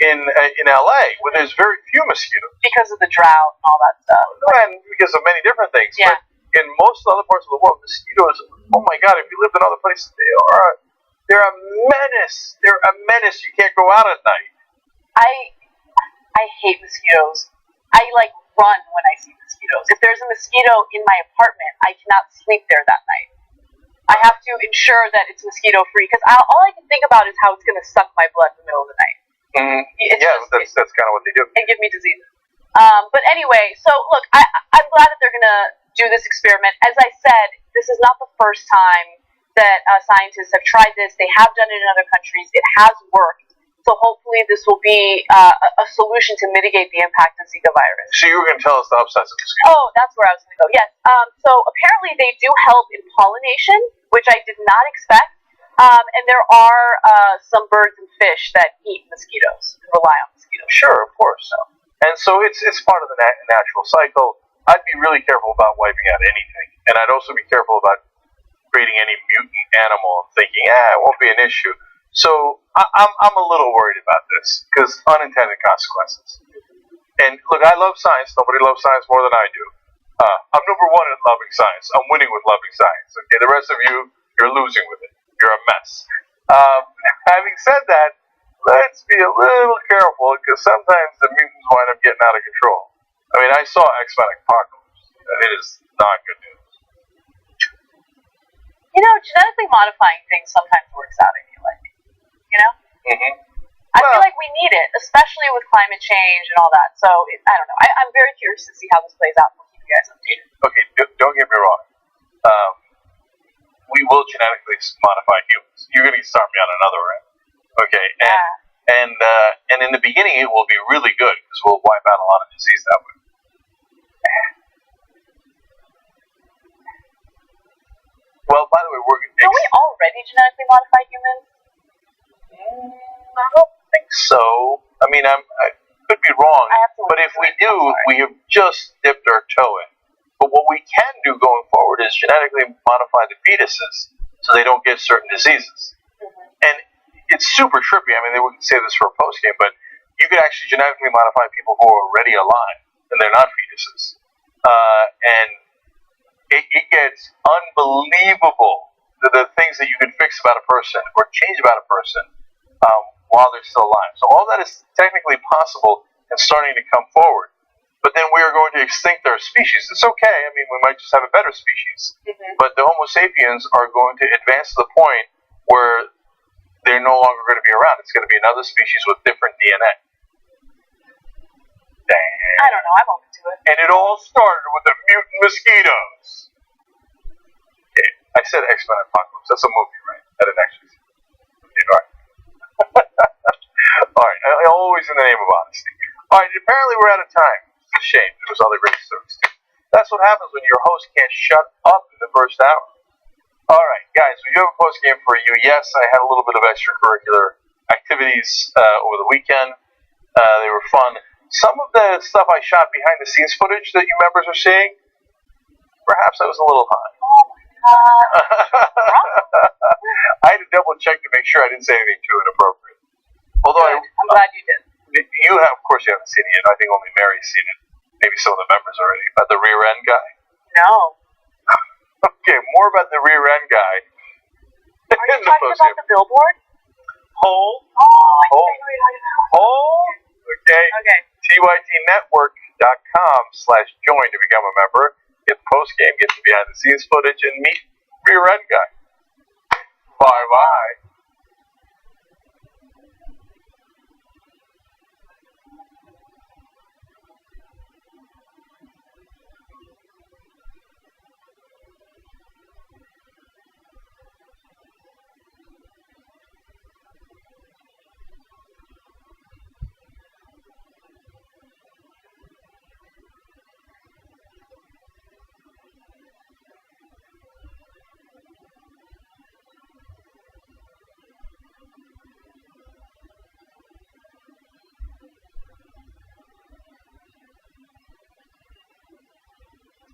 in LA, where there's very few mosquitoes. Because of the drought and all that stuff. And because of many different things. Yeah. But in most other parts of the world, mosquitoes, oh my God, if you lived in other places, they're a menace. They're a menace. You can't go out at night. I hate mosquitoes. I run when I see mosquitoes. If there's a mosquito in my apartment, I cannot sleep there that night. I have to ensure that it's mosquito free, because all I can think about is how it's going to suck my blood in the middle of the night. That's kind of what they do. And give me diseases. But anyway, so look, I'm glad that they're going to do this experiment. As I said, this is not the first time that scientists have tried this. They have done it in other countries. It has worked. So hopefully this will be a solution to mitigate the impact of Zika virus. So you were going to tell us the upsides of mosquitoes. Oh, that's where I was going to go. Yes. So apparently they do help in pollination, which I did not expect. And there are some birds and fish that eat mosquitoes and rely on mosquitoes. Sure, of course. And so it's part of the natural cycle. I'd be really careful about wiping out anything. And I'd also be careful about creating any mutant animal and thinking, it won't be an issue. So I'm a little worried about this because unintended consequences. And look, I love science. Nobody loves science more than I do. I'm number one at loving science. I'm winning with loving science. Okay, the rest of you, you're losing with it. You're a mess. Having said that, let's be a little careful because sometimes the mutants wind up getting out of control. I mean, I saw X-Men Apocalypse, and it is not good news. You know, genetically modifying things sometimes works out, I feel like. You know? Mm-hmm. I feel like we need it, especially with climate change and all that. So, I don't know. I'm very curious to see how this plays out. We'll keep you guys updated. Okay, don't get me wrong. We will genetically modify humans. You're going to start me on another round. Okay? And in the beginning, it will be really good because we'll wipe out a lot of disease that way. Well, by the way, don't we already genetically modify humans? I don't think so. I mean, I could be wrong, but if we do, we have just dipped our toe in. But what we can do going forward is genetically modify the fetuses so they don't get certain diseases. And it's super trippy. I mean, they wouldn't say this for a post game, but you could actually genetically modify people who are already alive and they're not fetuses. And it gets unbelievable. The things that you can fix about a person or change about a person while they're still alive. So all that is technically possible and starting to come forward. But then we are going to extinct our species. It's okay. I mean, we might just have a better species. But the Homo sapiens are going to advance to the point where they're no longer going to be around. It's going to be another species with different DNA. Damn. I don't know. I'm open to it. And it all started with the mutant mosquitoes. Okay. I said X-Men Apocalypse. That's a movie, right? I didn't actually see it. Okay, all right. All right. Always in the name of honesty. All right. Apparently we're out of time. It's a shame. There was other great stories too. That's what happens when your host can't shut up in the first hour. All right, guys, we do have a post game for you. Yes, I had a little bit of extracurricular activities over the weekend. They were fun. Some of the stuff I shot behind the scenes footage that you members are seeing, perhaps I was a little high. Oh my God. I had to double check to make sure I didn't say anything too inappropriate. Although I'm glad you did. You have, of course, you haven't seen it yet. I think only Mary's seen it. Maybe some of the members already. About the rear end guy. No. Okay, more about the rear end guy. Are you talking about the billboard? Hold. Okay. TYTnetwork.com/join to become a member. Get the post game, get the behind the scenes footage, and meet Rear End Guy. Bye bye.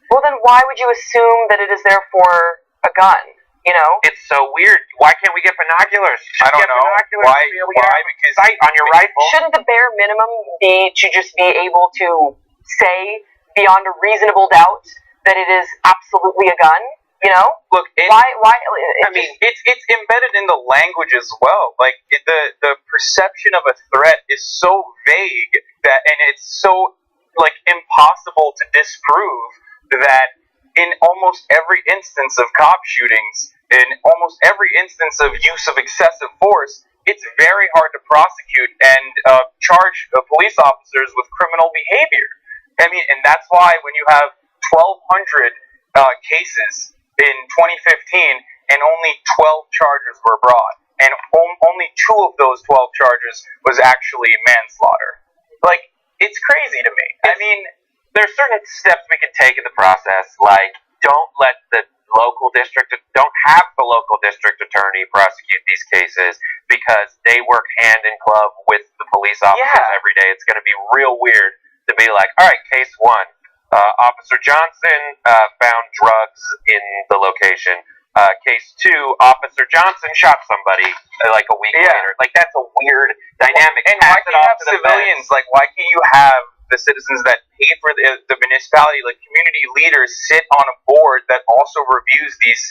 Well, then why would you assume that it is there for a gun? You know? It's so weird. Why can't we get binoculars? I don't know. Binoculars Why? to be able to get Why? Because sight on your rifle. Shouldn't the bare minimum be to just be able to say beyond a reasonable doubt that it is absolutely a gun? You know? Look, why? I mean, it's embedded in the language as well. Like the perception of a threat is so vague and it's so like impossible to disprove that in almost every instance of cop shootings, in almost every instance of use of excessive force, it's very hard to prosecute and charge police officers with criminal behavior. I mean, and that's why when you have 1,200 cases in 2015 and only 12 charges were brought, and only 2 of those 12 charges was actually manslaughter. Like, it's crazy to me. I mean, there's certain steps we can take in the process, like don't have the local district attorney prosecute these cases because they work hand in glove with the police officers every day. It's going to be real weird to be like, all right, case 1, Officer Johnson found drugs in the location. Case 2, Officer Johnson shot somebody like a week later. Like, that's a weird dynamic. And why can't you have civilians? Like, why can't you have the citizens that pay for the municipality, like community leaders, sit on a board that also reviews these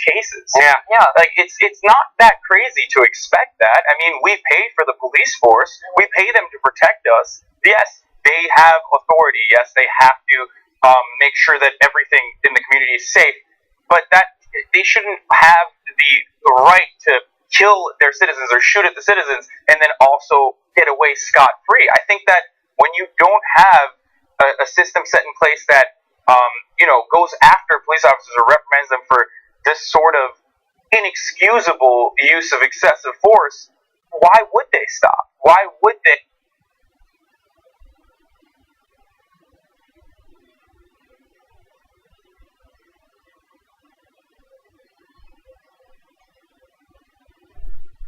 cases? Yeah. Like, it's not that crazy to expect that. I mean, we pay for the police force. We pay them to protect us. Yes, they have authority. Yes, they have to make sure that everything in the community is safe. But that they shouldn't have the right to kill their citizens or shoot at the citizens and then also get away scot-free. I think that when you don't have a system set in place that goes after police officers or reprimands them for this sort of inexcusable use of excessive force, why would they stop? Why would they?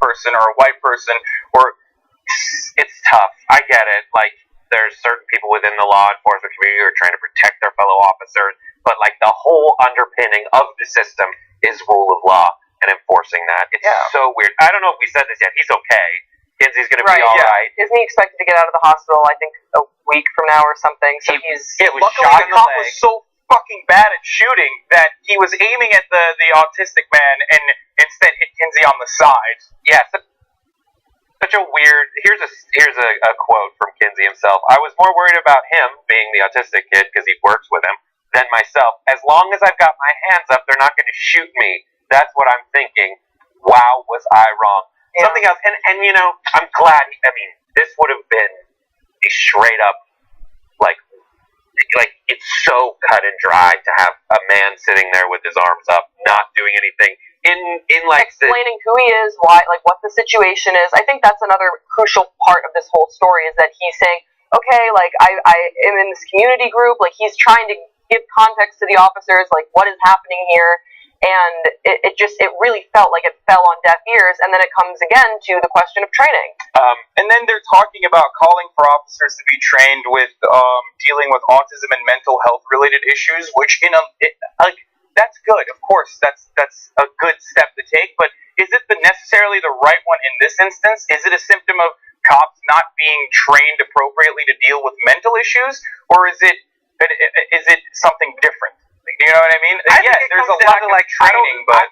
Person or a white person, or it's tough. I get it. Like, there's certain people within the law enforcement community who are trying to protect their fellow officers, but like the whole underpinning of the system is rule of law and enforcing that. It's so weird. I don't know if we said this yet. He's okay. Kinsey's going to be all right. Isn't he expected to get out of the hospital, I think, a week from now or something? So luckily the cop was so fucking bad at shooting that he was aiming at the autistic man and instead hit Kinsey on the side. Yeah, such a weird. Here's a quote from Kinsey himself. I was more worried about him, being the autistic kid, because he works with him, than myself. As long as I've got my hands up, they're not going to shoot me. That's what I'm thinking. Wow, was I wrong? Yeah. Something else, and I'm glad. I mean, this would have been a straight up like it's so cut and dry to have a man sitting there with his arms up, not doing anything. In like explaining who he is, why, like what the situation is. I think that's another crucial part of this whole story is that he's saying, okay, like I am in this community group, like he's trying to give context to the officers, like what is happening here, and it really felt like it fell on deaf ears, and then it comes again to the question of training. And then they're talking about calling for officers to be trained with dealing with autism and mental health related issues, which that's good. Of course, that's a good step to take. But is it necessarily the right one in this instance? Is it a symptom of cops not being trained appropriately to deal with mental issues, or is it something different? You know what I mean? There's a lot of training, but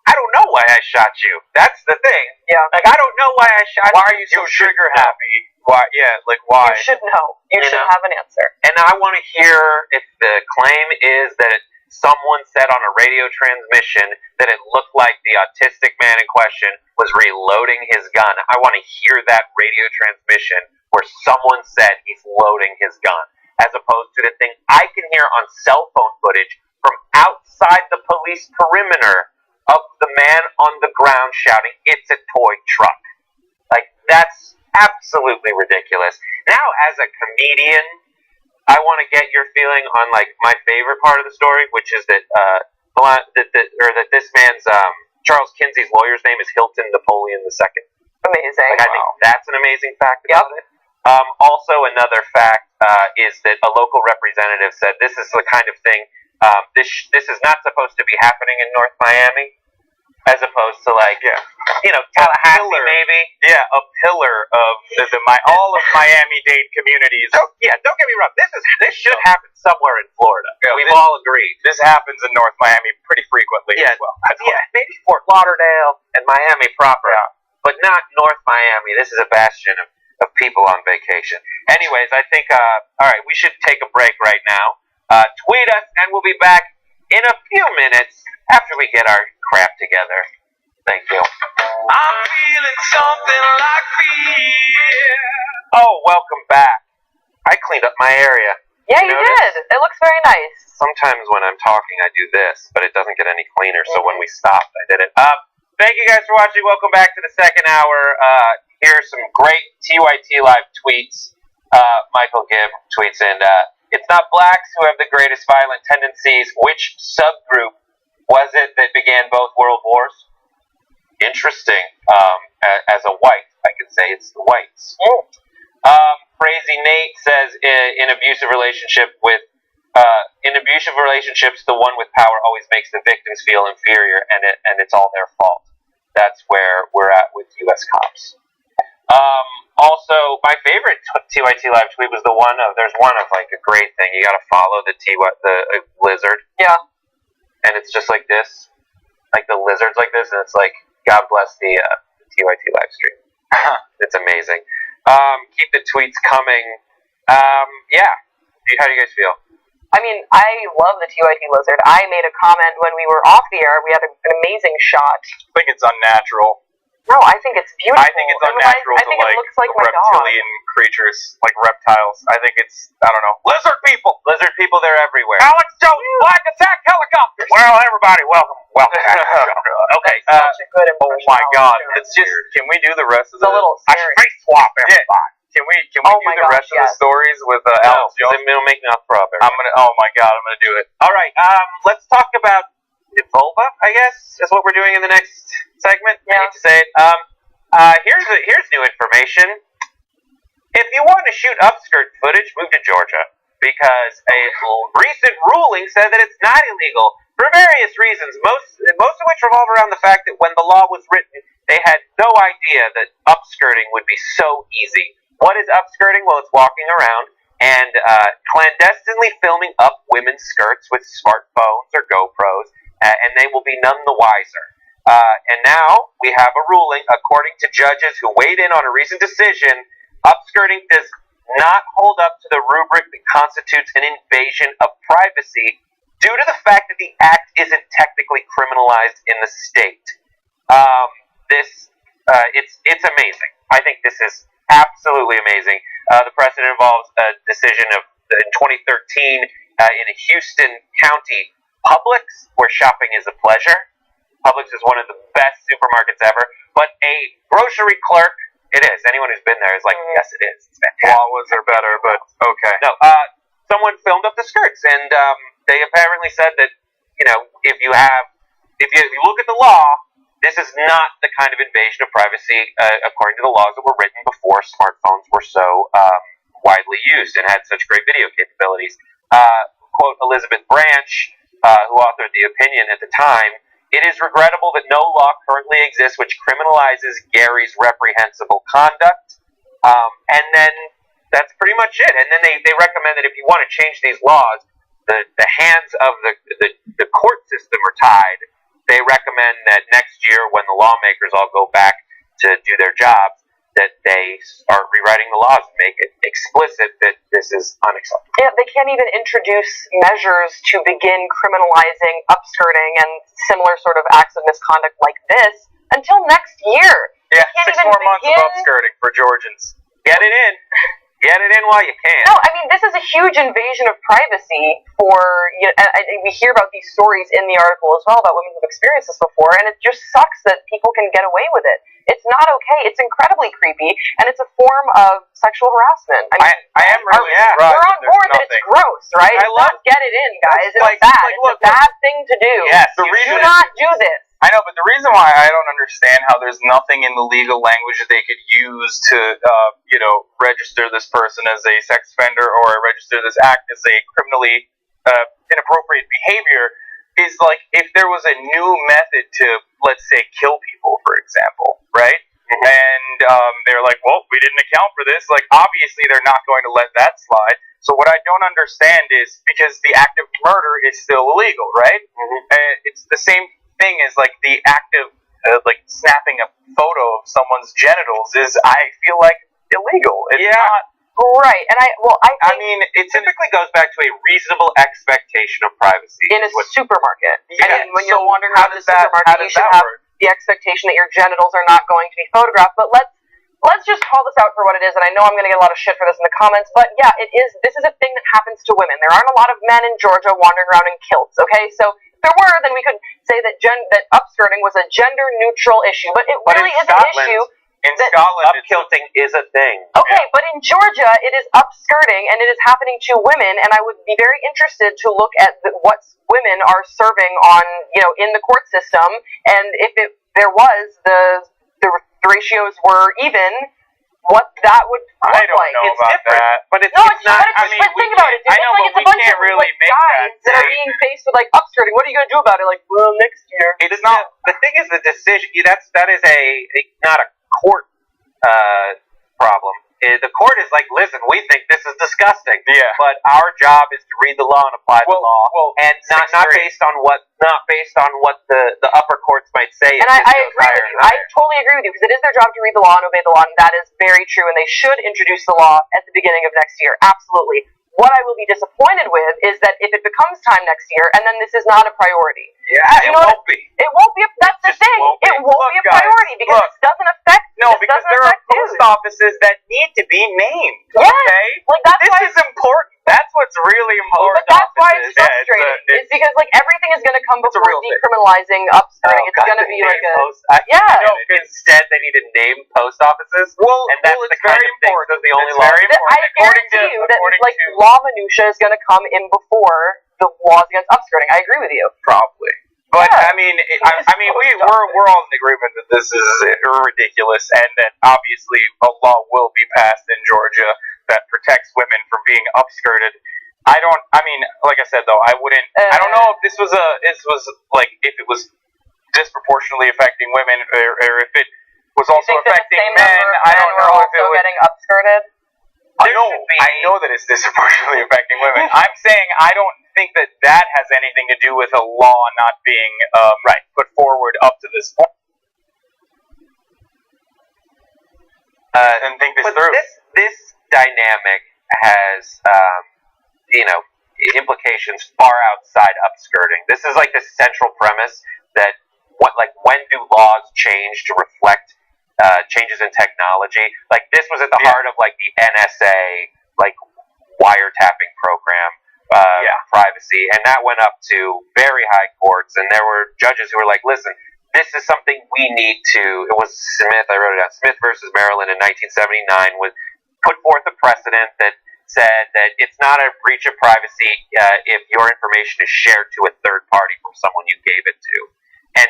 I don't know why I shot you. That's the thing. Yeah. Like, I don't know why I shot you. Why are you so trigger happy? Why? Yeah, like why? You should know. You should have an answer. And I want to hear if the claim is that someone said on a radio transmission that it looked like the autistic man in question was reloading his gun. I want to hear that radio transmission where someone said he's loading his gun, as opposed to the thing I can hear on cell phone footage from outside the police perimeter of the man on the ground shouting, "It's a toy truck." Like, that's absolutely ridiculous. Now, as a comedian, I want to get your feeling on, like, my favorite part of the story, which is that that this man's Charles Kinsey's lawyer's name is Hilton Napoleon II. Amazing. Like, I think that's an amazing fact about it. Also, another fact is that a local representative said this is the kind of thing. This is not supposed to be happening in North Miami, as opposed to, like, Tallahassee, maybe. Yeah, a pillar of all of Miami-Dade communities. Don't get me wrong. This should happen somewhere in Florida. We've all agreed. This happens in North Miami pretty frequently as well. Maybe Fort Lauderdale and Miami proper, but not North Miami. This is a bastion of people on vacation. Anyways, I think, all right, we should take a break right now. Tweet us, and we'll be back in a few minutes after we get our crap together. Thank you. I'm feeling something like fear. Oh, welcome back. I cleaned up my area. Yeah, you did. It looks very nice. Sometimes when I'm talking, I do this, but it doesn't get any cleaner, so when we stopped, I did it. Thank you guys for watching. Welcome back to the second hour. Here are some great TYT Live tweets. Michael Gibb tweets in, it's not blacks who have the greatest violent tendencies. Which subgroup was it that began both world wars? Interesting. As a white, I can say it's the whites. Crazy Nate says in abusive relationships, the one with power always makes the victims feel inferior, and it's all their fault. That's where we're at with U.S. cops. Also, my favorite TYT Live tweet was there's one of like a great thing. You gotta follow the lizard. Yeah. And it's just like this. Like the lizard's like this, and it's like, God bless the TYT live stream. It's amazing. Keep the tweets coming. Yeah. How do you guys feel? I mean, I love the TYT lizard. I made a comment when we were off the air. We had an amazing shot. I think it's unnatural. No, I think it's beautiful. I think it's unnatural I think to it looks like reptilian creatures, like reptiles. I think it's, I don't know. Lizard people! Lizard people, they're everywhere. Alex Jones, Black Attack Helicopters! Well, everybody, welcome back to the show. Okay. Oh my God. It's just, can we do the rest of the... It's a little scary. Face swap, everybody. Can we do the rest of the stories with Alex Jones? It'll make me off for oh my God, I'm gonna do it. All right, let's talk about vulva, I guess, is what we're doing in the next segment. Yeah. I hate to say it. Here's new information. If you want to shoot upskirt footage, move to Georgia, because a recent ruling said that it's not illegal for various reasons, most of which revolve around the fact that when the law was written, they had no idea that upskirting would be so easy. What is upskirting? Well, it's walking around and clandestinely filming up women's skirts with smartphones or GoPros, and they will be none the wiser. And now we have a ruling, according to judges who weighed in on a recent decision, upskirting does not hold up to the rubric that constitutes an invasion of privacy due to the fact that the act isn't technically criminalized in the state. It's amazing. I think this is absolutely amazing. The precedent involves a decision in 2013 in a Houston County Publix, where shopping is a pleasure. Publix is one of the best supermarkets ever, but a grocery clerk, it is. Anyone who's been there is like, yes, it is. It's fantastic. Flawless are better, but okay. No, someone filmed up the skirts, and they apparently said that, if you look at the law, this is not the kind of invasion of privacy, according to the laws that were written before smartphones were so widely used and had such great video capabilities. Quote Elizabeth Branch, who authored the opinion at the time, "It is regrettable that no law currently exists which criminalizes Gary's reprehensible conduct." And then that's pretty much it. And then they recommend that if you want to change these laws, the hands of the court system are tied, they recommend that next year, when the lawmakers all go back to do their jobs, that they start rewriting the laws and make it explicit that this is unacceptable. Yeah, they can't even introduce measures to begin criminalizing upskirting and similar sort of acts of misconduct like this until next year. Yeah, 6 more months of upskirting for Georgians. Get it in. Get it in while you can. No, I mean, this is a huge invasion of privacy for, you know, we hear about these stories in the article as well about women who've experienced this before, and it just sucks that people can get away with it. It's not okay. It's incredibly creepy, and it's a form of sexual harassment. I am really surprised. We're on board that it's gross, right? I love get it in, guys. It's like, bad. Look, it's a bad thing to do. Yes, do not do this. I know, but the reason why I don't understand how there's nothing in the legal language that they could use to, register this person as a sex offender or register this act as a criminally inappropriate behavior is like if there was a new method to, let's say, kill people, for example, right? Mm-hmm. And they're like, well, we didn't account for this. Like, obviously, they're not going to let that slide. So what I don't understand is because the act of murder is still illegal, right? Mm-hmm. It's the same thing as like the act of snapping a photo of someone's genitals is, I feel like, illegal. It's not right. And I mean, it typically goes back to a reasonable expectation of privacy in a supermarket. Yeah. I mean, when you're wandering around the supermarket, you should have the expectation that your genitals are not going to be photographed. But let's just call this out for what it is. And I know I'm going to get a lot of shit for this in the comments, but yeah, it is. This is a thing that happens to women. There aren't a lot of men in Georgia wandering around in kilts. Okay, so if there were, then we could say that upskirting was a gender neutral issue, but it really is an issue. In Scotland, upkilting is a thing. Okay, but in Georgia, it is upskirting, and it is happening to women, and I would be very interested to look at what women are serving on, in the court system, and if there was, the ratios were even, what that would look like. I don't know it's about different. that. But it's not, but think about it, dude. I know, it's but a bunch we can't of really make guys that are being faced with upskirting. What are you going to do about it? Like, well, next year. It's not. The thing is, the decision. That is not a court problem. The court is like, listen, we think this is disgusting. Yeah. But our job is to read the law and apply the law, and not based on what the upper courts might say. And I agree with you. I totally agree with you because it is their job to read the law and obey the law, and that is very true. And they should introduce the law at the beginning of next year. Absolutely. What I will be disappointed with is that if it becomes time next year, and then this is not a priority. Yeah, it won't be. It won't be. That's the thing. It won't be a priority because it doesn't affect. No, because there are post offices that need to be named. Yeah, okay, this is important. That's what's really important. But that's why it's frustrating. It's because everything is going to come before decriminalizing upskirting. It's going to be like instead, they need to name post offices. Well, and that's the kind of thing that's the only law. I guarantee you that law minutia is going to come in before the laws against upskirting. I agree with you. Probably. But we're all in agreement that this is ridiculous, and that obviously a law will be passed in Georgia that protects women from being upskirted. Like I said though, I don't know if if it was disproportionately affecting women, or if it was also affecting men. I don't know if it was getting upskirted. I know that it's disproportionately affecting women. I'm saying I don't think that has anything to do with a law not being put forward up to this point. And think this through. This dynamic has, implications far outside upskirting. This is like the central premise that when do laws change to reflect changes in technology? Like this was at the heart of the NSA wiretapping program, privacy, and that went up to very high courts, and there were judges who were like, listen, this is something we need to. It was Smith. I wrote it down. Smith versus Maryland in 1979 was put forth a precedent that said that it's not a breach of privacy if your information is shared to a third party from someone you gave it to. And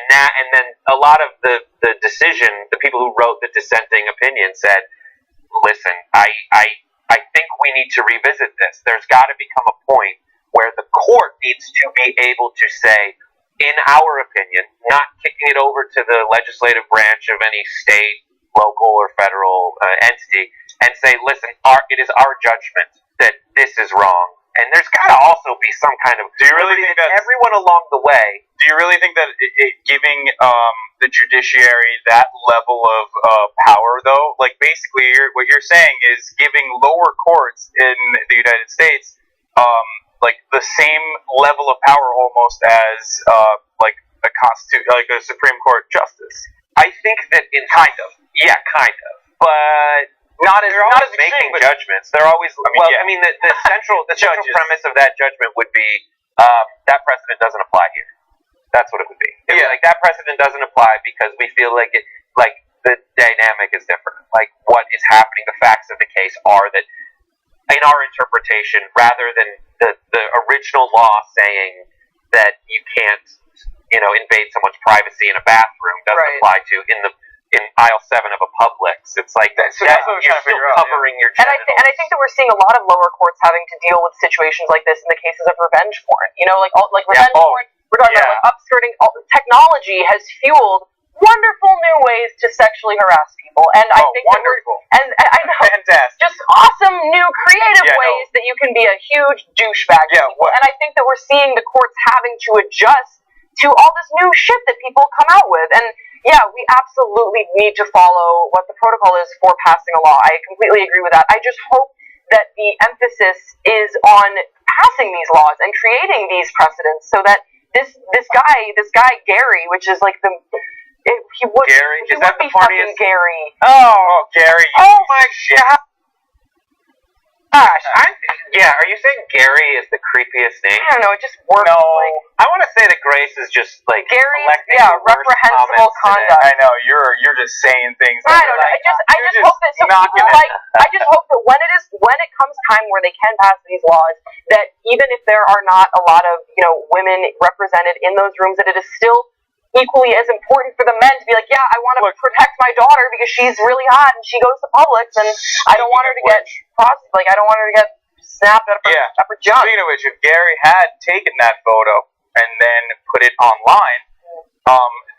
then a lot of the decision, the people who wrote the dissenting opinion said, listen, I think we need to revisit this. There's got to become a point where the court needs to be able to say, in our opinion, not kicking it over to the legislative branch of any state, local, or federal entity, and say, listen, it is our judgment that this is wrong, And there's got to also be some kind of. Do you really think that everyone along the way? Do you really think that giving the judiciary that level of power, though, like basically what you're saying is giving lower courts in the United States like the same level of power almost as like a Supreme Court justice? I think that kind of, but not as making judgments. They're always the central premise of that judgment would be that precedent doesn't apply here. That's what it would be. It'd be like that precedent doesn't apply because we feel like the dynamic is different. Like what is happening, the facts of the case are that in our interpretation, rather than the original law saying that you can't, invade someone's privacy in a bathroom doesn't apply to in aisle 7 of a Publix. It's like that. So you're still covering your genitals. And I think that we're seeing a lot of lower courts having to deal with situations like this in the cases of revenge porn. Revenge porn. We're talking about upskirting. Technology has fueled wonderful new ways to sexually harass people, and I think wonderful. And I know, fantastic, just awesome new creative ways that you can be a huge douchebag. And I think that we're seeing the courts having to adjust to all this new shit that people come out with. And we absolutely need to follow what the protocol is for passing a law. I completely agree with that. I just hope that the emphasis is on passing these laws and creating these precedents so that this guy Gary, which is like he would be fucking Gary. Oh, Gary. Oh my god. Gosh, are you saying Gary is the creepiest name? I don't know, it just works. No, I want to say that Grace is just like Gary's, reprehensible conduct. I know you're just saying things. I don't know. I just hope that I just hope that when it comes time where they can pass these laws, that even if there are not a lot of women represented in those rooms, that it is still equally as important for the men to be like, I want to protect my daughter because she's really hot and she goes to Publix and I don't want her to get I don't want her to get snapped up her junk. Speaking of which, if Gary had taken that photo and then put it online,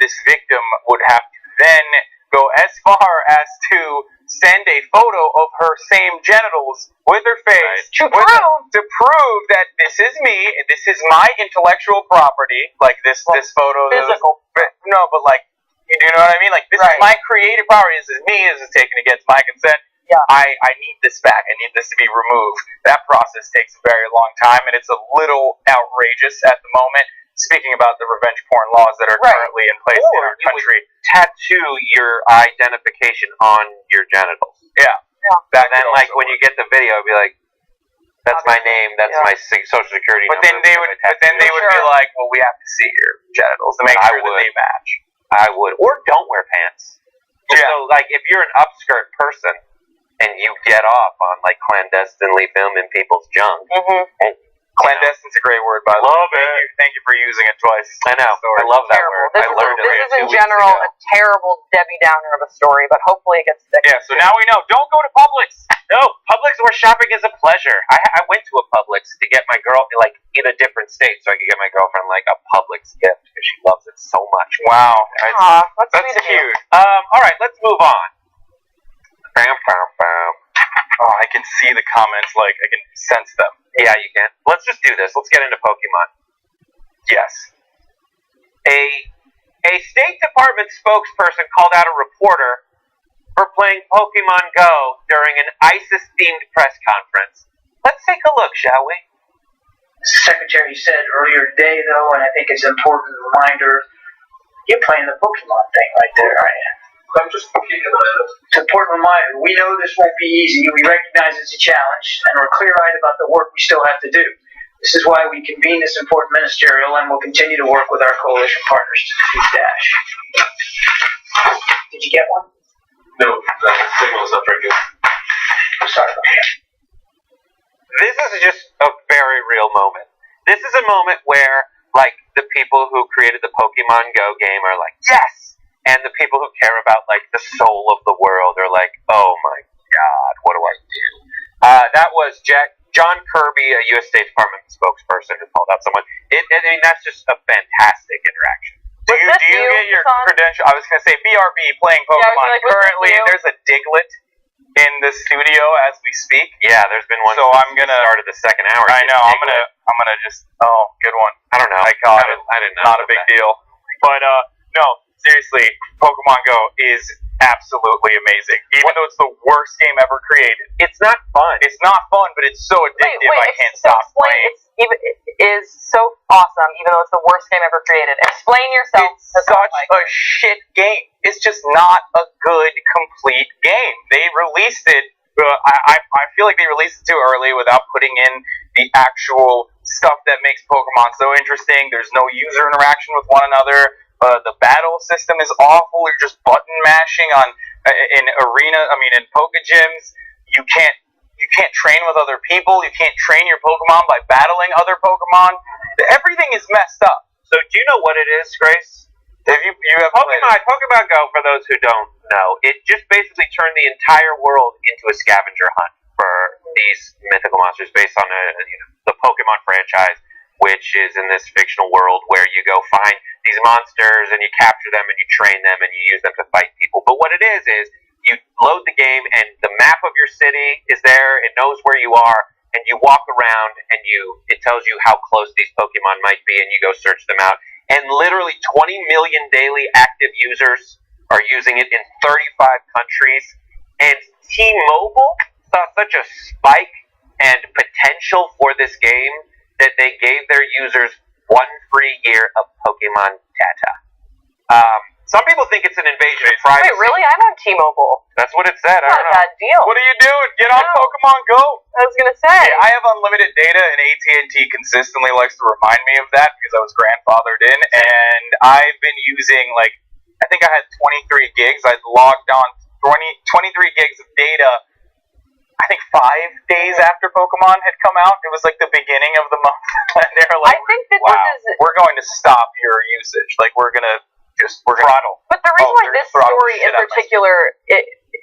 this victim would have to then go as far as to send a photo of her same genitals with her face to prove that this is me, this is my intellectual property, like this photo. Physical. No, but like, you know what I mean? Like, this is my creative property, this is me, this is taken against my consent. I need this back, I need this to be removed. That process takes a very long time, and it's a little outrageous at the moment. Speaking about the revenge porn laws that are currently in place in our country. Tattoo your identification on your genitals. That then, like, when you get the video, it'd be like, that's my name, that's my social security number. But then they would be like, well, we have to see your genitals to make sure that they match. I would. Or don't wear pants. So, like, if you're an upskirt person and you get off on, like, clandestinely filming people's junk, and clandestine's a great word, by the way. Love it. Thank you for using it twice. I know. I love that word. I learned it. This is in general a terrible Debbie Downer of a story, but hopefully it gets fixed. Yeah, so now we know. Don't go to Publix. No, Publix where shopping is a pleasure. I went to a Publix to get my girl, like, in a different state, so I could get my girlfriend, like, a Publix gift, because she loves it so much. Wow. That's cute. All right, let's move on. Oh, I can see the comments, like, I can sense them. Yeah, you can. Let's just do this. Let's get into Pokemon. Yes. A State Department spokesperson called out a reporter for playing Pokemon Go during an ISIS-themed press conference. Let's take a look, shall we? As the Secretary said earlier today, though, and I think it's an important reminder, you're playing the Pokemon thing right there, aren't you? I'm just peeking at it. It's an important reminder. We know this won't be easy. We recognize it's a challenge, and we're clear-eyed about the work we still have to do. This is why we convene this important ministerial, and we'll continue to work with our coalition partners to defeat Daesh. Did you get one? No, the signal is not very good. I'm sorry about that. This is just a very real moment. This is a moment where, like, the people who created the Pokemon Go game are like, yes! And the people who care about, like, the soul of the world are like, oh my god, what do I do? That was John Kirby, a U.S. State Department spokesperson, who called out someone. I mean, that's just a fantastic interaction. Do you get your credential? I was going to say BRB playing Pokemon. Currently, there's a Diglett in the studio as we speak. Yeah, there's been one. So I'm gonna started the second hour. I know. I'm gonna just. Oh, good one. I don't know. I caught it. I didn't know. Not a big deal. But no, seriously, Pokemon Go is absolutely amazing. Even though it's the worst game ever created. It's not fun. It's not fun, but it's so addictive. I can't stop playing. It is so awesome, even though it's the worst game ever created. Explain yourself. It's such a shit game. It's just not a good, complete game. They released it. I feel like they released it too early without putting in the actual stuff that makes Pokemon so interesting. There's no user interaction with one another. The battle system is awful. You're just button mashing in Poke Gyms. You can't train with other people. You can't train your Pokemon by battling other Pokemon. Everything is messed up. So do you know what it is, Grace? Have you have Pokemon Go, for those who don't know, it just basically turned the entire world into a scavenger hunt for these mythical monsters based on the Pokemon franchise, which is in this fictional world where you go find these monsters and you capture them and you train them and you use them to fight people. But what it is you load the game and the map of your city is there. It knows where you are, and you walk around and it tells you how close these Pokemon might be, and you go search them out. And literally 20 million daily active users are using it in 35 countries. And T-Mobile saw such a spike and potential for this game that they gave their users 1 free year of Pokemon data. Some people think it's an invasion of privacy. Wait, really? I'm on T-Mobile. That's what it said. I don't know. Not a bad deal. What are you doing? Get on Pokemon Go. I was gonna say. Yeah, I have unlimited data, and AT&T consistently likes to remind me of that because I was grandfathered in, and I've been using I think I had 23 gigs. I'd logged on 23 gigs of data. I think 5 days after Pokemon had come out. It was the beginning of the month. And they were like, I think that wow, this is... we're going to stop your usage. We're going to throttle. But the reason why this story in particular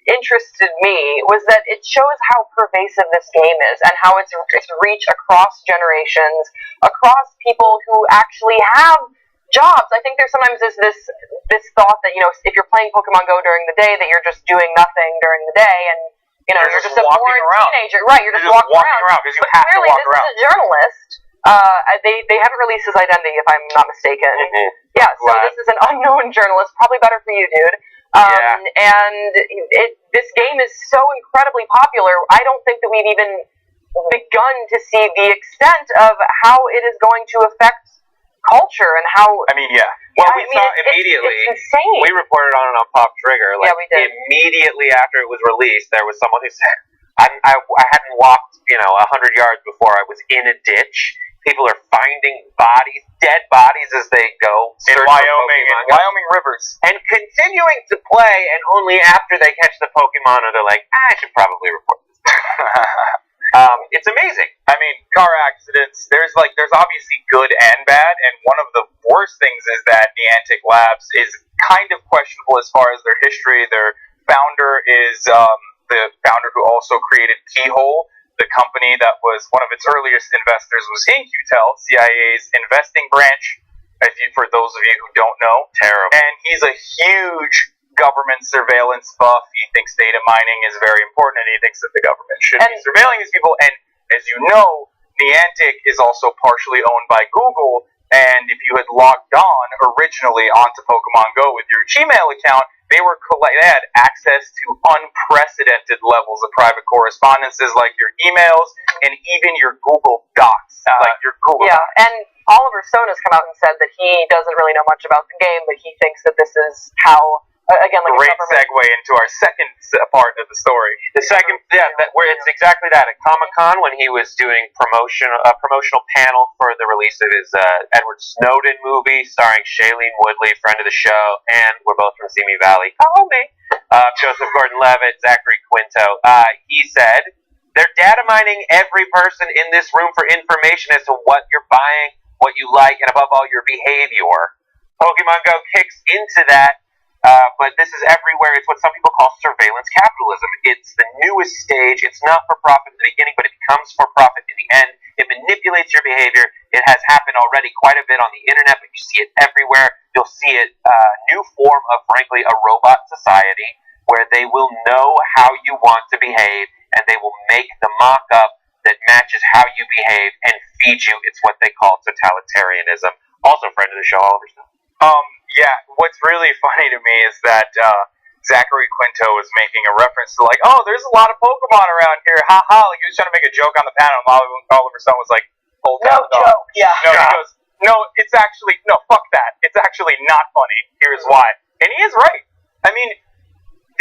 interested me was that it shows how pervasive this game is and how its reach across generations, across people who actually have jobs. I think there sometimes is this thought that, if you're playing Pokemon Go during the day, that you're just doing nothing during the day, and you're just a boring teenager. Right, you're just walking around. Because you have to walk around. This is a journalist. They haven't released his identity, if I'm not mistaken. Mm-hmm. Yeah, so this is an unknown journalist. Probably better for you, dude. And this game is so incredibly popular. I don't think that we've even begun to see the extent of how it is going to affect culture and how. Well, we saw immediately. It's insane. We reported on it on Pop Trigger. Yeah, we did. Immediately after it was released, there was someone who said, I hadn't walked 100 yards before I was in a ditch. People are finding dead bodies as they go. In Wyoming rivers. And continuing to play, and only after they catch the Pokemon are they like, I should probably report this. It's amazing. Car accidents, there's obviously good and bad, and one of the worst things is that Niantic Labs is kind of questionable as far as their history. Their founder is the founder who also created Keyhole. The company that was one of its earliest investors was In-Q-Tel, CIA's investing branch, for those of you who don't know. Terrible. And he's a huge government surveillance buff. He thinks data mining is very important, and he thinks that the government should be surveilling these people. And as you know, Niantic is also partially owned by Google, and if you had logged on originally onto Pokemon Go with your Gmail account, they had access to unprecedented levels of private correspondences, like your emails and even your Google Docs, Yeah, and Oliver Stone has come out and said that he doesn't really know much about the game, but he thinks that this is how, again, great segue into our second part of the story. The second, where it's exactly that. At Comic-Con, when he was doing a promotional panel for the release of his Edward Snowden movie, starring Shailene Woodley, friend of the show, and we're both from Simi Valley. Oh, me. Joseph Gordon-Levitt, Zachary Quinto. He said, they're data mining every person in this room for information as to what you're buying, what you like, and above all, your behavior. Pokemon Go kicks into that. But this is everywhere. It's what some people call surveillance capitalism. It's the newest stage. It's not for profit in the beginning, but it becomes for profit in the end. It manipulates your behavior. It has happened already quite a bit on the internet, but you see it everywhere. You'll see it, new form of, frankly, a robot society. where they will know how you want to behave, and they will make the mock-up that matches how you behave and feed you. It's what they call totalitarianism. Also, friend of the show, Oliver Stone. Yeah, what's really funny to me is that Zachary Quinto was making a reference to like, oh, there's a lot of Pokemon around here, haha. Like he was trying to make a joke on the panel, and Oliver Stone was like, "Hold No joke. Yeah. No, he goes, no, it's actually no, fuck that. It's actually not funny. Here's why, and he is right. I mean,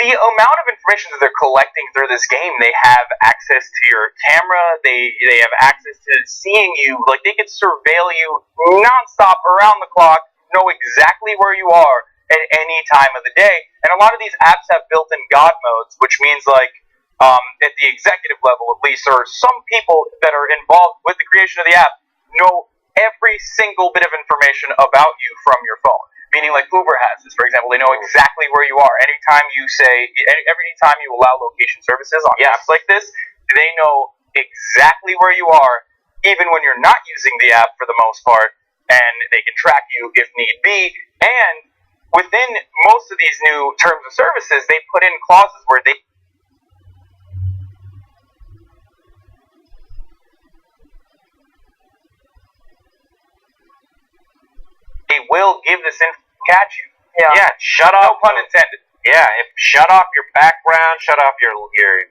the amount of information that they're collecting through this game, they have access to your camera, they have access to seeing you, like they could surveil you nonstop around the clock, know exactly where you are at any time of the day. And a lot of these apps have built-in God modes, which means like at the executive level at least, or some people that are involved with the creation of the app know every single bit of information about you from your phone. Meaning like Uber has this, for example, they know exactly where you are. Anytime you every time you allow location services on apps like this, they know exactly where you are, even when you're not using the app for the most part, and they can track you if need be. And within most of these new terms of services, they put in clauses where they will give this info to catch you. Yeah, shut off. No pun intended. Yeah, shut off your background, shut off your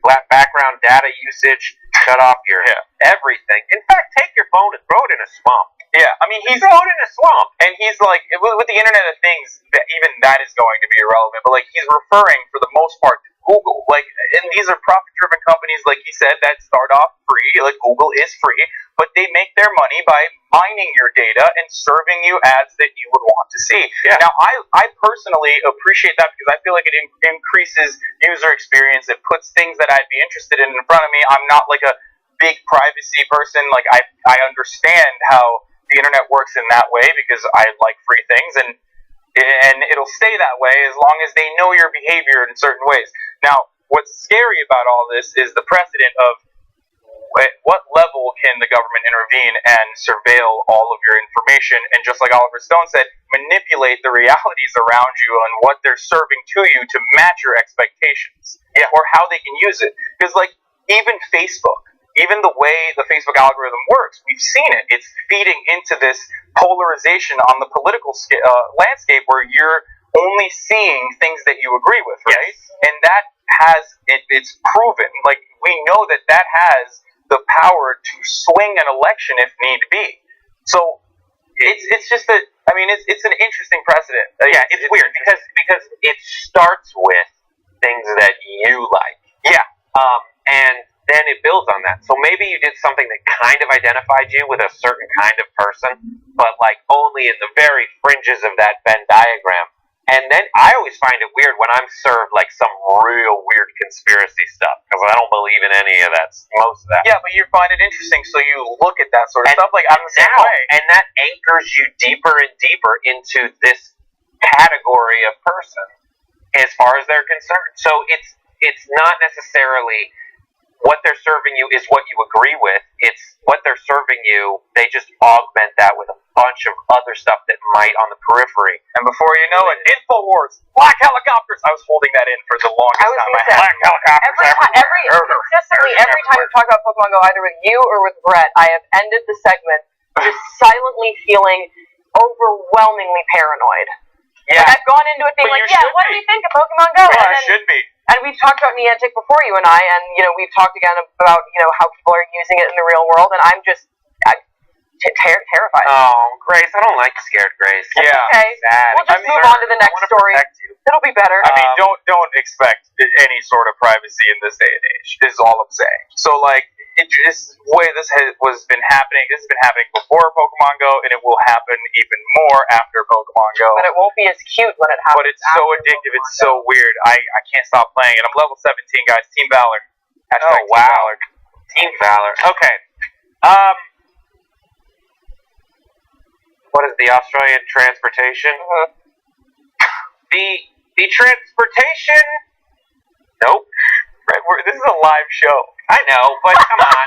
background data usage, shut off your everything. In fact, take your phone and throw it in a swamp. Yeah, I mean, he's throw it in a swamp. And he's like, with the Internet of Things, even that is going to be irrelevant. But like, he's referring for the most part to Google. Like, and these are profit-driven companies, like he said, that start off free. Like Google is free, but they make their money by mining your data and serving you ads that you would want to see. Yeah. Now, I personally appreciate that because I feel like it increases user experience. It puts things that I'd be interested in front of me. I'm not like a big privacy person. Like I understand how the internet works in that way because I like free things, and it'll stay that way as long as they know your behavior in certain ways. Now, what's scary about all this is the precedent of at what level can the government intervene and surveil all of your information, and just like Oliver Stone said, manipulate the realities around you and what they're serving to you to match your expectations, or how they can use it. Because like even Facebook, even the way the Facebook algorithm works, we've seen it. It's feeding into this polarization on the political landscape where you're only seeing things that you agree with, right? Yes. And that has, it's proven. Like, we know that has the power to swing an election if need be. So, it's just that, I mean, it's an interesting precedent. Yeah, it's weird because it starts with things that you like. Yeah. And then it builds on that. So maybe you did something that kind of identified you with a certain kind of person, but like only in the very fringes of that Venn diagram. And then I always find it weird when I'm served like some real weird conspiracy stuff, because I don't believe in any of that, most of that. Yeah, but you find it interesting, so you look at that sort of stuff. Like I'm the same way. And that anchors you deeper and deeper into this category of person as far as they're concerned. So it's not necessarily what they're serving you is what you agree with. It's what they're serving you. They just augment that with a bunch of other stuff that might on the periphery. And before you know it, InfoWars, black helicopters. I was holding that in for the longest time. Black helicopters. Every time we talk about Pokemon Go, either with you or with Brett, I have ended the segment just silently feeling overwhelmingly paranoid. Yeah. Like I've gone into it thinking like, what do we think of Pokemon Go? Well, it should be. And we've talked about Niantic before, you and I, and, we've talked again about, how people are using it in the real world, and I'm just terrified. Oh, Grace, I don't like scared Grace. That's okay. Sad. We'll just move on to the next story. It'll be better. I mean, don't expect any sort of privacy in this day and age, is all I'm saying. So, like, this has been happening. This has been happening before Pokemon Go, and it will happen even more after Pokemon Go. But it won't be as cute when it happens. But it's so addictive. It's so weird. I can't stop playing it. I'm level 17, guys. Team Valor. Oh, wow. Team Valor. Okay. What is the Australian transportation? The transportation. Nope. This is a live show. I know, but come on.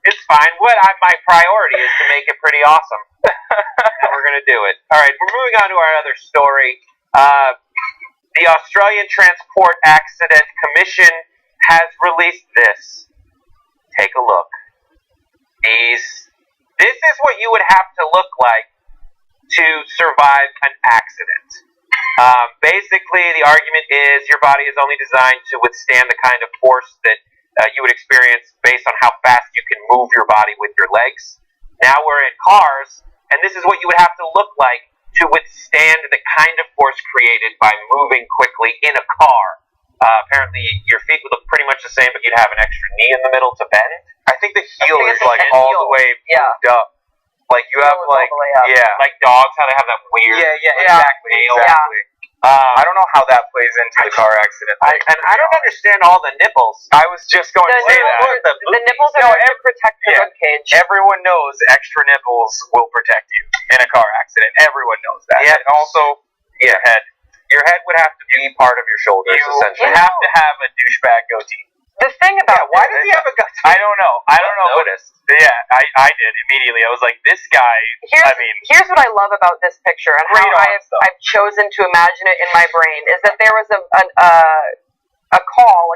It's fine. My priority is to make it pretty awesome. And we're going to do it. All right, we're moving on to our other story. the Australian Transport Accident Commission has released this. Take a look. This is what you would have to look like to survive an accident. Basically, the argument is your body is only designed to withstand the kind of force that you would experience based on how fast you can move your body with your legs. Now we're in cars, and this is what you would have to look like to withstand the kind of force created by moving quickly in a car. Apparently, your feet would look pretty much the same, but you'd have an extra knee in the middle to bend. I think the heel is like all the way moved up. Like you have like like dogs, how they have that weird exactly. I don't know how that plays into the car accident thing. I don't understand all the nipples. I was just going to say that. The nipples are there to protect the rib cage. Everyone knows extra nipples will protect you in a car accident. Everyone knows that. Yeah. And also, your head. Your head would have to be part of your shoulders, essentially. You have to have a douchebag goatee. The thing about why does he have a goatee? I don't know. I don't know. Yeah, I did immediately. I was like, this guy. Here's what I love about this picture and how I've chosen to imagine it in my brain is that there was a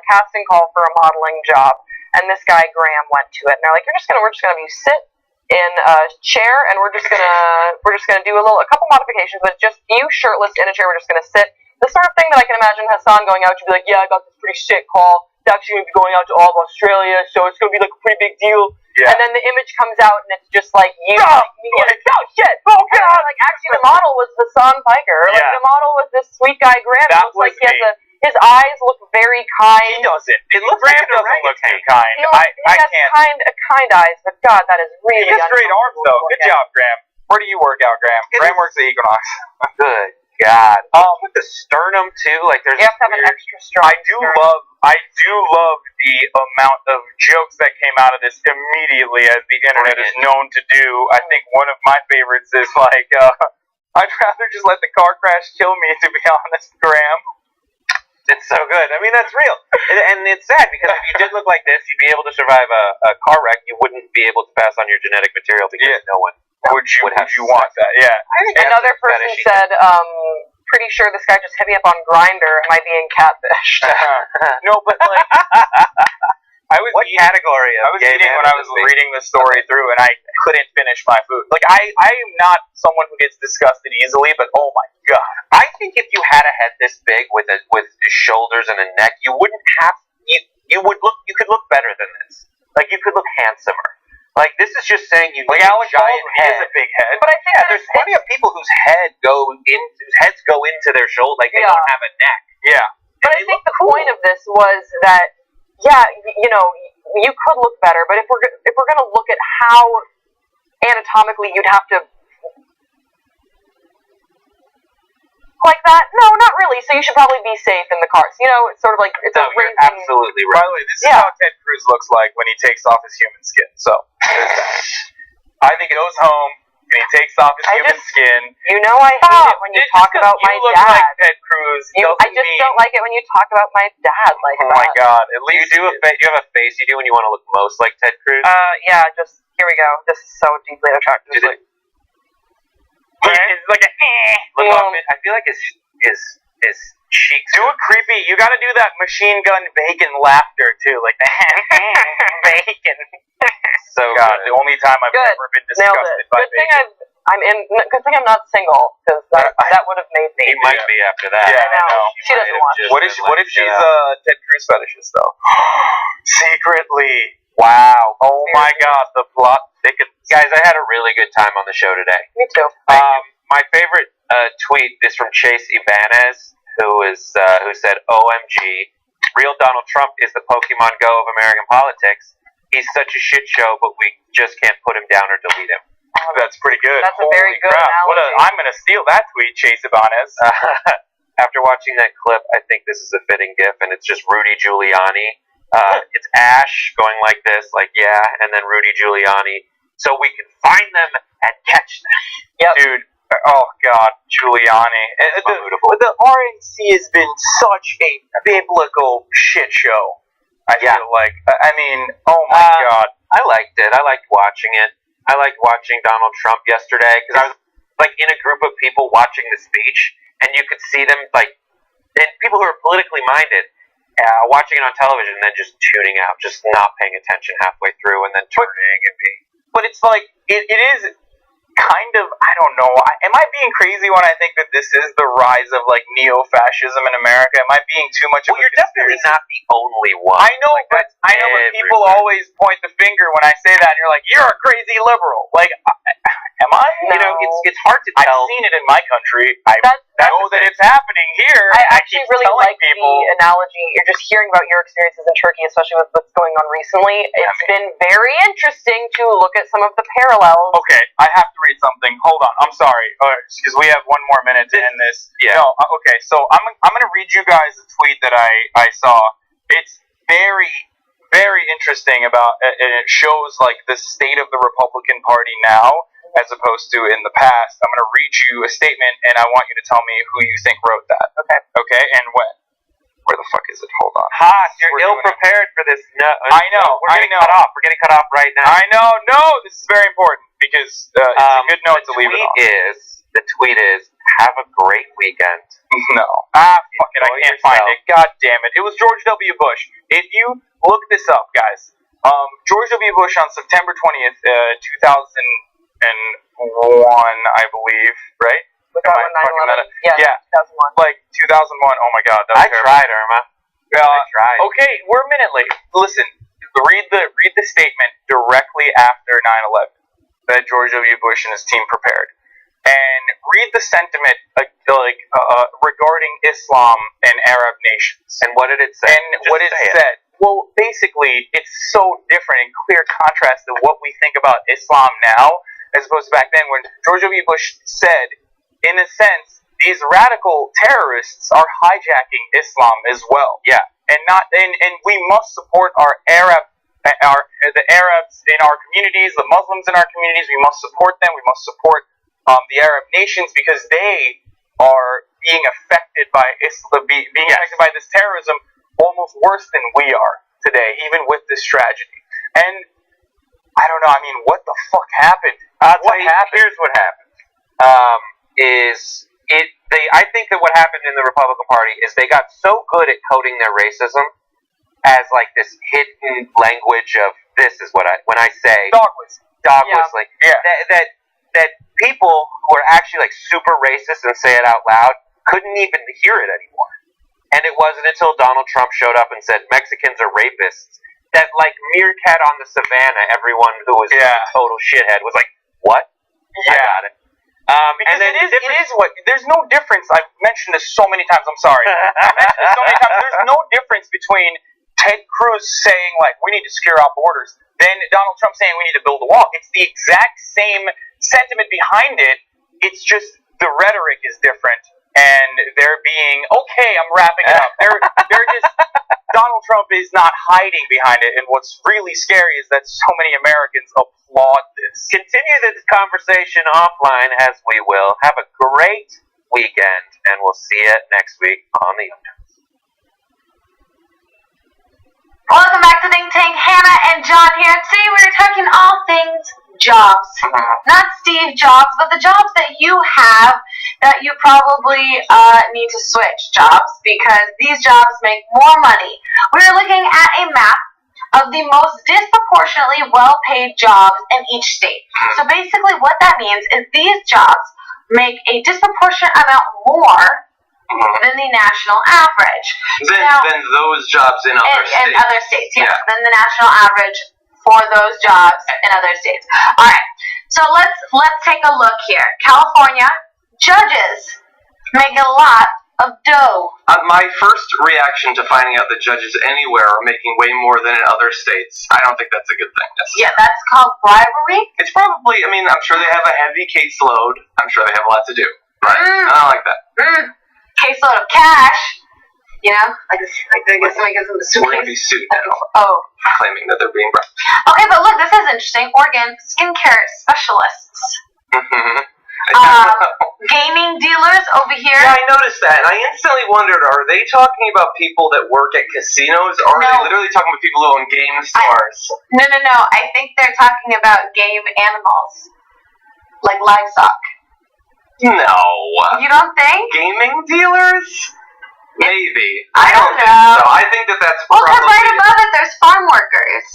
casting call for a modeling job, and this guy Graham went to it, and they're like, we're just gonna have you sit in a chair, and we're just gonna do a couple modifications, but just you shirtless in a chair. We're just gonna sit. The sort of thing that I can imagine Hassan going out to be like, yeah, I got this pretty sick call. It's actually going to be going out to all of Australia, so it's going to be like a pretty big deal. Yeah. And then the image comes out, and it's just like you. Oh shit! Oh god! Like actually, the model was Hassan Piker. Like the model was this sweet guy Graham. It looks like his eyes look very kind. He doesn't. It looks Graham like doesn't look too kind. I can't. Kind eyes, but God, that is really. He has great arms, though. Good job, Graham. Where do you work out, Graham? Graham works at Equinox. Good God. With the sternum too, like there's. You have to have an extra strong. I do love the amount of jokes that came out of this immediately, as the internet is known to do. I think one of my favorites is like, I'd rather just let the car crash kill me, to be honest, Graham. It's so good. I mean, that's real. And it's sad, because if you did look like this, you'd be able to survive a car wreck. You wouldn't be able to pass on your genetic material because no one would you want that. Yeah. I think another person said, pretty sure this guy just hit me up on Grindr. Am I being catfished? No, but like, what category of I was eating when I was reading the story through, and I couldn't finish my food. Like, I am not someone who gets disgusted easily, but oh my god. I think if you had a head this big with shoulders and a neck, you wouldn't have you could look better than this. Like, you could look handsomer. Like, this is just saying you need a giant head. He has a big head. But I think there's plenty of people whose heads go into their shoulder, like they don't have a neck. Yeah. But I think the point of this was that, you could look better, but if we're gonna look at how anatomically you'd have to like that, no, not really. So you should probably be safe in the cars. It's sort of like it's you're absolutely right. By the way, this is how Ted Cruz looks like when he takes off his human skin. So I think it goes home and he takes off his human skin. I hate it when you talk about my dad. Like Ted Cruz. I just don't like it when you talk about my dad like that. Oh my god! At least you have a face you do when you want to look most like Ted Cruz. Yeah. Just here we go. This is so deeply attractive. It's like a look off it. I feel like his cheeks. Do a creepy. You got to do that machine gun bacon laughter too, like the bacon. So God, the only time I've ever been disgusted by bacon. Good thing I'm not single, because that would have made me. He might be after that. Yeah, I know. She doesn't watch. What if she's Ted Cruz fetishist though? Secretly. Wow. Oh my God, the plot thickens. Guys, I had a really good time on the show today. Me too. My favorite tweet is from Chase Ibanez, who said, "OMG, real Donald Trump is the Pokemon Go of American politics. He's such a shit show, but we just can't put him down or delete him." Oh, that's pretty good. That's a very good analogy. I'm going to steal that tweet, Chase Ibanez. After watching that clip, I think this is a fitting gif, and it's just Rudy Giuliani. It's Ash going like this, like, yeah, and then Rudy Giuliani. So we can find them and catch them. Yep. Dude, oh God, Giuliani. The RNC has been such a biblical shit show. I feel like. I mean, oh my God. I liked it. I liked watching it. I liked watching Donald Trump yesterday, because I was like in a group of people watching the speech, and you could see them like and people who are politically minded watching it on television and then just tuning out, just not paying attention halfway through, and then turning and being. But it's like it is kind of, I don't know. Am I being crazy when I think that this is the rise of like neo-fascism in America? Am I being too much of a you're definitely not the only one. I know, but people always point the finger when I say that, and you're like, you're a crazy liberal. Like, am I? No. You know, it's hard to tell. I've seen it in my country. I know that it's happening here. I actually really like the analogy. You're just hearing about your experiences in Turkey, especially with what's going on recently. It's been very interesting to look at some of the parallels. Okay, I have to read something. Hold on, I'm sorry, because we have one more minute to end this. Yeah. No, okay, so I'm going to read you guys a tweet that I saw. It's very, very interesting about, and it shows like the state of the Republican Party now, as opposed to in the past. I'm going to read you a statement, and I want you to tell me who you think wrote that. Okay, and when. Where the fuck is it? Hold on. You're ill prepared for this. No, I know. We're getting cut off. We're getting cut off right now. I know. No, this is very important because it's a good note to leave it on. The tweet is, have a great weekend. No. Fuck it. I can't find it. God damn it. It was George W. Bush. If you look this up, guys, George W. Bush on September 20th, 2001, I believe, right? Yeah. 2001. Like 2001. Oh my God, that was terrible. Tried, Irma. I tried. Okay, we're a minute late. Listen, read the statement directly after 9/11 that George W. Bush and his team prepared, and read the sentiment regarding Islam and Arab nations. And what did it say? And what it said. Well, basically, it's so different in clear contrast to what we think about Islam now, as opposed to back then when George W. Bush said, in a sense, these radical terrorists are hijacking Islam as well. Yeah, and we must support the Arabs in our communities, the Muslims in our communities. We must support them. We must support the Arab nations because they are being affected by affected by this terrorism almost worse than we are today, even with this tragedy. And I don't know. I mean, what the fuck happened? Here's what happened. I think that what happened in the Republican Party is they got so good at coding their racism as like this hidden language of this is what when I say dog whistling. Yeah. That people who are actually like super racist and say it out loud couldn't even hear it anymore. And it wasn't until Donald Trump showed up and said Mexicans are rapists that like meerkat on the savannah, everyone who was a total shithead was like, what? Yeah. I got it. Because it is what there's no difference. I've mentioned this so many times. I'm sorry. I've mentioned this so many times. There's no difference between Ted Cruz saying like we need to secure our borders, then Donald Trump saying we need to build a wall. It's the exact same sentiment behind it. It's just the rhetoric is different, and they're being okay. I'm wrapping it up. They're just Donald Trump is not hiding behind it, and what's really scary is that so many Americans applaud this. Continue this conversation offline as we will. Have a great weekend, and we'll see you next week on the Unders. Welcome back to Think Tank. Hannah and John here. Today we're talking all things jobs. Not Steve Jobs, but the jobs that you have that you probably need to switch jobs because these jobs make more money. We're looking at a map of the most disproportionately well-paid jobs in each state. So basically what that means is these jobs make a disproportionate amount more than the national average. Than those jobs in other states. In other states, yes. Than the national average for those jobs in other states. All right. So let's take a look here. California, judges make a lot of dough. My first reaction to finding out that judges anywhere are making way more than in other states, I don't think that's a good thing. Yeah, that's called bribery. It's probably, I mean, I'm sure they have a heavy caseload. I'm sure they have a lot to do. Right. I don't like that. Caseload of cash. You know, like somebody gives them the suitcase. We're going to be sued now. Oh. Claiming that they're being bribed. Okay, but look, this is interesting. Oregon skincare specialists. Gaming dealers over here. Yeah, I noticed that, and I instantly wondered, are they talking about people that work at casinos, or are they literally talking about people who own game stores? No. I think they're talking about game animals. Like livestock. No. You don't think? Gaming dealers? Maybe. I don't know. So I think that's Well, probably... because right above it, there's farm workers.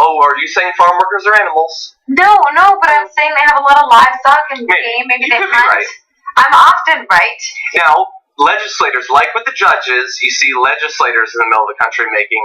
Oh, are you saying farm workers are animals? No, but I'm saying they have a lot of livestock and game. Maybe they could hunt. be right. I'm often right. Now, legislators, like with the judges, you see legislators in the middle of the country making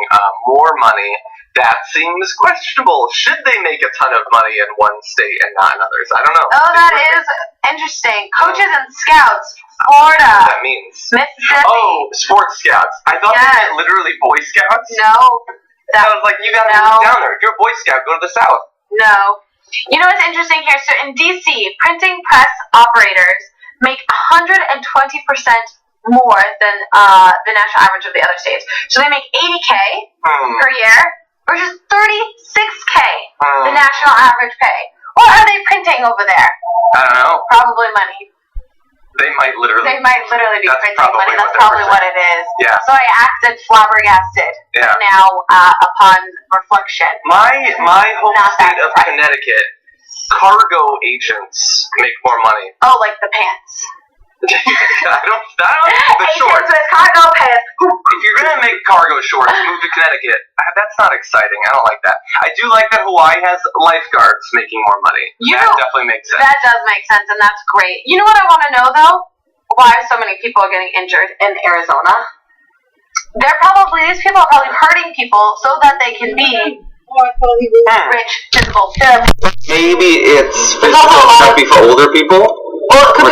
more money. That seems questionable. Should they make a ton of money in one state and not in others? I don't know. Oh, that is interesting. Coaches and scouts, Florida. What that means. Mississippi. Oh, sports scouts. I thought they meant literally Boy Scouts. No. I was like, you gotta move down there. If you're a Boy Scout, go to the South. No. You know what's interesting here? So in D.C., printing press operators make 120% more than the national average of the other states. So they make $80K per year versus $36K, the national average pay. What are they printing over there? I don't know. Probably money. They might literally be printing money. That's probably what it is. Yeah. So I acted flabbergasted. Yeah. Now, upon reflection. My home state of Connecticut, cargo agents make more money. Oh, like the pants. I don't the shorts. With cargo pants. If you're gonna make cargo shorts, move to Connecticut. That's not exciting. I don't like that. I do like that Hawaii has lifeguards making more money. That definitely makes sense. That does make sense, and that's great. You know what I want to know though? Why so many people are getting injured in Arizona? These people are probably hurting people so that they can be rich physical therapists. Maybe it's physical therapy for older people. Or it could be